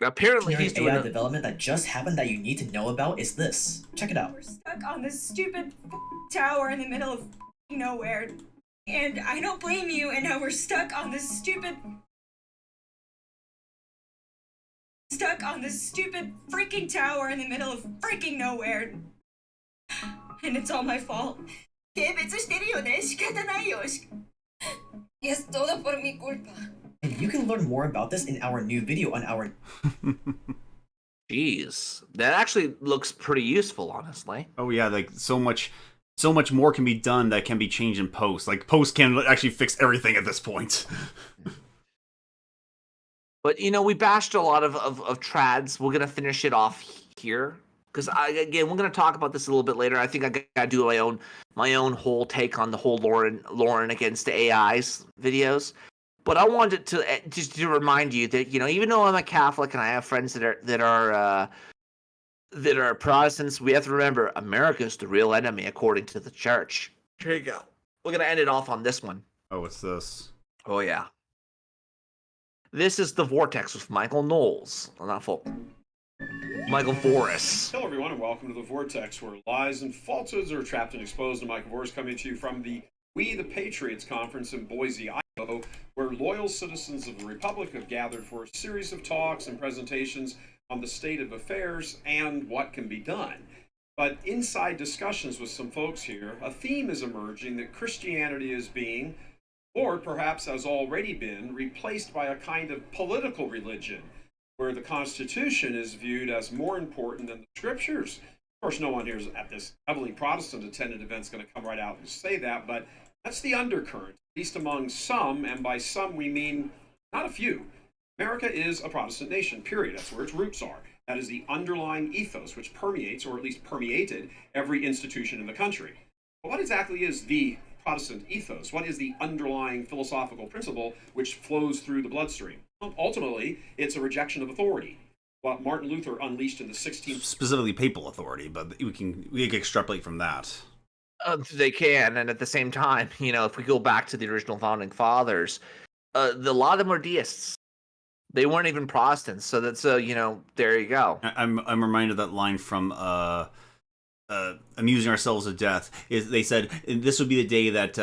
Apparently he's doing AI development that just happened that you need to know about is this. Check it out. We're stuck on this stupid tower in the middle of nowhere. And I don't blame you, and now we're stuck on this stupid freaking tower in the middle of freaking nowhere. And it's all my fault. Es todo por mi culpa. And you can learn more about this in our new video on our... Jeez. That actually looks pretty useful, honestly. Oh yeah, like so much more can be done that can be changed in post. Like post can actually fix everything at this point. But we bashed a lot of trads. We're gonna finish it off here because we're gonna talk about this a little bit later. I think I gotta do my own whole take on the whole Lauren against the AI's videos. But I wanted to just to remind you that even though I'm a Catholic and I have friends that are Protestants, we have to remember America is the real enemy according to the church. Here you go. We're gonna end it off on this one. Oh, what's this? Oh yeah. This is The Vortex with Michael Knowles. Not full. Michael Voris. Hello everyone and welcome to The Vortex, where lies and falsehoods are trapped and exposed. I'm Michael Voris, coming to you from the We the Patriots conference in Boise, Idaho, where loyal citizens of the Republic have gathered for a series of talks and presentations on the state of affairs and what can be done. But inside discussions with some folks here, a theme is emerging that Christianity is being, or perhaps has already been, replaced by a kind of political religion, where the Constitution is viewed as more important than the Scriptures. Of course, no one here at this heavily Protestant-attended event is going to come right out and say that, but that's the undercurrent, at least among some, and by some we mean not a few. America is a Protestant nation, period. That's where its roots are. That is the underlying ethos which permeates, or at least permeated, every institution in the country. But what exactly is the Protestant ethos? What is the underlying philosophical principle which flows through the bloodstream? Well, ultimately, it's a rejection of authority. What Martin Luther unleashed in the 16th... Specifically papal authority, but we can extrapolate from that. They can, and at the same time, if we go back to the original founding fathers, a lot of them were deists. They weren't even Protestants, so that's there you go. I'm reminded of that line from Amusing Ourselves to Death. Is they said this would be the day that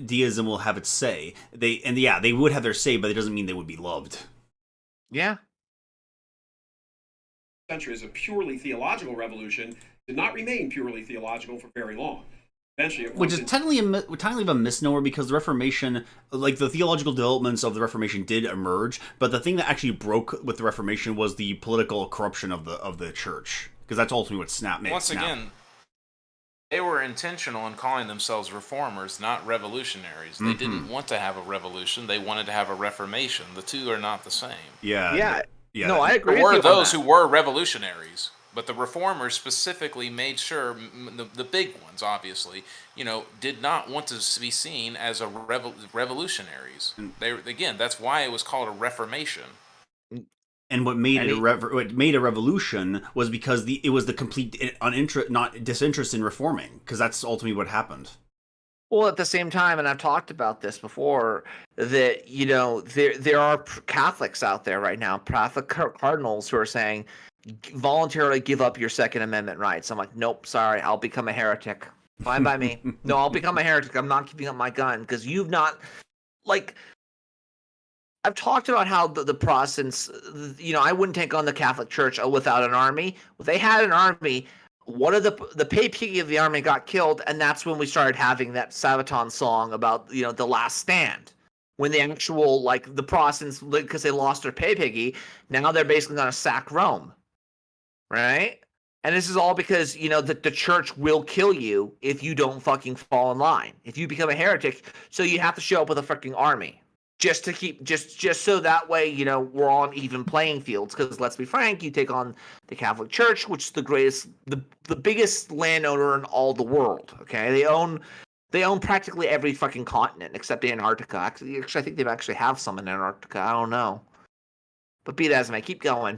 deism will have its say. They would have their say, but it doesn't mean they would be loved. Yeah. Centuries of purely theological revolution did not remain purely theological for very long. Eventually, Which is technically a misnomer, because the Reformation, like the theological developments of the Reformation, did emerge, but the thing that actually broke with the Reformation was the political corruption of the church, because that's ultimately what snap made. Once again, they were intentional in calling themselves reformers, not revolutionaries. They didn't want to have a revolution; they wanted to have a reformation. The two are not the same. Yeah. No, I agree. There were those who were revolutionaries, but the reformers specifically made sure the big ones, obviously, did not want to be seen as revolutionaries. That's why it was called a reformation. And what made a revolution was because it was the complete not disinterest in reforming, because that's ultimately what happened. Well, at the same time, and I've talked about this before, that there are Catholics out there right now, Catholic cardinals, who are saying, voluntarily give up your Second Amendment rights. I'm like, nope, sorry, I'll become a heretic. Fine by me. No, I'll become a heretic. I'm not giving up my gun, because you've not, I've talked about how the Protestants, I wouldn't take on the Catholic Church without an army. Well, they had an army. One of the pay piggy of the army got killed, and that's when we started having that Sabaton song about the last stand. When the actual the Protestants, because they lost their pay piggy, now they're basically going to sack Rome, right? And this is all because the church will kill you if you don't fucking fall in line. If you become a heretic, so you have to show up with a fucking army. Just to keep, just so that way, we're on even playing fields. Because let's be frank, you take on the Catholic Church, which is the greatest, the biggest landowner in all the world. Okay, they own practically every fucking continent except Antarctica. Actually, I think they actually have some in Antarctica. I don't know, but be that as it may, keep going.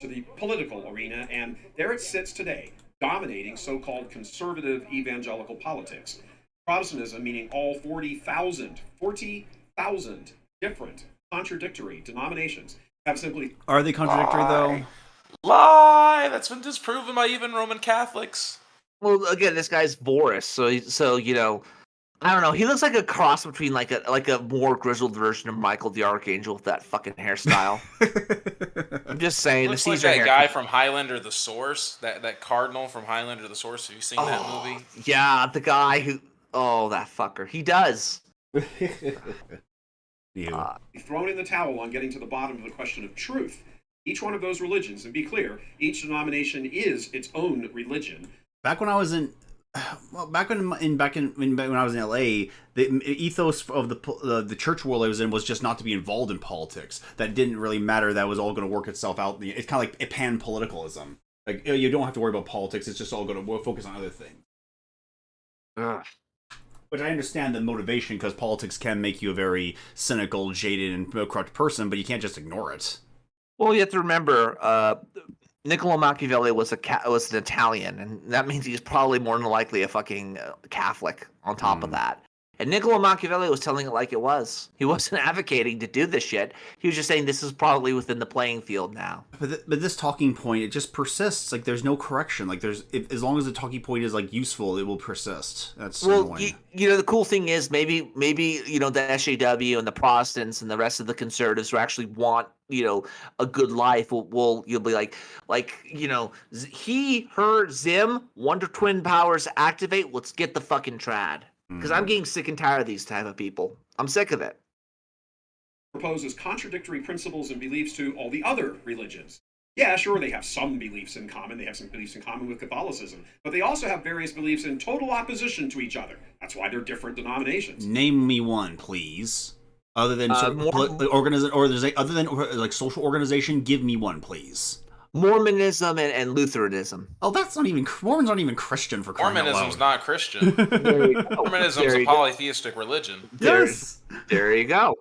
To the political arena, and there it sits today, dominating so-called conservative evangelical politics. Protestantism, meaning all 40,000 different contradictory denominations, have simply... Are they contradictory, though? Lie! That's been disproven by even Roman Catholics. Well, again, this guy's Boris, so I don't know. He looks like a cross between like a more grizzled version of Michael the Archangel with that fucking hairstyle. I'm just saying. Looks like that guy from Highlander the Source, that cardinal from Highlander the Source. Have you seen that movie? Yeah, the guy who... Oh, that fucker. He does. Thrown in the towel on getting to the bottom of the question of truth. Each one of those religions, and be clear, each denomination is its own religion. Back when I was in, when I was in LA, the ethos of the church world I was in was just not to be involved in politics. That didn't really matter. That was all going to work itself out. It's kind of like a pan-politicalism. Like, you don't have to worry about politics. It's just all going to focus on other things. Ugh. Which I understand the motivation, because politics can make you a very cynical, jaded, and corrupt person, but you can't just ignore it. Well, you have to remember, Niccolo Machiavelli was an Italian, and that means he's probably more than likely a fucking Catholic on top of that. And Niccolo Machiavelli was telling it like it was. He wasn't advocating to do this shit. He was just saying this is probably within the playing field now. But this talking point, it just persists. Like, there's no correction. Like, as long as the talking point is useful, it will persist. That's annoying. The cool thing is maybe the SJW and the Protestants and the rest of the conservatives who actually want a good life you'll be like he, her, Zim, Wonder Twin powers activate. Let's get the fucking trad. Because I'm getting sick and tired of these type of people. I'm sick of it. Proposes contradictory principles and beliefs to all the other religions. Yeah, sure, they have some beliefs in common. They have some beliefs in common with Catholicism. But they also have various beliefs in total opposition to each other. That's why they're different denominations. Name me one, please. Other than social organization, give me one, please. Mormonism and Lutheranism. Oh, that's not even Mormons aren't even Christian for crying out loud. Mormonism's not Christian. There you go. Mormonism's There a you go. polytheistic religion. Yes. There you go.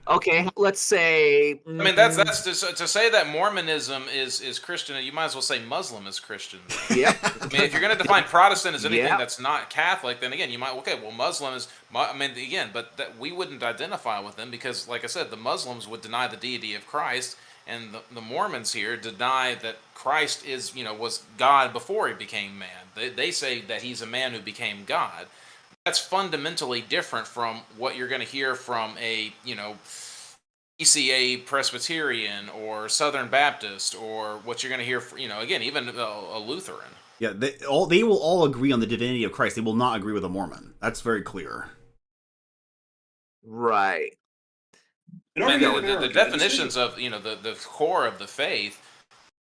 Okay, let's say. I mean, that's to say that Mormonism is Christian. You might as well say Muslim is Christian. Yep. I mean, if you're going to define Protestant as anything Yep. that's not Catholic, then again, you might Muslim is. I mean, again, but that we wouldn't identify with them because, like I said, the Muslims would deny the deity of Christ, and the Mormons here deny that Christ is was God before he became man. They say that he's a man who became God. That's fundamentally different from what you're going to hear from a ECA Presbyterian or Southern Baptist, or what you're going to hear, again, even a Lutheran. Yeah, they will all agree on the divinity of Christ. They will not agree with a Mormon. That's very clear. Right. I mean, the definitions of the core of the faith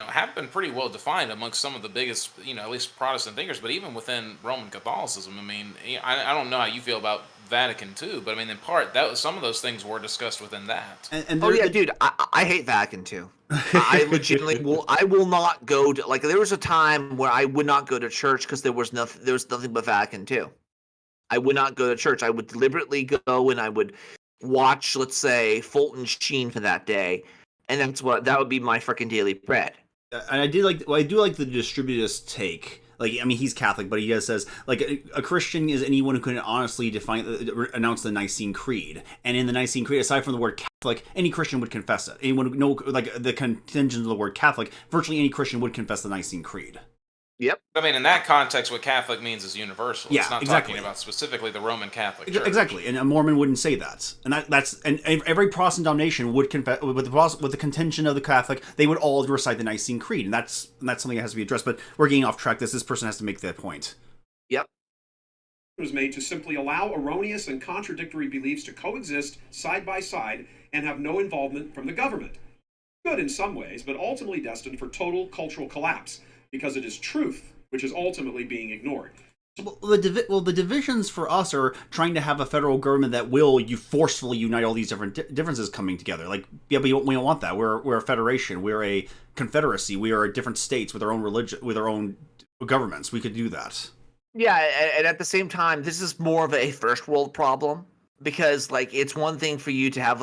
have been pretty well defined amongst some of the biggest, at least Protestant thinkers, but even within Roman Catholicism. I mean, I don't know how you feel about Vatican II, but I mean, in part, some of those things were discussed within that. And oh yeah, dude, I hate Vatican II. I legitimately will not go to, like, there was a time where I would not go to church because there was nothing but Vatican II. I would not go to church. I would deliberately go and I would watch, let's say, Fulton Sheen for that day, and that would be my freaking daily bread. And I do like the distributist take. Like, I mean, he's Catholic, but he just says, like, a Christian is anyone who can honestly announce the Nicene Creed. And in the Nicene Creed, aside from the word Catholic, any Christian would confess it. Anyone who know, like, the contingent of the word Catholic, virtually any Christian would confess the Nicene Creed. Yep. I mean, in that context, what Catholic means is universal. Yeah, it's not exactly. talking about specifically the Roman Catholic Church. Exactly, and a Mormon wouldn't say that. And and every Protestant denomination would confess with the contention of the Catholic. They would all recite the Nicene Creed, and that's something that has to be addressed. But we're getting off track. This person has to make that point. Yep. It was made to simply allow erroneous and contradictory beliefs to coexist side by side and have no involvement from the government. Good in some ways, but ultimately destined for total cultural collapse because it is truth which is ultimately being ignored. Well, the divisions for us are trying to have a federal government that will forcefully unite all these different differences coming together. Like, yeah, but we don't want that. We're a federation. We're a confederacy. We are different states with our own religion, with our own governments. We could do that. Yeah, and at the same time, this is more of a first world problem. Because, like, it's one thing for you to have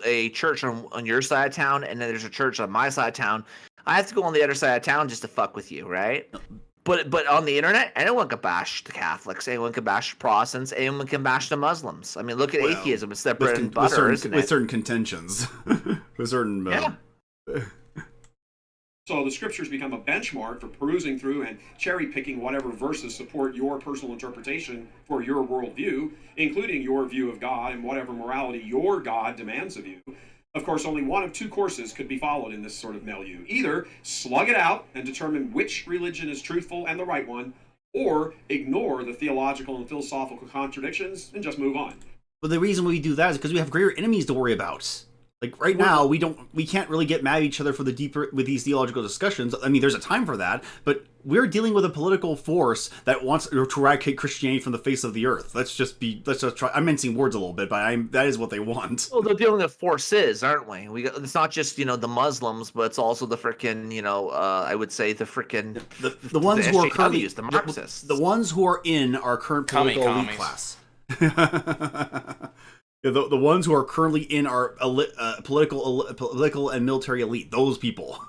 a church on your side of town, and then there's a church on my side of town. I have to go on the other side of town just to fuck with you, right? But on the internet, anyone can bash the Catholics, anyone can bash the Protestants, anyone can bash the Muslims. I mean, look at atheism; it's their bread and butter, isn't it? With certain contentions, with certain. Yeah. So the scriptures become a benchmark for perusing through and cherry-picking whatever verses support your personal interpretation for your worldview, including your view of God and whatever morality your God demands of you. Of course, only one of two courses could be followed in this sort of milieu. Either slug it out and determine which religion is truthful and the right one, or ignore the theological and philosophical contradictions and just move on. But the reason we do that is because we have greater enemies to worry about. Like, right now, we can't really get mad at each other with these theological discussions. I mean, there's a time for that, but we're dealing with a political force that wants to eradicate Christianity from the face of the earth. Let's just try. I'm mincing words a little bit, but that is what they want. Well, they're dealing with forces, aren't we? It's not just the Muslims, but it's also the frickin' I would say the frickin' the ones who are currently the Marxists, the ones who are in our current political elite class. The ones who are currently in our political and military elite, those people.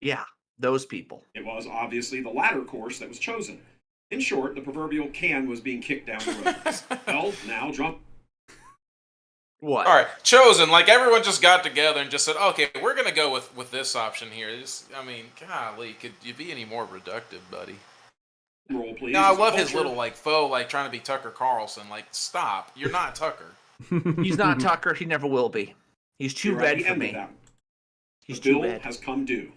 Yeah, those people. It was obviously the latter course that was chosen. In short, the proverbial can was being kicked down the road. Well, now jump. What? All right, chosen. Like, everyone just got together and just said, okay, we're going to go with this option here. I mean, golly, could you be any more reductive, buddy? Roll, please. No, I love his little, like, faux, like, trying to be Tucker Carlson. Like, stop. You're not Tucker. He's not Tucker. He never will be. He's too red for me. He's the bill has come due.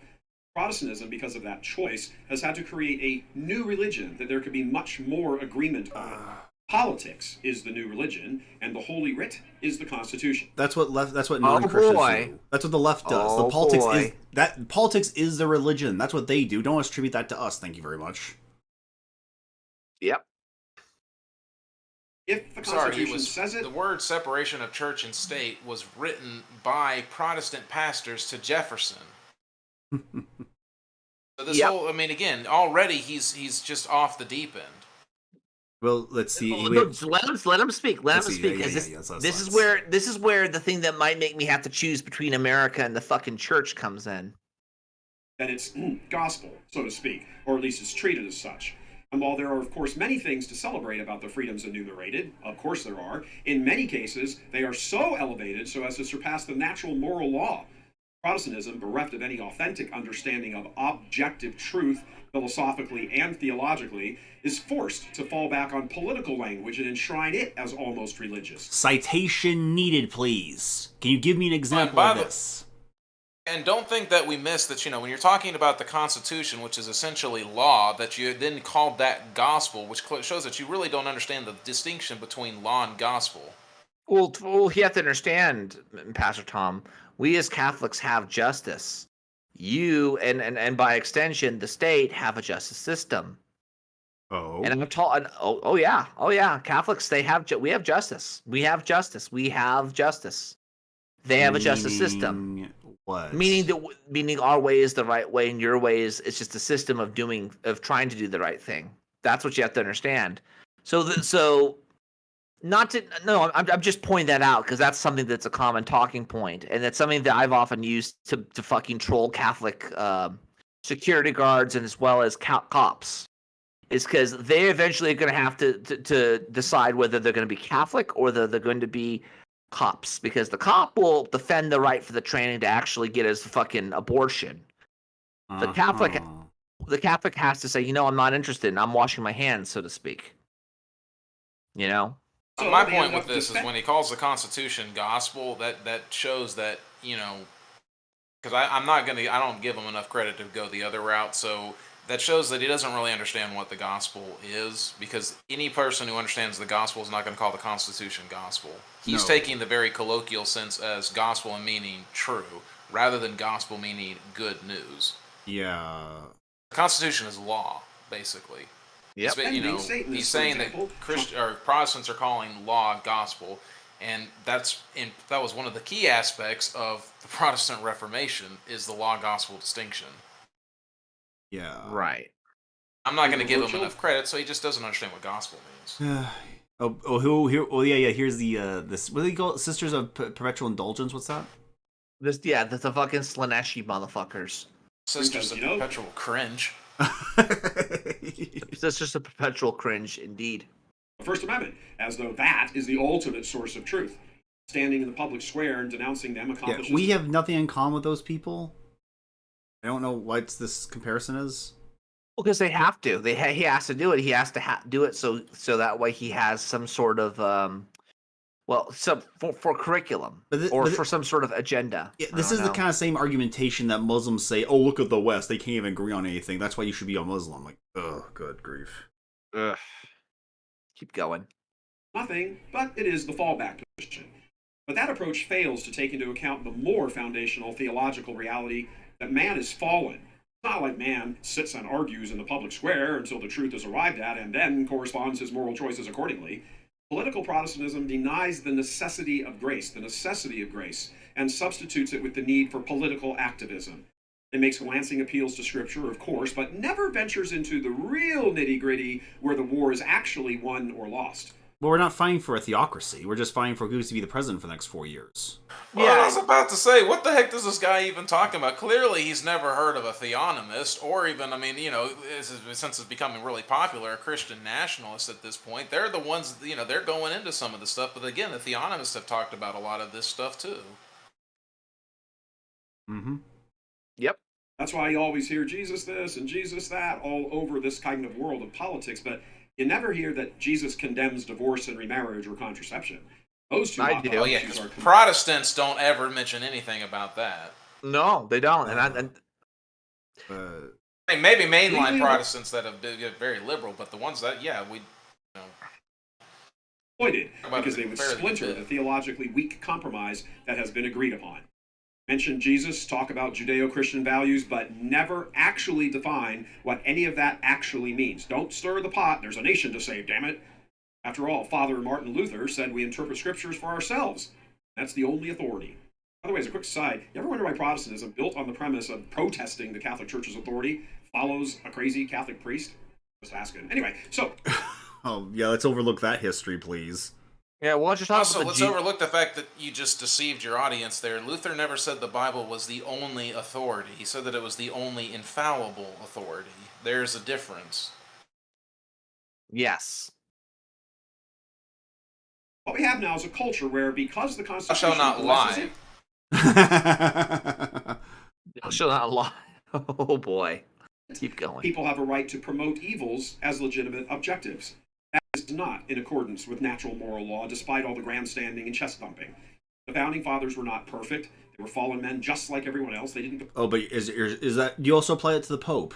Protestantism, because of that choice, has had to create a new religion that there could be much more agreement on. Politics is the new religion, and the Holy Writ is the Constitution. That's what non-Christians do. That's what the left does. The politics is the religion. That's what they do. Don't attribute that to us. Thank you very much. Yep. If the Sorry, Constitution says it, the word separation of church and state was written by Protestant pastors to Jefferson. So this whole, I mean, again, already he's just off the deep end. Well, let's see. Let him speak. Let him speak. This is where the thing that might make me have to choose between America and the fucking church comes in. that it's gospel, so to speak, or at least it's treated as such. And while there are, of course, many things to celebrate about the freedoms enumerated, of course there are, in many cases, they are so elevated so as to surpass the natural moral law. Protestantism, bereft of any authentic understanding of objective truth, philosophically and theologically, is forced to fall back on political language and enshrine it as almost religious. Citation needed, please. Can you give me an example of this? And don't think that we missed that, when you're talking about the Constitution, which is essentially law, that you then called that gospel, which shows that you really don't understand the distinction between law and gospel. Well, you have to understand, Pastor Tom, we as Catholics have justice. You, and by extension, the state, have a justice system. Oh. And I'm told, oh yeah, Catholics, we have justice. We have justice. We have justice. They have a justice system. What? Meaning our way is the right way and your way is it's just a system of trying to do the right thing. That's what you have to understand. I'm just pointing that out because that's something that's a common talking point, and that's something that I've often used to fucking troll Catholic security guards and as well as cops. Is because they eventually are going to have to decide whether they're going to be Catholic or whether they're going to be cops, because the cop will defend the right for the training to actually get his fucking abortion. The Catholic has to say, I'm not interested, and I'm washing my hands, so to speak. So my point with this is when he calls the Constitution gospel, that shows that, because I don't give him enough credit to go the other route, so that shows that he doesn't really understand what the gospel is, because any person who understands the gospel is not going to call the Constitution gospel. He's taking the very colloquial sense as gospel and meaning true, rather than gospel meaning good news. Yeah. The Constitution is law, basically. Yep. He's saying that Protestants are calling law gospel, and that was one of the key aspects of the Protestant Reformation is the law-gospel distinction. Yeah. Right. I'm not going to give him enough credit, so he just doesn't understand what gospel means. Here's this. What do they call it? Sisters of Perpetual Indulgence. What's that? That's the fucking Slaneshi motherfuckers. Sisters of Perpetual Cringe. Sisters of Perpetual Cringe, indeed. The First Amendment, as though that is the ultimate source of truth. Standing in the public square and denouncing them accomplishes... we have nothing in common with those people. I don't know what this comparison is. Well, because they have to. He has to do it. He has to do it so that way he has some sort of for curriculum for some sort of agenda. Yeah, this is the kind of same argumentation that Muslims say, "Oh, look at the West; they can't even agree on anything. That's why you should be a Muslim." Like, oh, good grief. Ugh. Keep going. Nothing, but it is the fallback position. But that approach fails to take into account the more foundational theological reality that man is fallen. It's not like man sits and argues in the public square until the truth is arrived at and then corresponds his moral choices accordingly. Political Protestantism denies the necessity of grace, and substitutes it with the need for political activism. It makes glancing appeals to Scripture, of course, but never ventures into the real nitty-gritty where the war is actually won or lost. Well, we're not fighting for a theocracy. We're just fighting for Goose to be the president for the next 4 years. Well, I was about to say, what the heck does this guy even talking about? Clearly, he's never heard of a theonomist, or even, since it's becoming really popular, a Christian nationalist at this point. They're the ones, they're going into some of the stuff. But again, the theonomists have talked about a lot of this stuff, too. Mm-hmm. Yep. That's why you always hear Jesus this and Jesus that all over this kind of world of politics, but you never hear that Jesus condemns divorce and remarriage or contraception. Those two issues are... Protestants don't ever mention anything about that. No, they don't. Maybe mainline Protestants that have been very liberal, but the ones that, avoided because they would splinter the theologically weak compromise that has been agreed upon. Mention Jesus, talk about Judeo-Christian values, but never actually define what any of that actually means. Don't stir the pot. There's a nation to save, damn it. After all, Father Martin Luther said we interpret scriptures for ourselves. That's the only authority. By the way, as a quick aside, you ever wonder why Protestantism, built on the premise of protesting the Catholic Church's authority, follows a crazy Catholic priest? Just asking. Anyway, so... Oh, yeah, let's overlook that history, please. Yeah, why don't you talk Also, about let's overlook the fact that you just deceived your audience there. Luther never said the Bible was the only authority. He said that it was the only infallible authority. There's a difference. Yes. What we have now is a culture where, because the I Constitution... shall not lie. I shall not lie. Oh, boy. Keep going. People have a right to promote evils as legitimate objectives. That is not in accordance with natural moral law, despite all the grandstanding and chest thumping. The founding fathers were not perfect. They were fallen men just like everyone else. They didn't... Oh, but is that... Do you also apply it to the Pope?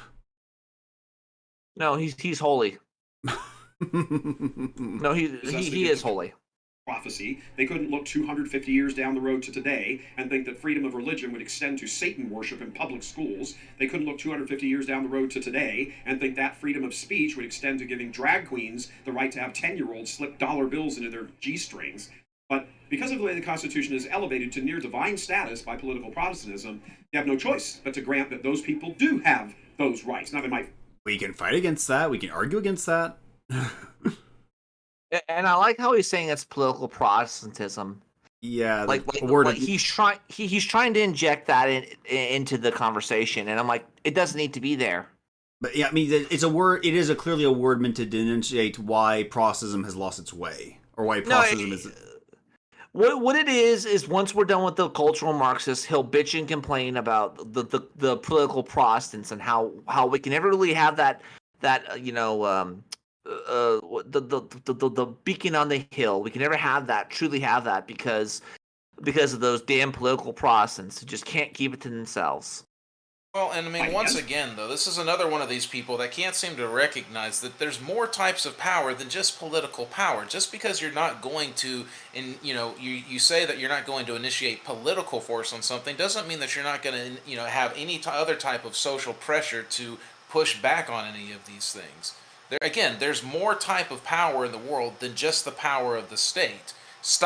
No, he's holy. No, he is holy. Prophecy. They couldn't look 250 years down the road to today and think that freedom of religion would extend to Satan worship in public schools. They couldn't look 250 years down the road to today and think that freedom of speech would extend to giving drag queens the right to have 10-year-olds slip dollar bills into their G-strings. But because of the way the Constitution is elevated to near divine status by political Protestantism, you have no choice but to grant that those people do have those rights. Now, they might... We can fight against that. We can argue against that. And I like how he's saying it's political Protestantism. Yeah, like he's trying to inject that into the conversation, and I'm like, it doesn't need to be there. But yeah, I mean, it's a word. It is clearly a word meant to denunciate why Protestantism has lost its way, or why Protestantism is. What it is once we're done with the cultural Marxists, he'll bitch and complain about the political Protestants and how we can never really have that the beacon on the hill. We can never truly have that because of those damn political Protestants who just can't keep it to themselves. Well, and I mean, once again, though, this is another one of these people that can't seem to recognize that there's more types of power than just political power. Just because you're not going to, you say that you're not going to initiate political force on something doesn't mean that you're not going to, have any other type of social pressure to push back on any of these things. There's more type of power in the world than just the power of the state. This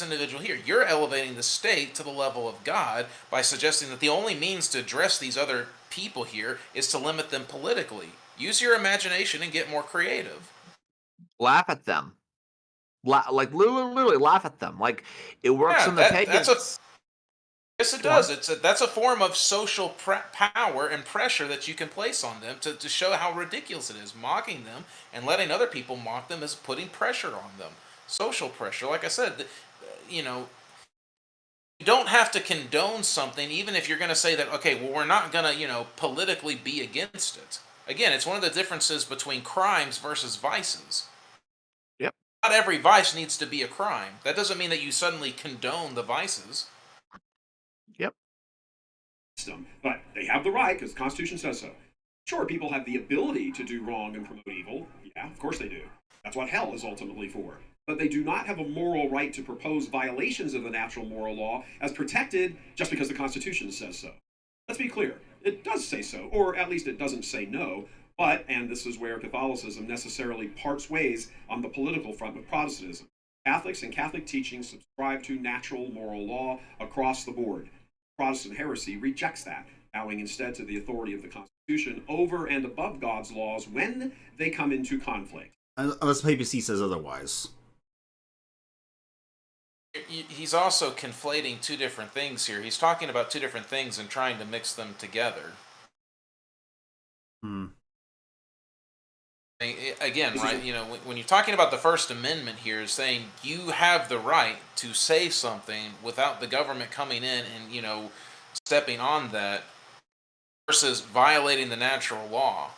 individual here, you're elevating the state to the level of God by suggesting that the only means to address these other people here is to limit them politically. Use your imagination and get more creative. Laugh at them. Like literally laugh at them. Like it works on the pagans. Yes, it does. That's a form of social power and pressure that you can place on them to show how ridiculous it is. Mocking them and letting other people mock them is putting pressure on them. Social pressure. Like I said, you don't have to condone something, even if you're going to say that, okay, well, we're not going to, politically be against it. Again, it's one of the differences between crimes versus vices. Yep. Not every vice needs to be a crime. That doesn't mean that you suddenly condone the vices. Yep. But they have the right because the Constitution says so. Sure, people have the ability to do wrong and promote evil. Yeah, of course they do. That's what hell is ultimately for. But they do not have a moral right to propose violations of the natural moral law as protected just because the Constitution says so. Let's be clear. It does say so, or at least it doesn't say no. But, and this is where Catholicism necessarily parts ways on the political front with Protestantism, Catholics and Catholic teaching subscribe to natural moral law across the board. Protestant heresy rejects that, bowing instead to the authority of the Constitution over and above God's laws when they come into conflict. Unless the papacy says otherwise. He's also conflating two different things here. He's talking about two different things and trying to mix them together. Again, right, when you're talking about the First Amendment here, saying you have the right to say something without the government coming in and, stepping on that versus violating the natural law.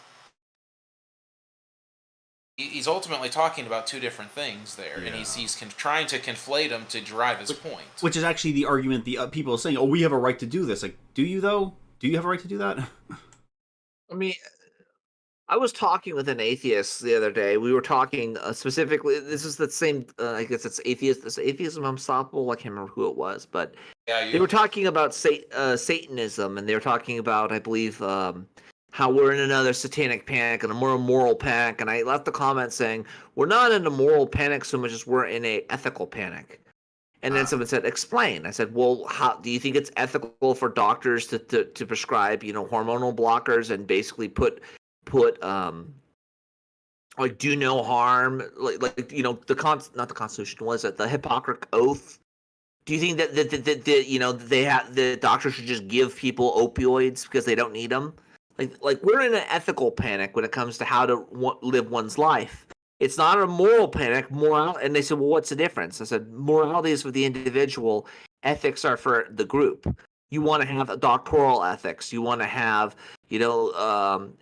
He's ultimately talking about two different things there, and he's trying to conflate them to drive his point. Which is actually the argument the people are saying, oh, we have a right to do this. Like, do you, though? Do you have a right to do that? I mean, I was talking with an atheist the other day. We were talking specifically. This is the same. I guess it's Atheism Unstoppable. I can't remember who it was, but they were talking about Satanism, and they were talking about, I believe, how we're in another satanic panic and a more moral panic, and I left the comment saying we're not in a moral panic so much as we're in a ethical panic. And then someone said, explain. I said, well, how do you think it's ethical for doctors to prescribe, hormonal blockers and basically put like do no harm, like not the Constitution, was it the Hippocratic Oath? Do you think that the doctors should just give people opioids because they don't need them? Like we're in an ethical panic when it comes to how to live one's life. It's not a moral panic. Moral, and they said, well, what's the difference? I said, morality is for the individual. Ethics are for the group. You want to have a doctoral ethics. You want to have,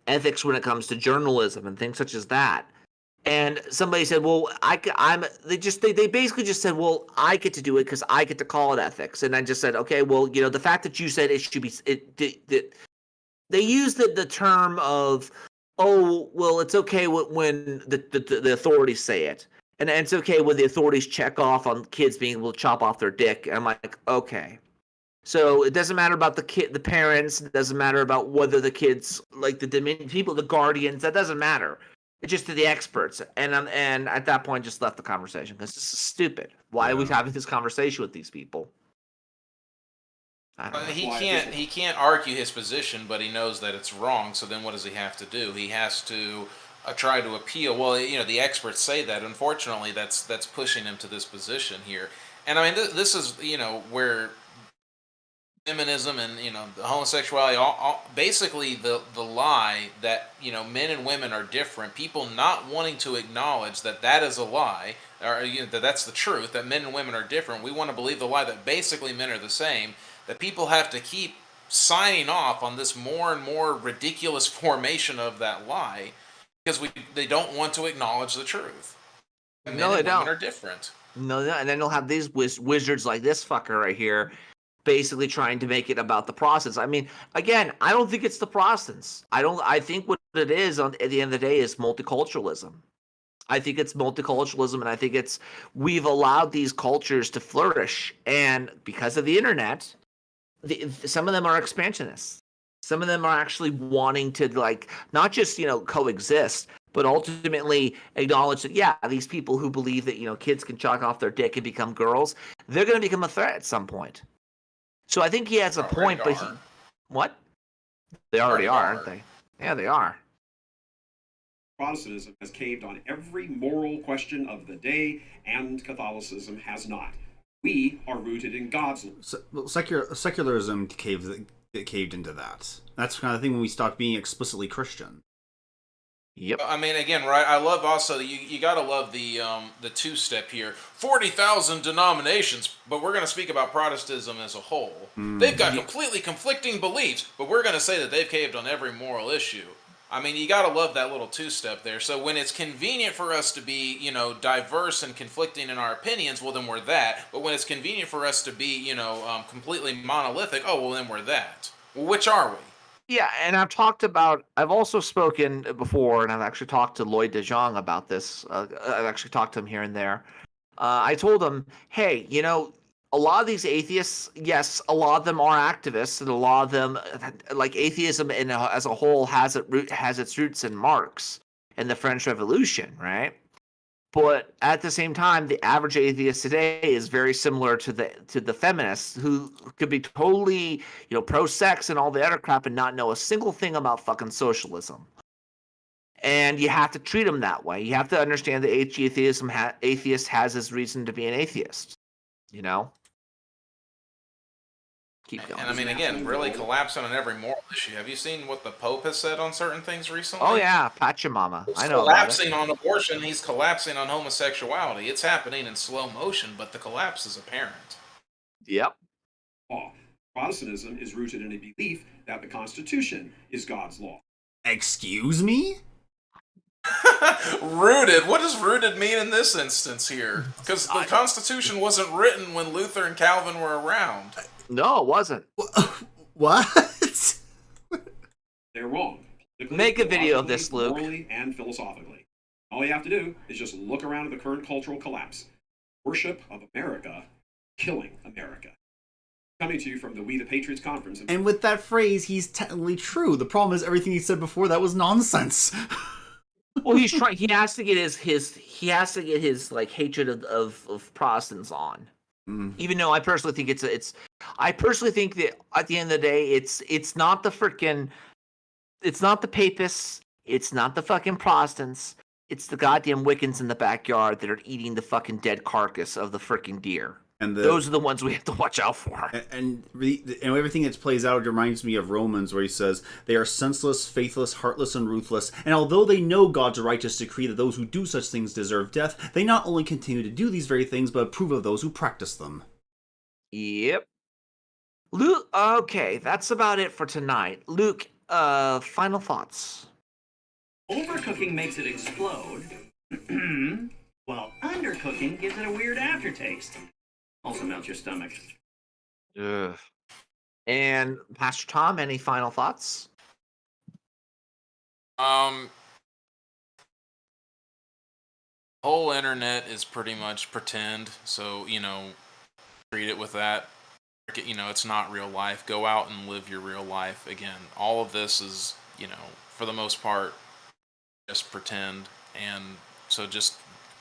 ethics when it comes to journalism and things such as that. And somebody said, well, they basically just said, well, I get to do it because I get to call it ethics. And I just said, okay, well, the fact that you said it should be, they used the term of, oh, well, it's okay when the authorities say it. And it's okay when the authorities check off on kids being able to chop off their dick. And I'm like, okay. So it doesn't matter about the parents. It doesn't matter about whether the kids, like the people, the guardians, that doesn't matter. It's just to the experts. And at that point, just left the conversation because this is stupid. Why are we having this conversation with these people? He can't argue his position, but he knows that it's wrong. So then, what does he have to do? He has to try to appeal. Well, the experts say that. Unfortunately, that's pushing him to this position here. And I mean, this is where feminism and the homosexuality, basically the lie that men and women are different. People not wanting to acknowledge that is a lie, or that that's the truth. That men and women are different. We want to believe the lie that basically men are the same. That people have to keep signing off on this more and more ridiculous formation of that lie because they don't want to acknowledge the truth. Men and women are different. No, and then they'll have these wizards like this fucker right here basically trying to make it about the process. I mean, again, I don't think it's the process. I think what it is at the end of the day is multiculturalism. I think it's multiculturalism, and I think we've allowed these cultures to flourish, and because of the internet, some of them are expansionists. Some of them are actually wanting to not just coexist, but ultimately acknowledge that these people who believe that kids can chalk off their dick and become girls, they're going to become a threat at some point. So I think he has a point, but what? They already are, aren't they? Yeah, they are. Protestantism has caved on every moral question of the day, and Catholicism has not. We are rooted in God's law. Secularism caved into that. That's the kind of thing when we stopped being explicitly Christian. Yep. I mean, again, right? I love also you gotta love the two-step here. 40,000 denominations, but we're gonna speak about Protestantism as a whole. They've got completely conflicting beliefs, but we're gonna say that they've caved on every moral issue. I mean, you gotta love that little two-step there. So when it's convenient for us to be, diverse and conflicting in our opinions, well, then we're that. But when it's convenient for us to be, completely monolithic, oh, well, then we're that. Well, which are we? Yeah, and I've also spoken before, and I've actually talked to Lloyd DeJong about this. I've actually talked to him here and there. I told him, hey, a lot of these atheists, yes, a lot of them are activists, and a lot of them, like atheism as a whole, has its roots in Marx and the French Revolution, right? But at the same time, the average atheist today is very similar to the feminists who could be totally, pro-sex and all the other crap and not know a single thing about fucking socialism. And you have to treat them that way. You have to understand that atheist has his reason to be an atheist. Keep going. And I mean, again, really collapsing on every moral issue. Have you seen what the Pope has said on certain things recently? Oh yeah, Pachamama. He's I know collapsing about it. on abortion. He's collapsing on homosexuality. It's happening in slow motion, but the collapse is apparent. Yep. Protestantism is rooted in a belief that the Constitution is God's law. Excuse me? Rooted? What does rooted mean in this instance here? Because the Constitution wasn't written when Luther and Calvin were around. No, it wasn't. What? They're wrong. Make a video of this, Luke. Morally and philosophically. All you have to do is just look around at the current cultural collapse. Worship of America, killing America. coming to you from the We the Patriots conference. And with that phrase, he's technically true. The problem is everything he said before that was nonsense. Well, he's trying. He has to get his like hatred of Protestants on. Even though I personally think I personally think that at the end of the day, it's not the papists, it's not the fucking Protestants, it's the goddamn Wiccans in the backyard that are eating the fucking dead carcass of the freaking deer. And those are the ones we have to watch out for. And everything that plays out reminds me of Romans, where he says, they are senseless, faithless, heartless, and ruthless. And although they know God's righteous decree that those who do such things deserve death, they not only continue to do these very things, but approve of those who practice them. Yep. Luke, okay, that's about it for tonight. Luke, final thoughts. Overcooking makes it explode, while undercooking gives it a weird aftertaste. Also melts your stomach. Ugh. And Pastor Tom, any final thoughts? Whole internet is pretty much pretend, so treat it with that. It's not real life. Go out and live your real life. Again, all of this is, for the most part, just pretend, and so just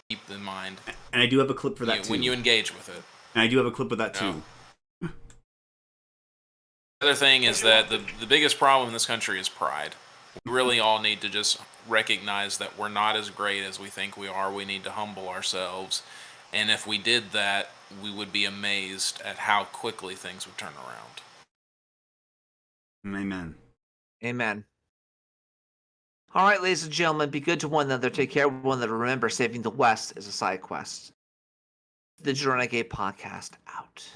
keep in mind. And I do have a clip for that too. When you engage with it. And I do have a clip of that too. The other thing is that the biggest problem in this country is pride. We really all need to just recognize that we're not as great as we think we are. We need to humble ourselves. And if we did that, we would be amazed at how quickly things would turn around. Amen. Amen. All right, ladies and gentlemen, be good to one another. Take care of one another. Remember, saving the West is a side quest. The Renegade Podcast out.